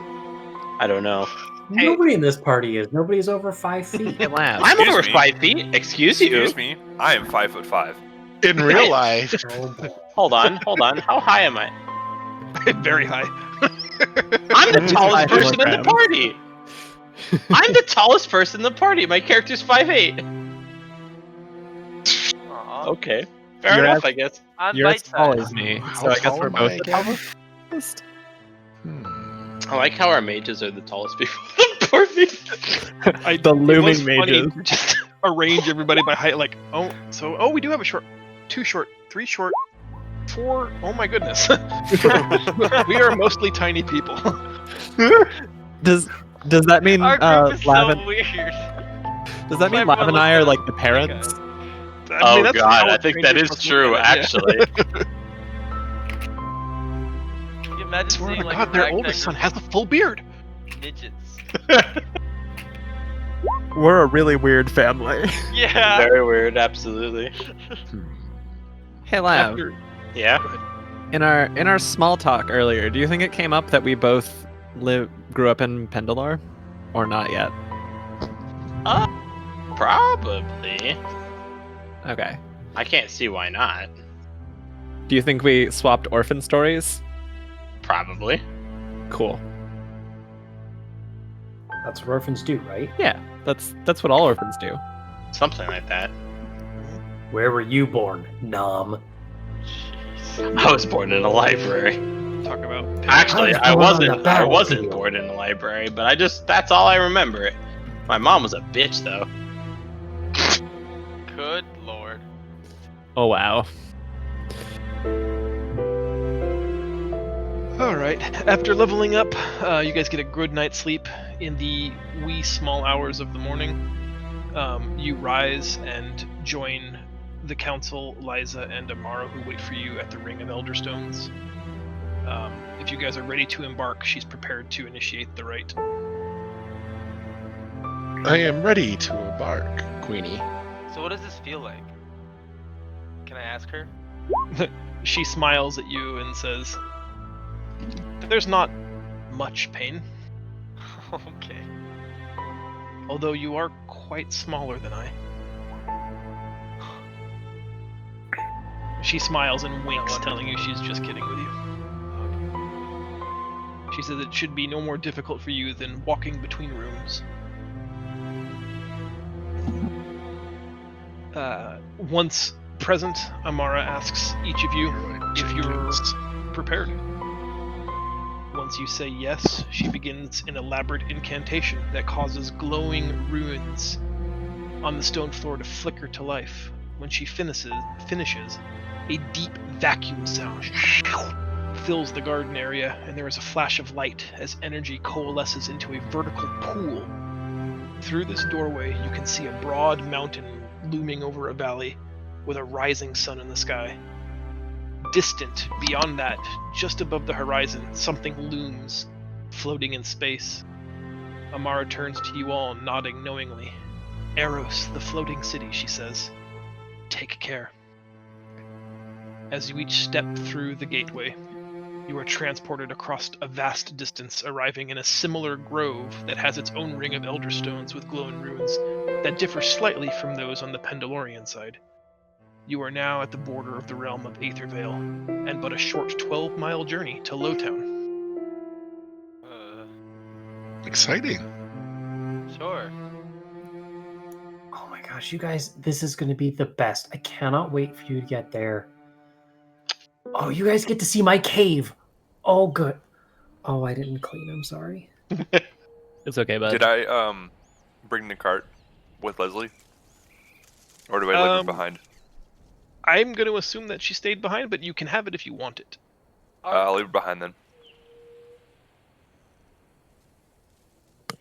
I don't know. Nobody in this party is. Nobody's over 5 feet. It lasts. I'm Excuse over me. 5 feet. Excuse you. Excuse me, I am 5'5". In real life, Oh, boy. Hold on. How high am I? Very high. I'm the He's tallest 5 person in the kilograms. party. I'm the tallest person in the party. My character's 5'8". Aw. Okay. Fair You're enough, I guess. On You're as bite tall size. as me, How so I guess tall we're am I both the again? tallest. Hmm. I like how our mages are the tallest people. Poor people. The It looming was funny mages. to just arrange everybody by height. Like, we do have a short, 2 short, 3 short, 4. Oh my goodness, we are mostly tiny people. Does that mean Our group is Lav so and, weird. does that mean Everyone Lav and I looks are at like us the like parents? I mean, that's how I think that strangers is must look true, at it, yeah. actually. Can you imagine Swear seeing to like God, a their ragtag oldest son group has a full beard. of midgets? We're a really weird family. Yeah. Very weird, absolutely. Hey Lav, After, Yeah. in our small talk earlier, do you think it came up that we both grew up in Pendilor, or not yet? Probably. Okay. I can't see why not. Do you think we swapped orphan stories? Probably. Cool. That's what orphans do, right? Yeah, that's what all orphans do. Something like that. Where were you born, Nom? I was born in a library. talk about Actually, I was born on the I wasn't battlefield. born in a library, but that's all I remember. My mom was a bitch though. Good lord. Oh wow. Alright, after leveling up, you guys get a good night's sleep. In the wee small hours of the morning, you rise and join the council, Liza and Amara, who wait for you at the Ring of Elderstones. If you guys are ready to embark, she's prepared to initiate the rite. I am ready to embark, Queenie. So what does this feel like? Can I ask her? She smiles at you and says, "There's not much pain, Okay. although you are quite smaller than I." She smiles and winks, wonderful. telling you she's just kidding with you. She says it should be no more difficult for you than walking between rooms. Once present, Amara asks each of you if you're prepared. Once you say yes, she begins an elaborate incantation that causes glowing runes on the stone floor to flicker to life. When she finishes, a deep vacuum sound fills the garden area, and there is a flash of light as energy coalesces into a vertical pool. Through this doorway, you can see a broad mountain looming over a valley with a rising sun in the sky. Distant beyond that, just above the horizon, something looms, floating in space. Amara turns to you all, nodding knowingly. "Eros, the floating city," she says. "Take care." As you each step through the gateway, you are transported across a vast distance, arriving in a similar grove that has its own ring of elder stones with glowing runes that differ slightly from those on the Pendilorian side. You are now at the border of the realm of Aethervale, and but a short 12-mile journey to Lowtown. Exciting. Sure. Oh my gosh, you guys, this is going to be the best. I cannot wait for you to get there. Oh, you guys get to see my cave. Oh, good. Oh, I didn't clean. I'm sorry. It's okay, bud. Did I bring the cart with Leslie, or do I leave it behind? I'm going to assume that she stayed behind, but you can have it if you want it. I'll leave it behind then.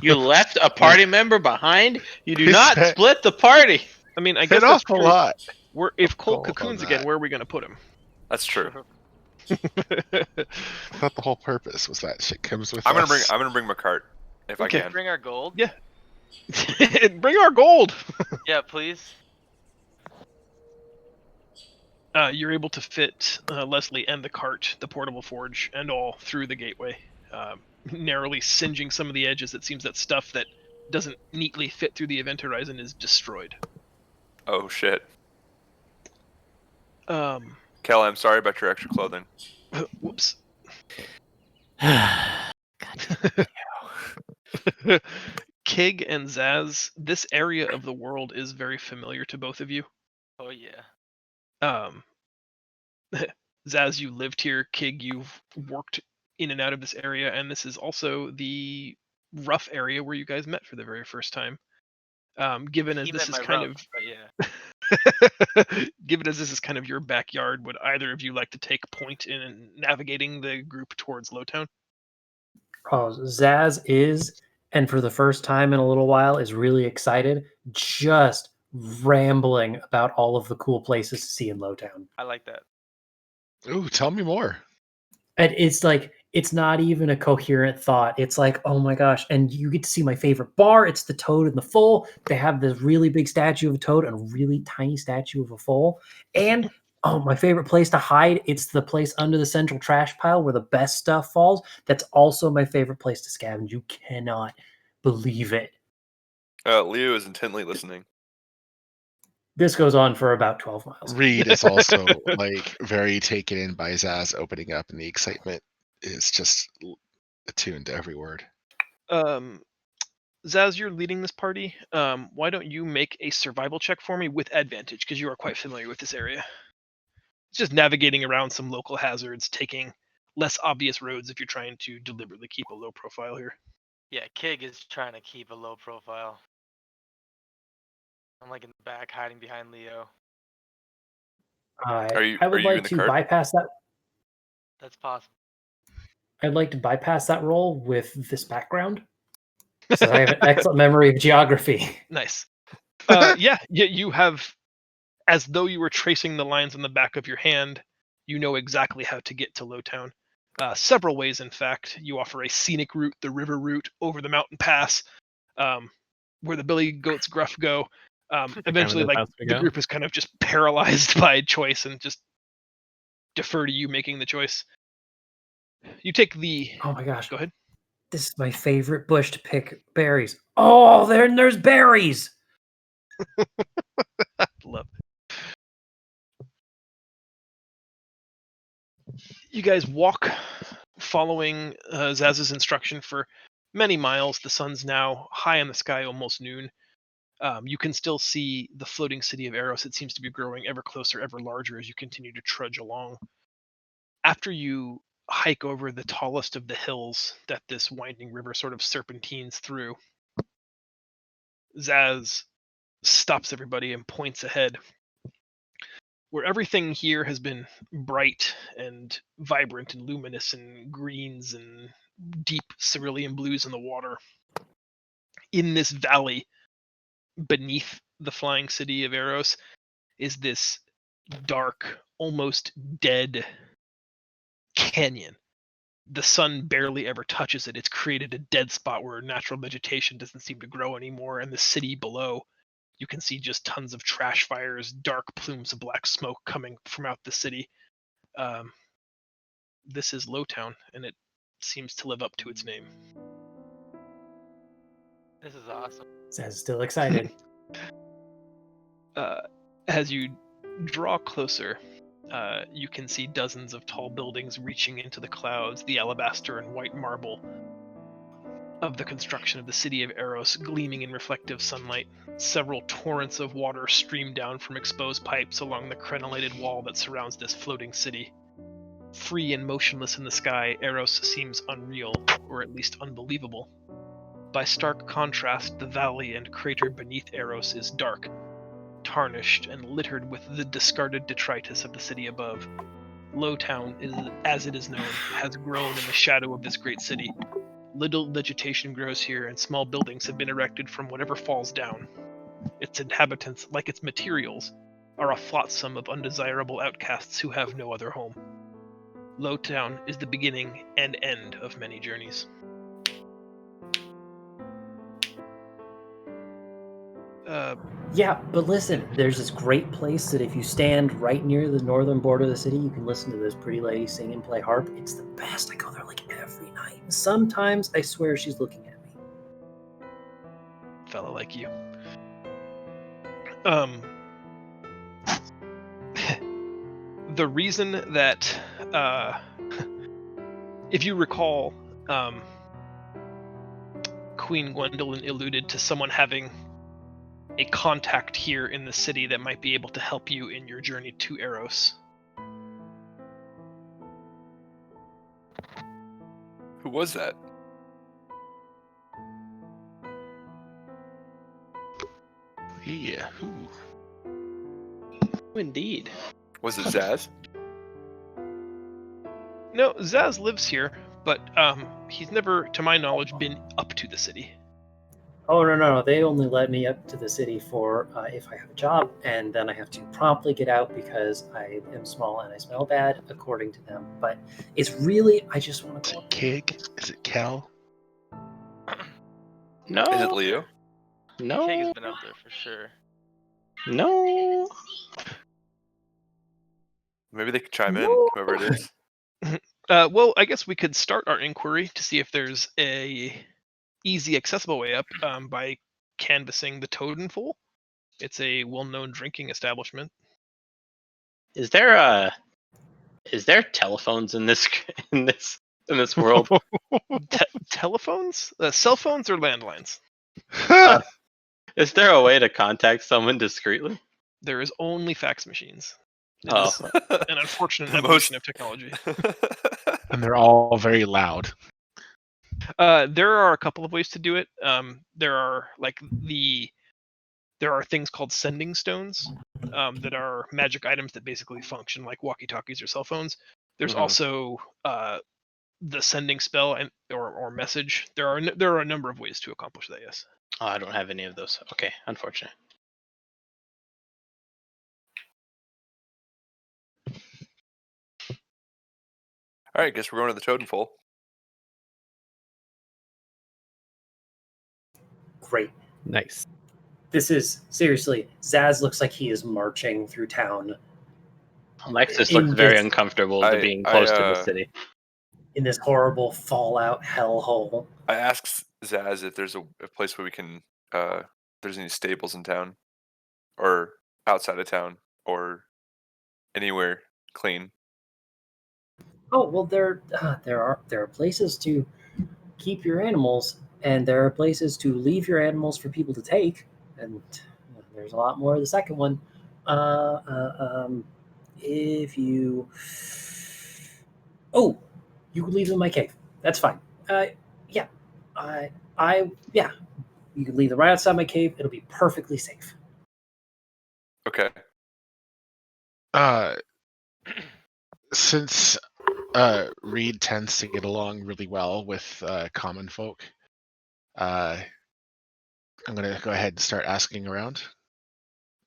You left a party member behind? You do Is not that- split the party. I mean, I Hit guess off that's a true. lot. If Colt gold on cocoons again, that. where are we going to put him? That's true. I thought the whole purpose was that shit comes with I'm us. gonna bring my cart if Okay. I can. Bring our gold? Yeah. Bring our gold! Yeah, please. You're able to fit Leslie and the cart, the portable forge, and all through the gateway, narrowly singeing some of the edges. It seems that stuff that doesn't neatly fit through the event horizon is destroyed. Oh shit. Kelly, I'm sorry about your extra clothing. Whoops. Kig and Zaz, this area of the world is very familiar to both of you. Oh yeah. Zaz, you lived here. Kig, you've worked in and out of this area, and this is also the rough area where you guys met for the very first time. Given as He this meant is my kind rump, of but yeah. given as this is kind of your backyard, would either of you like to take point in navigating the group towards Lowtown? Zaz is, and for the first time in a little while, is really excited, just rambling about all of the cool places to see in Lowtown. I like that. Ooh, tell me more. And it's like, it's not even a coherent thought. It's like, oh my gosh. And you get to see my favorite bar. It's the Toad and the Foal. They have this really big statue of a toad and a really tiny statue of a foal. And oh, my favorite place to hide. It's the place under the central trash pile where the best stuff falls. That's also my favorite place to scavenge. You cannot believe it. Leo is intently listening. This goes on for about 12 miles. Reed is also like very taken in by Zaz opening up, and the excitement is just attuned to every word. Zaz, you're leading this party. Why don't you make a survival check for me with advantage, because you are quite familiar with this area. It's just navigating around some local hazards, taking less obvious roads if you're trying to deliberately keep a low profile here. Yeah, Kig is trying to keep a low profile. I'm like in the back, hiding behind Leo. I Are would you in like the to cart? bypass that. That's possible. I'd like to bypass that role with this background. So I have an excellent memory of geography. Nice. Yeah, you have, as though you were tracing the lines on the back of your hand, you know exactly how to get to Lowtown. Several ways, in fact. You offer a scenic route, the river route, over the mountain pass, where the billy goats gruff go. Eventually, the like, pass we the go. group is kind of just paralyzed by choice and just defer to you making the choice. You take the... Oh my gosh. Go ahead. This is my favorite bush to pick berries. Oh, there's berries. Love it. You guys walk following Zaz's instruction for many miles. The sun's now high in the sky, almost noon. You can still see the floating city of Eros. It seems to be growing ever closer, ever larger as you continue to trudge along. After you hike over the tallest of the hills that this winding river sort of serpentines through, Zaz stops everybody and points ahead, where everything here has been bright and vibrant and luminous and greens and deep cerulean blues in the water. In this valley beneath the flying city of Eros is this dark, almost dead canyon. The sun barely ever touches it. It's created a dead spot where natural vegetation doesn't seem to grow anymore, and the city below, you can see just tons of trash fires, dark plumes of black smoke coming from out the city. This is Lowtown, and it seems to live up to its name. This is awesome. Zaz is still excited. As you draw closer, you can see dozens of tall buildings reaching into the clouds, the alabaster and white marble of the construction of the city of Eros gleaming in reflective sunlight. Several torrents of water stream down from exposed pipes along the crenellated wall that surrounds this floating city. Free and motionless in the sky, Eros seems unreal, or at least unbelievable. By stark contrast, the valley and crater beneath Eros is dark, tarnished, and littered with the discarded detritus of the city above. Lowtown, as it is known, has grown in the shadow of this great city. Little vegetation grows here, and small buildings have been erected from whatever falls down. Its inhabitants, like its materials, are a flotsam of undesirable outcasts who have no other home. Lowtown is the beginning and end of many journeys. Yeah, but listen, there's this great place that if you stand right near the northern border of the city, you can listen to this pretty lady sing and play harp. It's the best. I go there like every night. Sometimes I swear she's looking at me. Fella like you. The reason that, if you recall, Queen Gwendolyn alluded to someone having a contact here in the city that might be able to help you in your journey to Eros. Who was that? Yeah. Indeed. Was it Zaz? No, Zaz lives here, but he's never, to my knowledge, been up to the city. Oh, no. They only let me up to the city for if I have a job, and then I have to promptly get out because I am small and I smell bad, according to them. But it's really, I just want to Is go it up. Kig? Is it Cal? No. Is it Leo? No. Keg has been up there for sure. No. Maybe they could chime in, No. whoever it is. Well, I guess we could start our inquiry to see if there's a easy, accessible way up by canvassing the Toadenful. It's a well-known drinking establishment. Is there telephones in this in this world? Telephones? Cell phones or landlines? Is there a way to contact someone discreetly? There is only fax machines. It Oh. is an unfortunate The evolution most- of technology. And they're all very loud. There are a couple of ways to do it. There are things called sending stones that are magic items that basically function like walkie-talkies or cell phones. There's Mhm. also the sending spell or message. There are a number of ways to accomplish that. Yes. Oh, I don't have any of those. Okay, unfortunate. All right, guess we're going to the Toadenful. Great. Nice. This is seriously, Zaz looks like he is marching through town Alexis In looks very this- uncomfortable to I- being I, close to the city. in this horrible Fallout hellhole. I asked Zaz if there's a place where we can, there's any stables in town, or outside of town, or anywhere clean. Oh well, there are places to keep your animals, and there are places to leave your animals for people to take, and there's a lot more of the second one. If you, oh, you can leave them in my cave. That's fine. Yeah, yeah, you can leave them right outside my cave. It'll be perfectly safe. Okay. Since Reed tends to get along really well with common folk, I'm gonna go ahead and start asking around.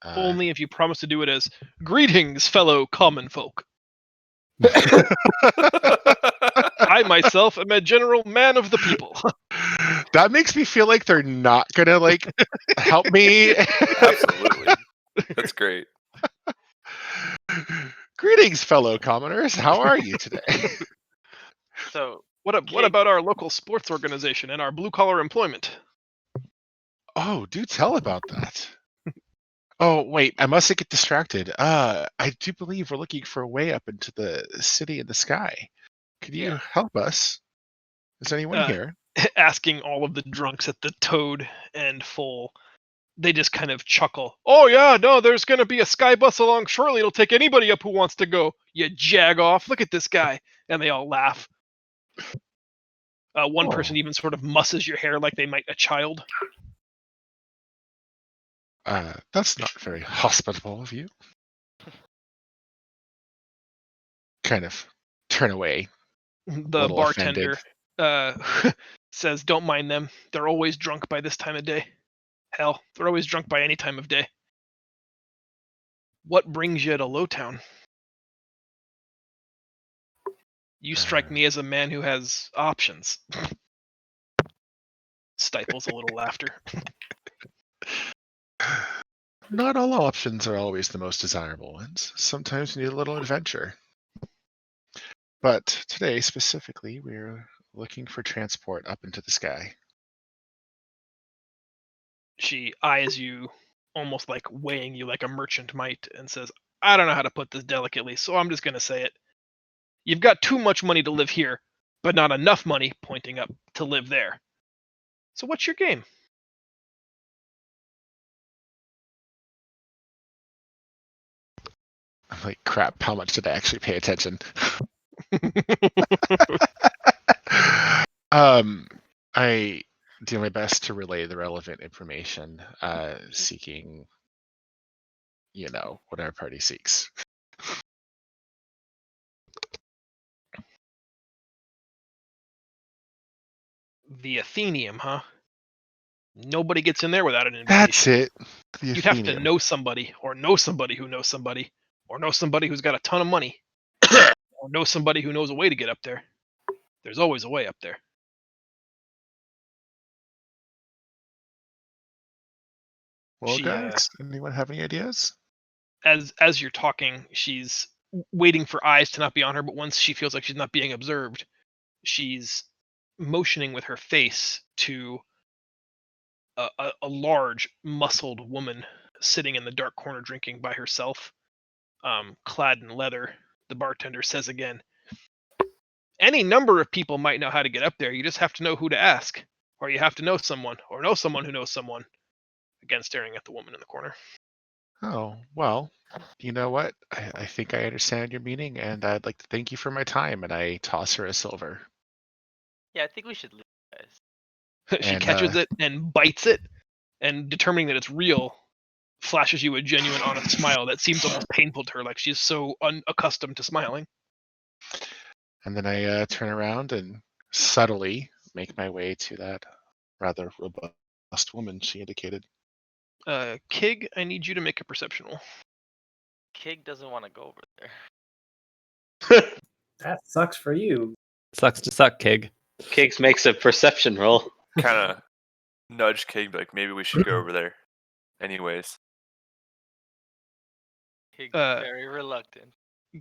Only if you promise to do it as greetings, fellow common folk. I myself am a general man of the people. That makes me feel like they're not gonna like help me. Absolutely. That's great. Greetings, fellow commoners. How are you today? So What Keg- about our local sports organization and our blue collar employment? Oh, do tell about that. Oh, wait, I must get distracted. I do believe we're looking for a way up into the city in the sky. Could you Yeah. help us? Is anyone here? Asking all of the drunks at the Toad and Full, they just kind of chuckle. Oh yeah, no, there's gonna be a sky bus along shortly. It'll take anybody up who wants to go. You jag off. Look at this guy, and they all laugh. One person even sort of musses your hair like they might a child. That's not very hospitable of you. Kind of turn away. The Little bartender says, "Don't mind them. They're always drunk by this time of day. Hell, they're always drunk by any time of day. What brings you to Lowtown? You strike me as a man who has options." Stifles a little laughter. Not all options are always the most desirable ones. Sometimes you need a little adventure. But today, specifically, we're looking for transport up into the sky. She eyes you, almost like weighing you like a merchant might, and says, "I don't know how to put this delicately, so I'm just going to say it. You've got too much money to live here, but not enough money," pointing up, "to live there. So what's your game?" I'm like, crap, how much did I actually pay attention? I do my best to relay the relevant information, seeking, what our party seeks. The Athenium, huh? Nobody gets in there without an invitation. That's it. The You'd have to Athenium. know somebody, or know somebody who knows somebody, or know somebody who's got a ton of money, or know somebody who knows a way to get up there. There's always a way up there. Well, She, guys, anyone have any ideas? As you're talking, she's waiting for eyes to not be on her, but once she feels like she's not being observed, she's motioning with her face to a large, muscled woman sitting in the dark corner drinking by herself, clad in leather. The bartender says again, any number of people might know how to get up there. You just have to know who to ask, or you have to know someone, or know someone who knows someone. Again, staring at the woman in the corner. Oh, well, you know what? I think I understand your meaning, and I'd like to thank you for my time, and I toss her a silver. Yeah, I think we should leave, guys. She And, catches it and bites it, and determining that it's real, flashes you a genuine, honest smile that seems almost painful to her, like she's so unaccustomed to smiling. And then I turn around and subtly make my way to that rather robust woman she indicated. Kig, I need you to make a perception roll. Kig doesn't want to go over there. That sucks for you. Sucks to suck, Kig. Kiggs makes a perception roll. Kind of nudge King, like maybe we should go over there. Anyways, Kig's Uh, very reluctant.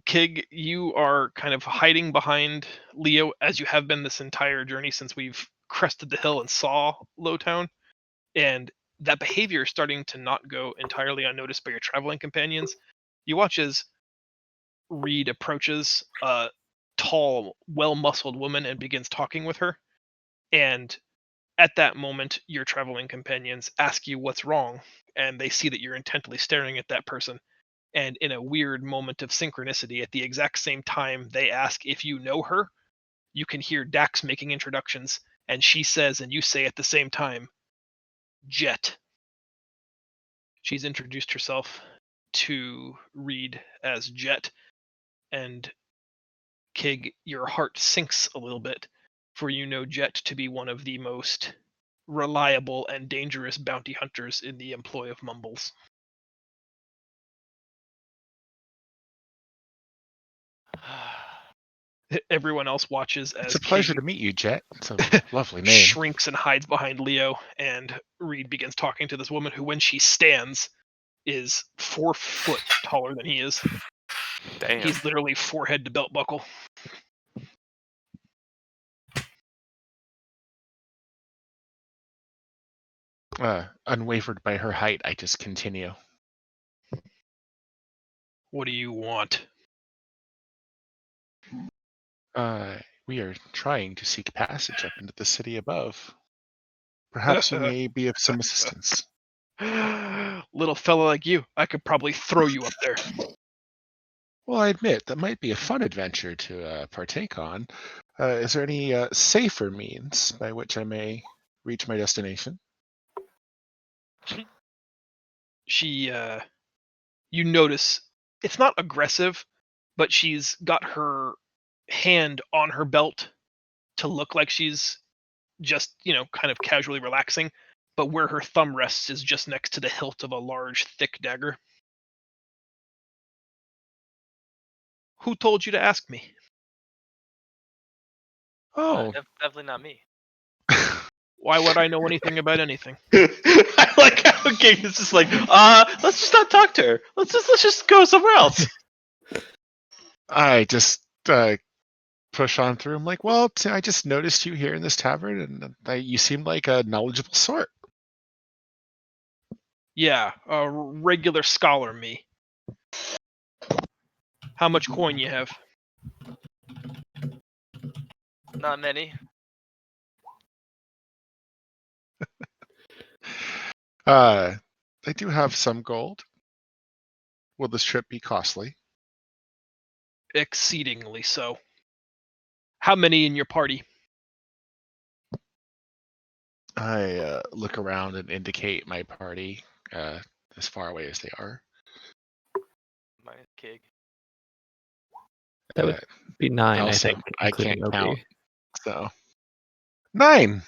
Kig, you are kind of hiding behind Leo, as you have been this entire journey since we've crested the hill and saw Lowtown. And that behavior is starting to not go entirely unnoticed by your traveling companions. You watch as Reed approaches a tall, well-muscled woman and begins talking with her. And at that moment, your traveling companions ask you what's wrong, and they see that you're intently staring at that person. And in a weird moment of synchronicity, at the exact same time they ask if you know her, you can hear Dax making introductions, and she says, and you say at the same time, Jet. She's introduced herself to Reed as Jet, and Kig, your heart sinks a little bit, for you know Jet to be one of the most reliable and dangerous bounty hunters in the employ of Mumbles. Everyone else watches as It's a pleasure Kig to meet you, Jet. It's a lovely name. shrinks and hides behind Leo, and Reed begins talking to this woman who, when she stands, is 4 foot taller than he is. damn. He's literally forehead to belt buckle. Unwavered by her height, I just continue. What do you want? We are trying to seek passage up into the city above. Perhaps you may be of some assistance. Little fella like you, I could probably throw you up there. Well, I admit that might be a fun adventure to partake on. Is there any safer means by which I may reach my destination? She, you notice, it's not aggressive, but she's got her hand on her belt to look like she's just, kind of casually relaxing, but where her thumb rests is just next to the hilt of a large, thick dagger. Who told you to ask me? Oh, Definitely not me. Why would I know anything about anything? I like how Kiggs is just like, let's just not talk to her. Let's just go somewhere else. I just push on through. I'm like, well, I just noticed you here in this tavern, and you seem like a knowledgeable sort. Yeah, a regular scholar, me. How much coin you have? Not many. I do have some gold. Will this trip be costly? Exceedingly so. How many in your party? I look around and indicate my party as far away as they are. Minus Kig. That would be 9, I Also, think, I including can't count. Opie. So 9.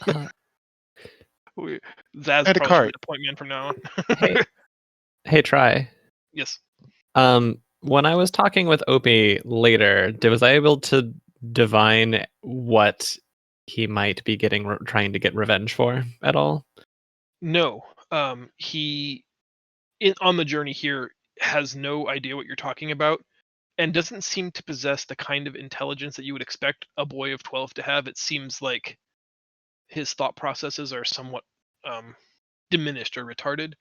Zaz Add a probably should card. be the point man from now on. Hey, Try. Yes. When I was talking with Opie later, was I able to divine what he might be trying to get revenge for at all? No. He on the journey here has no idea what you're talking about and doesn't seem to possess the kind of intelligence that you would expect a boy of 12 to have. It seems like his thought processes are somewhat diminished or retarded.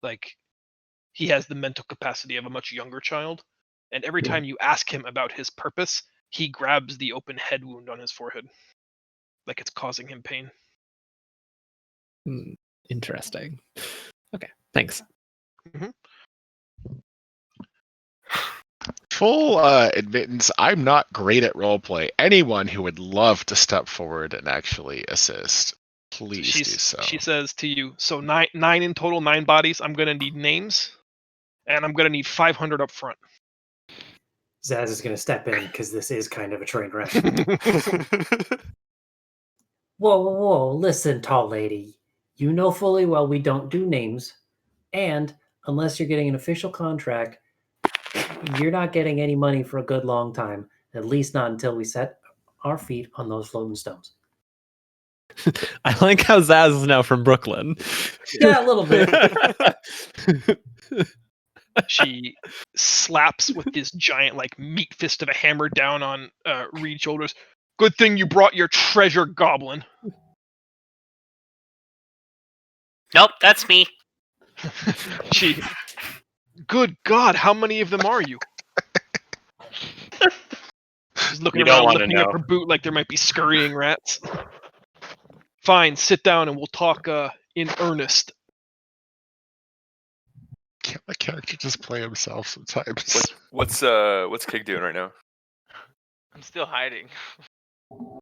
Like he has the mental capacity of a much younger child, and every time you ask him about his purpose, he grabs the open head wound on his forehead like it's causing him pain. Interesting. Okay, thanks. Full admittance, I'm not great at roleplay. Anyone who would love to step forward and actually assist, please do so. She says to you, so nine in total, 9 bodies. I'm gonna need names, and I'm gonna need 500 up front. Zaz is going to step in because this is kind of a train wreck. Whoa, listen, tall lady. You know fully well we don't do names, and unless you're getting an official contract, you're not getting any money for a good long time, at least not until we set our feet on those floating stones. I like how Zaz is now from Brooklyn. Yeah, a little bit. She slaps with this giant, like, meat fist of a hammer down on Reed's shoulders. Good thing you brought your treasure, goblin. Nope, that's me. Good God, how many of them are you? She's looking You don't around, wanna lifting up know. her boot like there might be scurrying rats. Fine, sit down and we'll talk in earnest. Can't my character just play himself sometimes? What's Kig doing right now? I'm still hiding.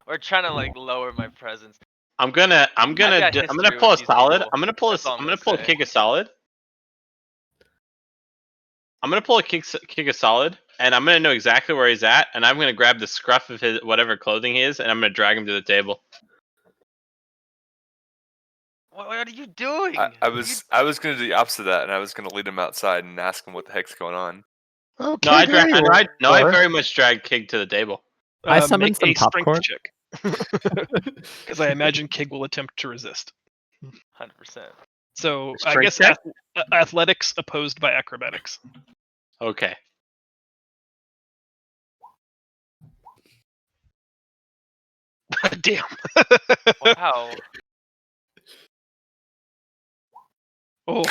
Or trying to like lower my presence. I'm gonna got history pull a with these solid. people. I'm gonna pull That's all I'm gonna a say. kick a solid. I'm gonna pull a kick a solid, and I'm gonna know exactly where he's at, and I'm gonna grab the scruff of his whatever clothing he is, and I'm gonna drag him to the table. What are you doing? I was gonna do the opposite of that, and I was gonna lead him outside and ask him what the heck's going on. Okay, No, I very much dragged Kig to the table. I summoned Make some a popcorn. strength check. Because I imagine Kig will attempt to resist. 100%. So I Strength guess check? athletics opposed by acrobatics. Okay. Damn. Wow. Oh.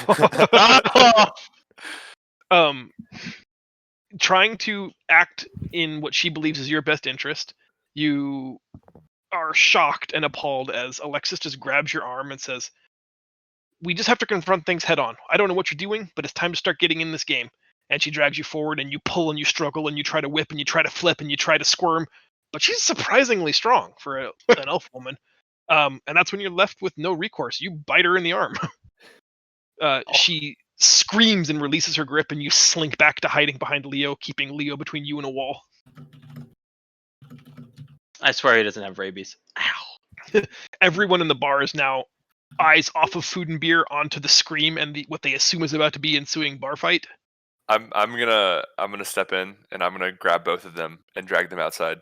Trying to act in what she believes is your best interest, you are shocked and appalled as Alexis just grabs your arm and says, "We just have to confront things head on. I don't know what you're doing, but it's time to start getting in this game." And she drags you forward, and you pull and you struggle and you try to whip and you try to flip and you try to squirm, but she's surprisingly strong for an elf woman. And that's when you're left with no recourse. You bite her in the arm. She screams and releases her grip, and you slink back to hiding behind Leo, keeping Leo between you and a wall. I swear he doesn't have rabies. Ow. Everyone in the bar is now eyes off of food and beer onto the scream and what they assume is about to be ensuing bar fight. I'm gonna step in and I'm gonna grab both of them and drag them outside.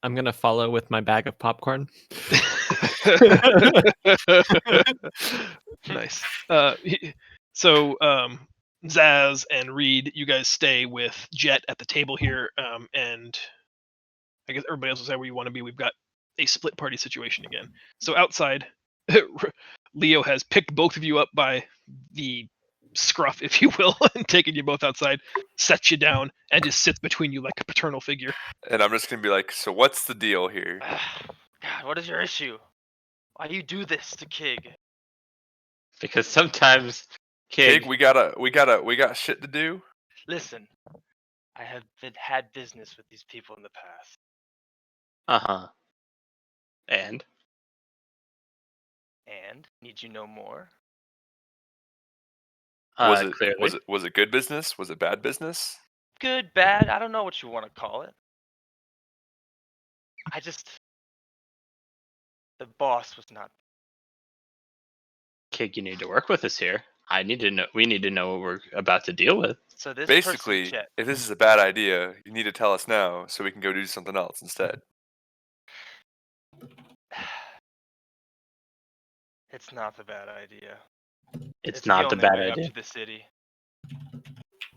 I'm gonna follow with my bag of popcorn. Nice. So Zaz and Reed, you guys stay with Jet at the table here, and I guess everybody else is there where you want to be. We've got a split party situation again. So outside, Leo has picked both of you up by the scruff, if you will, and taken you both outside, sets you down, and just sits between you like a paternal figure. And I'm just gonna be like, so what's the deal here? God, what is your issue? Why you do this to Kig? Because sometimes Kig, we got shit to do. Listen, I have had business with these people in the past. Uh-huh. And And need you know more? clearly. Was it good business? Was it bad business? Good, bad, I don't know what you want to call it. The boss was not. Kid, you need to work with us here. We need to know what we're about to deal with. So this Basically, person, Jet, if this is a bad idea, you need to tell us now so we can go do something else instead. it's not a bad idea. It's the not the only bad way idea. up to the city.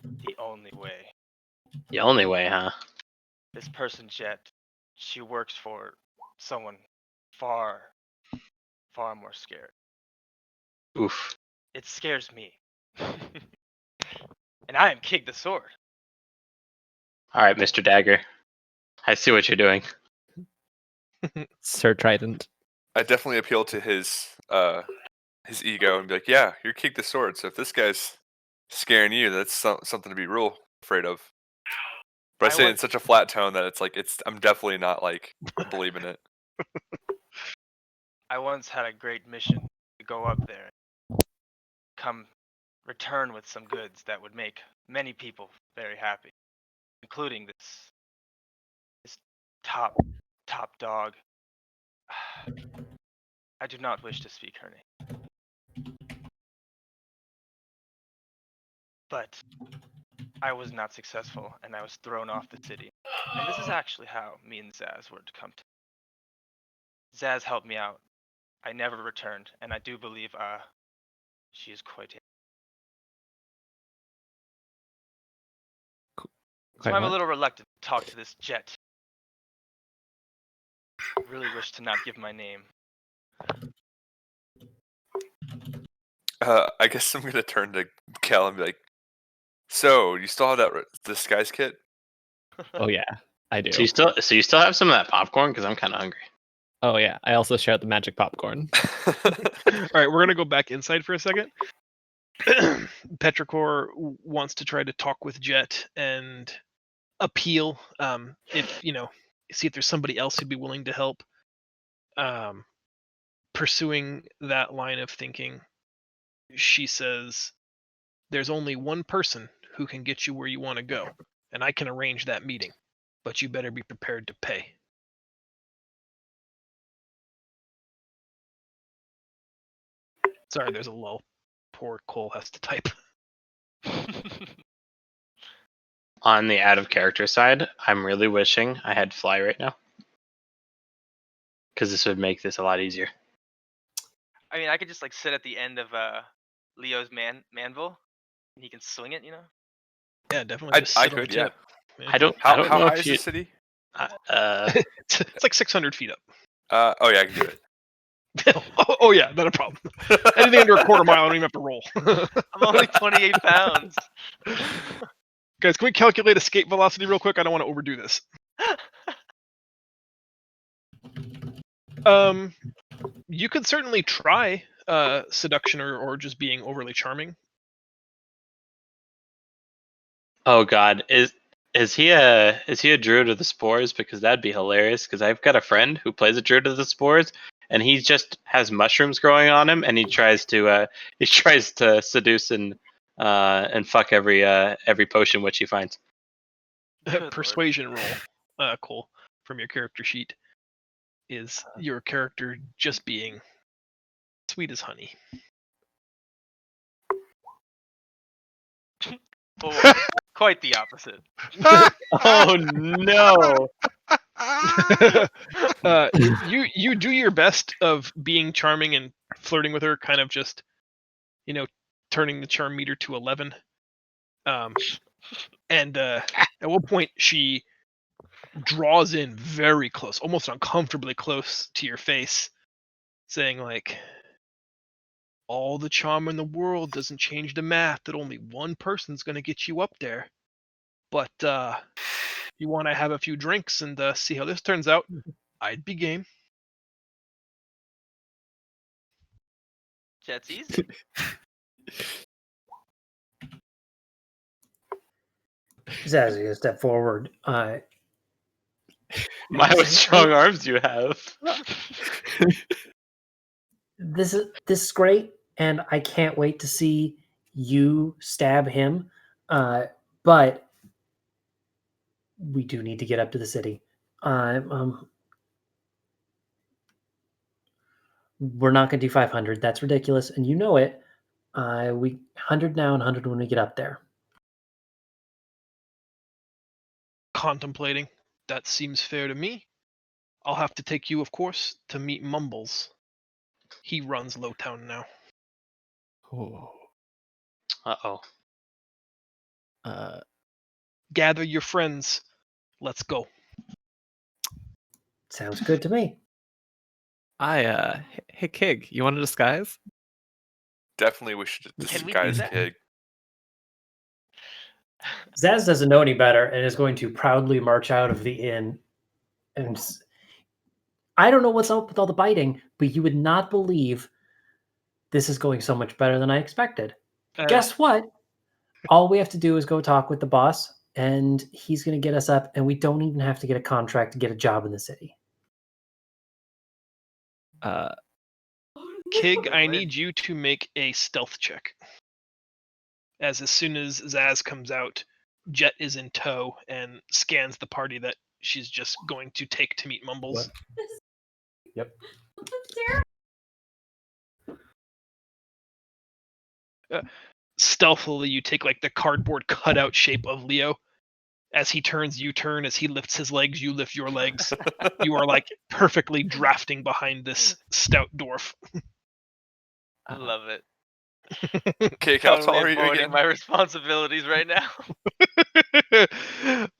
The only way. The only way, huh? This person, Jet, she works for someone far, far more scared. Oof. It scares me. And I am King the Sword. All right, Mr. Dagger. I see what you're doing. Sir Trident. I definitely appeal to his ego and be like, yeah, you're King the Sword. So if this guy's scaring you, that's something to be real afraid of. But I say it in such a flat tone that it's like I'm definitely not like believing it. I once had a great mission to go up there, return with some goods that would make many people very happy, including this top dog. I do not wish to speak her name. But I was not successful, and I was thrown off the city. And this is actually how me and Zaz were to come to. Zaz helped me out. I never returned, and I do believe she is quite. So I'm a little reluctant to talk to this Jet. Really wish to not give my name. I guess I'm gonna turn to Kel and be like, so you still have that disguise kit? Oh yeah, I do. So you still have some of that popcorn? Because I'm kind of hungry. Oh yeah, I also share the magic popcorn. All right, we're gonna go back inside for a second. Petrichor wants to try to talk with Jet and appeal. If see if there's somebody else who'd be willing to help. Pursuing that line of thinking, she says, "There's only one person who can get you where you want to go, and I can arrange that meeting, but you better be prepared to pay." Sorry, there's a lull. Poor Cole has to type. On the out of character side, I'm really wishing I had fly right now, because this would make this a lot easier. I mean, I could just like sit at the end of Leo's manville, and he can swing it. Yeah, definitely. I could, yeah. I don't. How know high if is you, the city? It's like 600 feet up. Oh yeah, I can do it. Oh yeah, not a problem. Anything under a quarter mile, I don't even have to roll. I'm only 28 pounds. Guys, can we calculate escape velocity real quick? I don't want to overdo this. You could certainly try seduction or just being overly charming. Oh God, is he a druid of the spores? Because that'd be hilarious. Because I've got a friend who plays a druid of the spores, and he just has mushrooms growing on him, and he tries to seduce and fuck every potion which he finds. Persuasion roll, Cole, from your character sheet, is your character just being sweet as honey. Oh, quite the opposite. Oh no! You do your best of being charming and flirting with her, kind of just, turning the charm meter to 11. And at one point she draws in very close, almost uncomfortably close to your face, saying like, "All the charm in the world doesn't change the math that only one person's gonna get you up there. But you want to have a few drinks and see how this turns out, I'd be game." Jet's easy. Zaz is going to step forward. My, what strong arms you have. This is great, and I can't wait to see you stab him. But we do need to get up to the city. We're not going to do 500. That's ridiculous, and you know it. We 100 now and 100 when we get up there. Contemplating. That seems fair to me. I'll have to take you, of course, to meet Mumbles. He runs Lowtown now. Oh. Uh-oh. Gather your friends. Let's go. Sounds good to me. Hey Kig, you want to disguise? Definitely we should Can we do disguise that? Kig. Zaz doesn't know any better and is going to proudly march out of the inn. And I don't know what's up with all the biting, but you would not believe this is going so much better than I expected. Guess what? All we have to do is go talk with the boss, and he's going to get us up, and we don't even have to get a contract to get a job in the city. Kig, I need you to make a stealth check. As soon as Zaz comes out, Jet is in tow and scans the party that she's just going to take to meet Mumbles. Yep. Stealthily, you take like the cardboard cutout shape of Leo. As he turns, you turn. As he lifts his legs, you lift your legs. You are like perfectly drafting behind this stout dwarf. I love it. Kig, how tall are Totally you avoiding again? my responsibilities right now.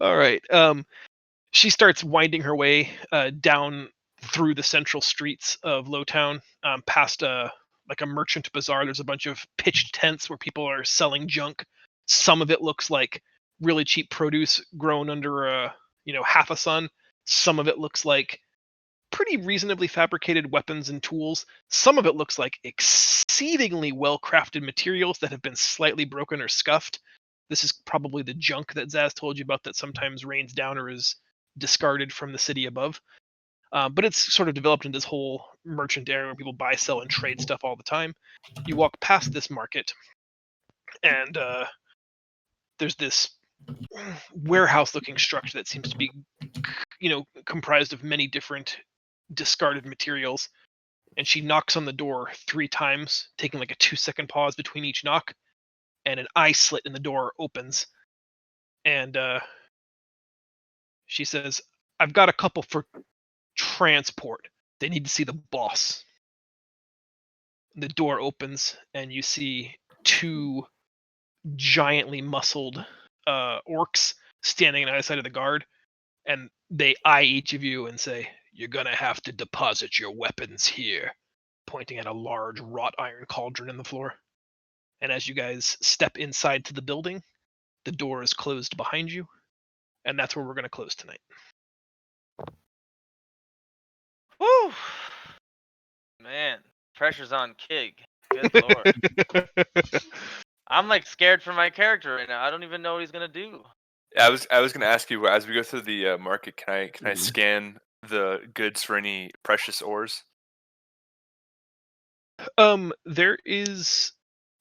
All right. She starts winding her way down through the central streets of Lowtown, past like a merchant bazaar. There's a bunch of pitched tents where people are selling junk. Some of it looks like really cheap produce grown under half a sun. Some of it looks like pretty reasonably fabricated weapons and tools. Some of it looks like exceedingly well-crafted materials that have been slightly broken or scuffed. This is probably the junk that Zaz told you about that sometimes rains down or is discarded from the city above. But it's sort of developed into this whole merchant area where people buy, sell, and trade stuff all the time. You walk past this market, and there's this warehouse-looking structure that seems to be, comprised of many different discarded materials. And she knocks on the door 3 times, taking like a 2-second pause between each knock, and an eye slit in the door opens. And she says, "I've got a couple for transport. They need to see the boss." The door opens, and you see 2 giantly muscled orcs standing on either side of the guard, and they eye each of you and say, "You're gonna have to deposit your weapons here," pointing at a large wrought iron cauldron in the floor. And as you guys step inside to the building, the door is closed behind you, and that's where we're going to close tonight. Woo! Man, pressure's on Kig. Good lord. I'm like scared for my character right now. I don't even know what he's gonna do. I was going to ask you as we go through the market. Can I scan the goods for any precious ores? There is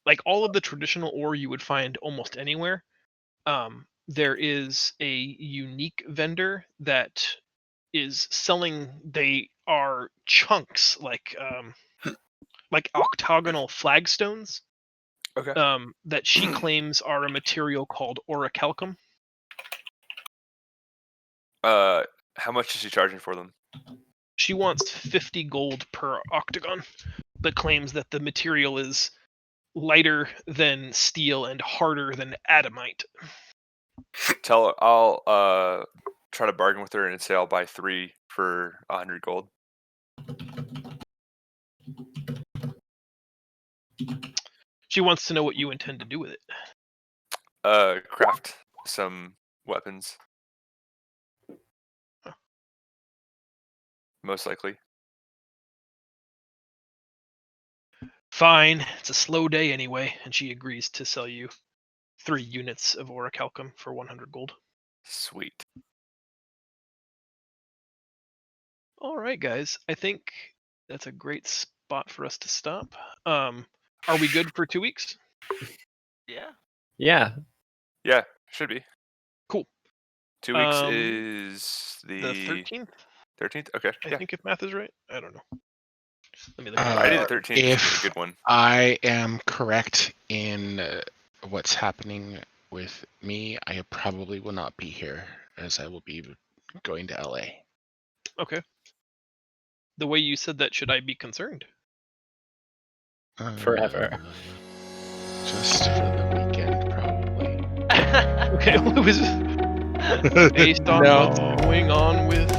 like all of the traditional ore you would find almost anywhere. There is a unique vendor that is selling. They are chunks like octagonal flagstones. Okay. That she claims are a material called orichalcum. How much is she charging for them? She wants 50 gold per octagon, but claims that the material is lighter than steel and harder than adamite. Tell her I'll try to bargain with her and say I'll buy 3 for 100 gold. She wants to know what you intend to do with it. Craft some weapons. Huh. Most likely. Fine, it's a slow day anyway, and she agrees to sell you 3 units of orichalcum for 100 gold. Sweet. All right, guys. I think that's a great spot for us to stop. Are we good for 2 weeks? Yeah. Yeah. Yeah, should be. Cool. 2 weeks Um, is The the 13th, 13th. Okay. I Yeah. think, if math is right. I don't know. Let me look. Friday the 13th is If a good one. I am correct in what's happening with me, I probably will not be here, as I will be going to LA. Okay. The way you said that, should I be concerned? Forever. Just for the weekend, probably. Okay, based on No. what's going on with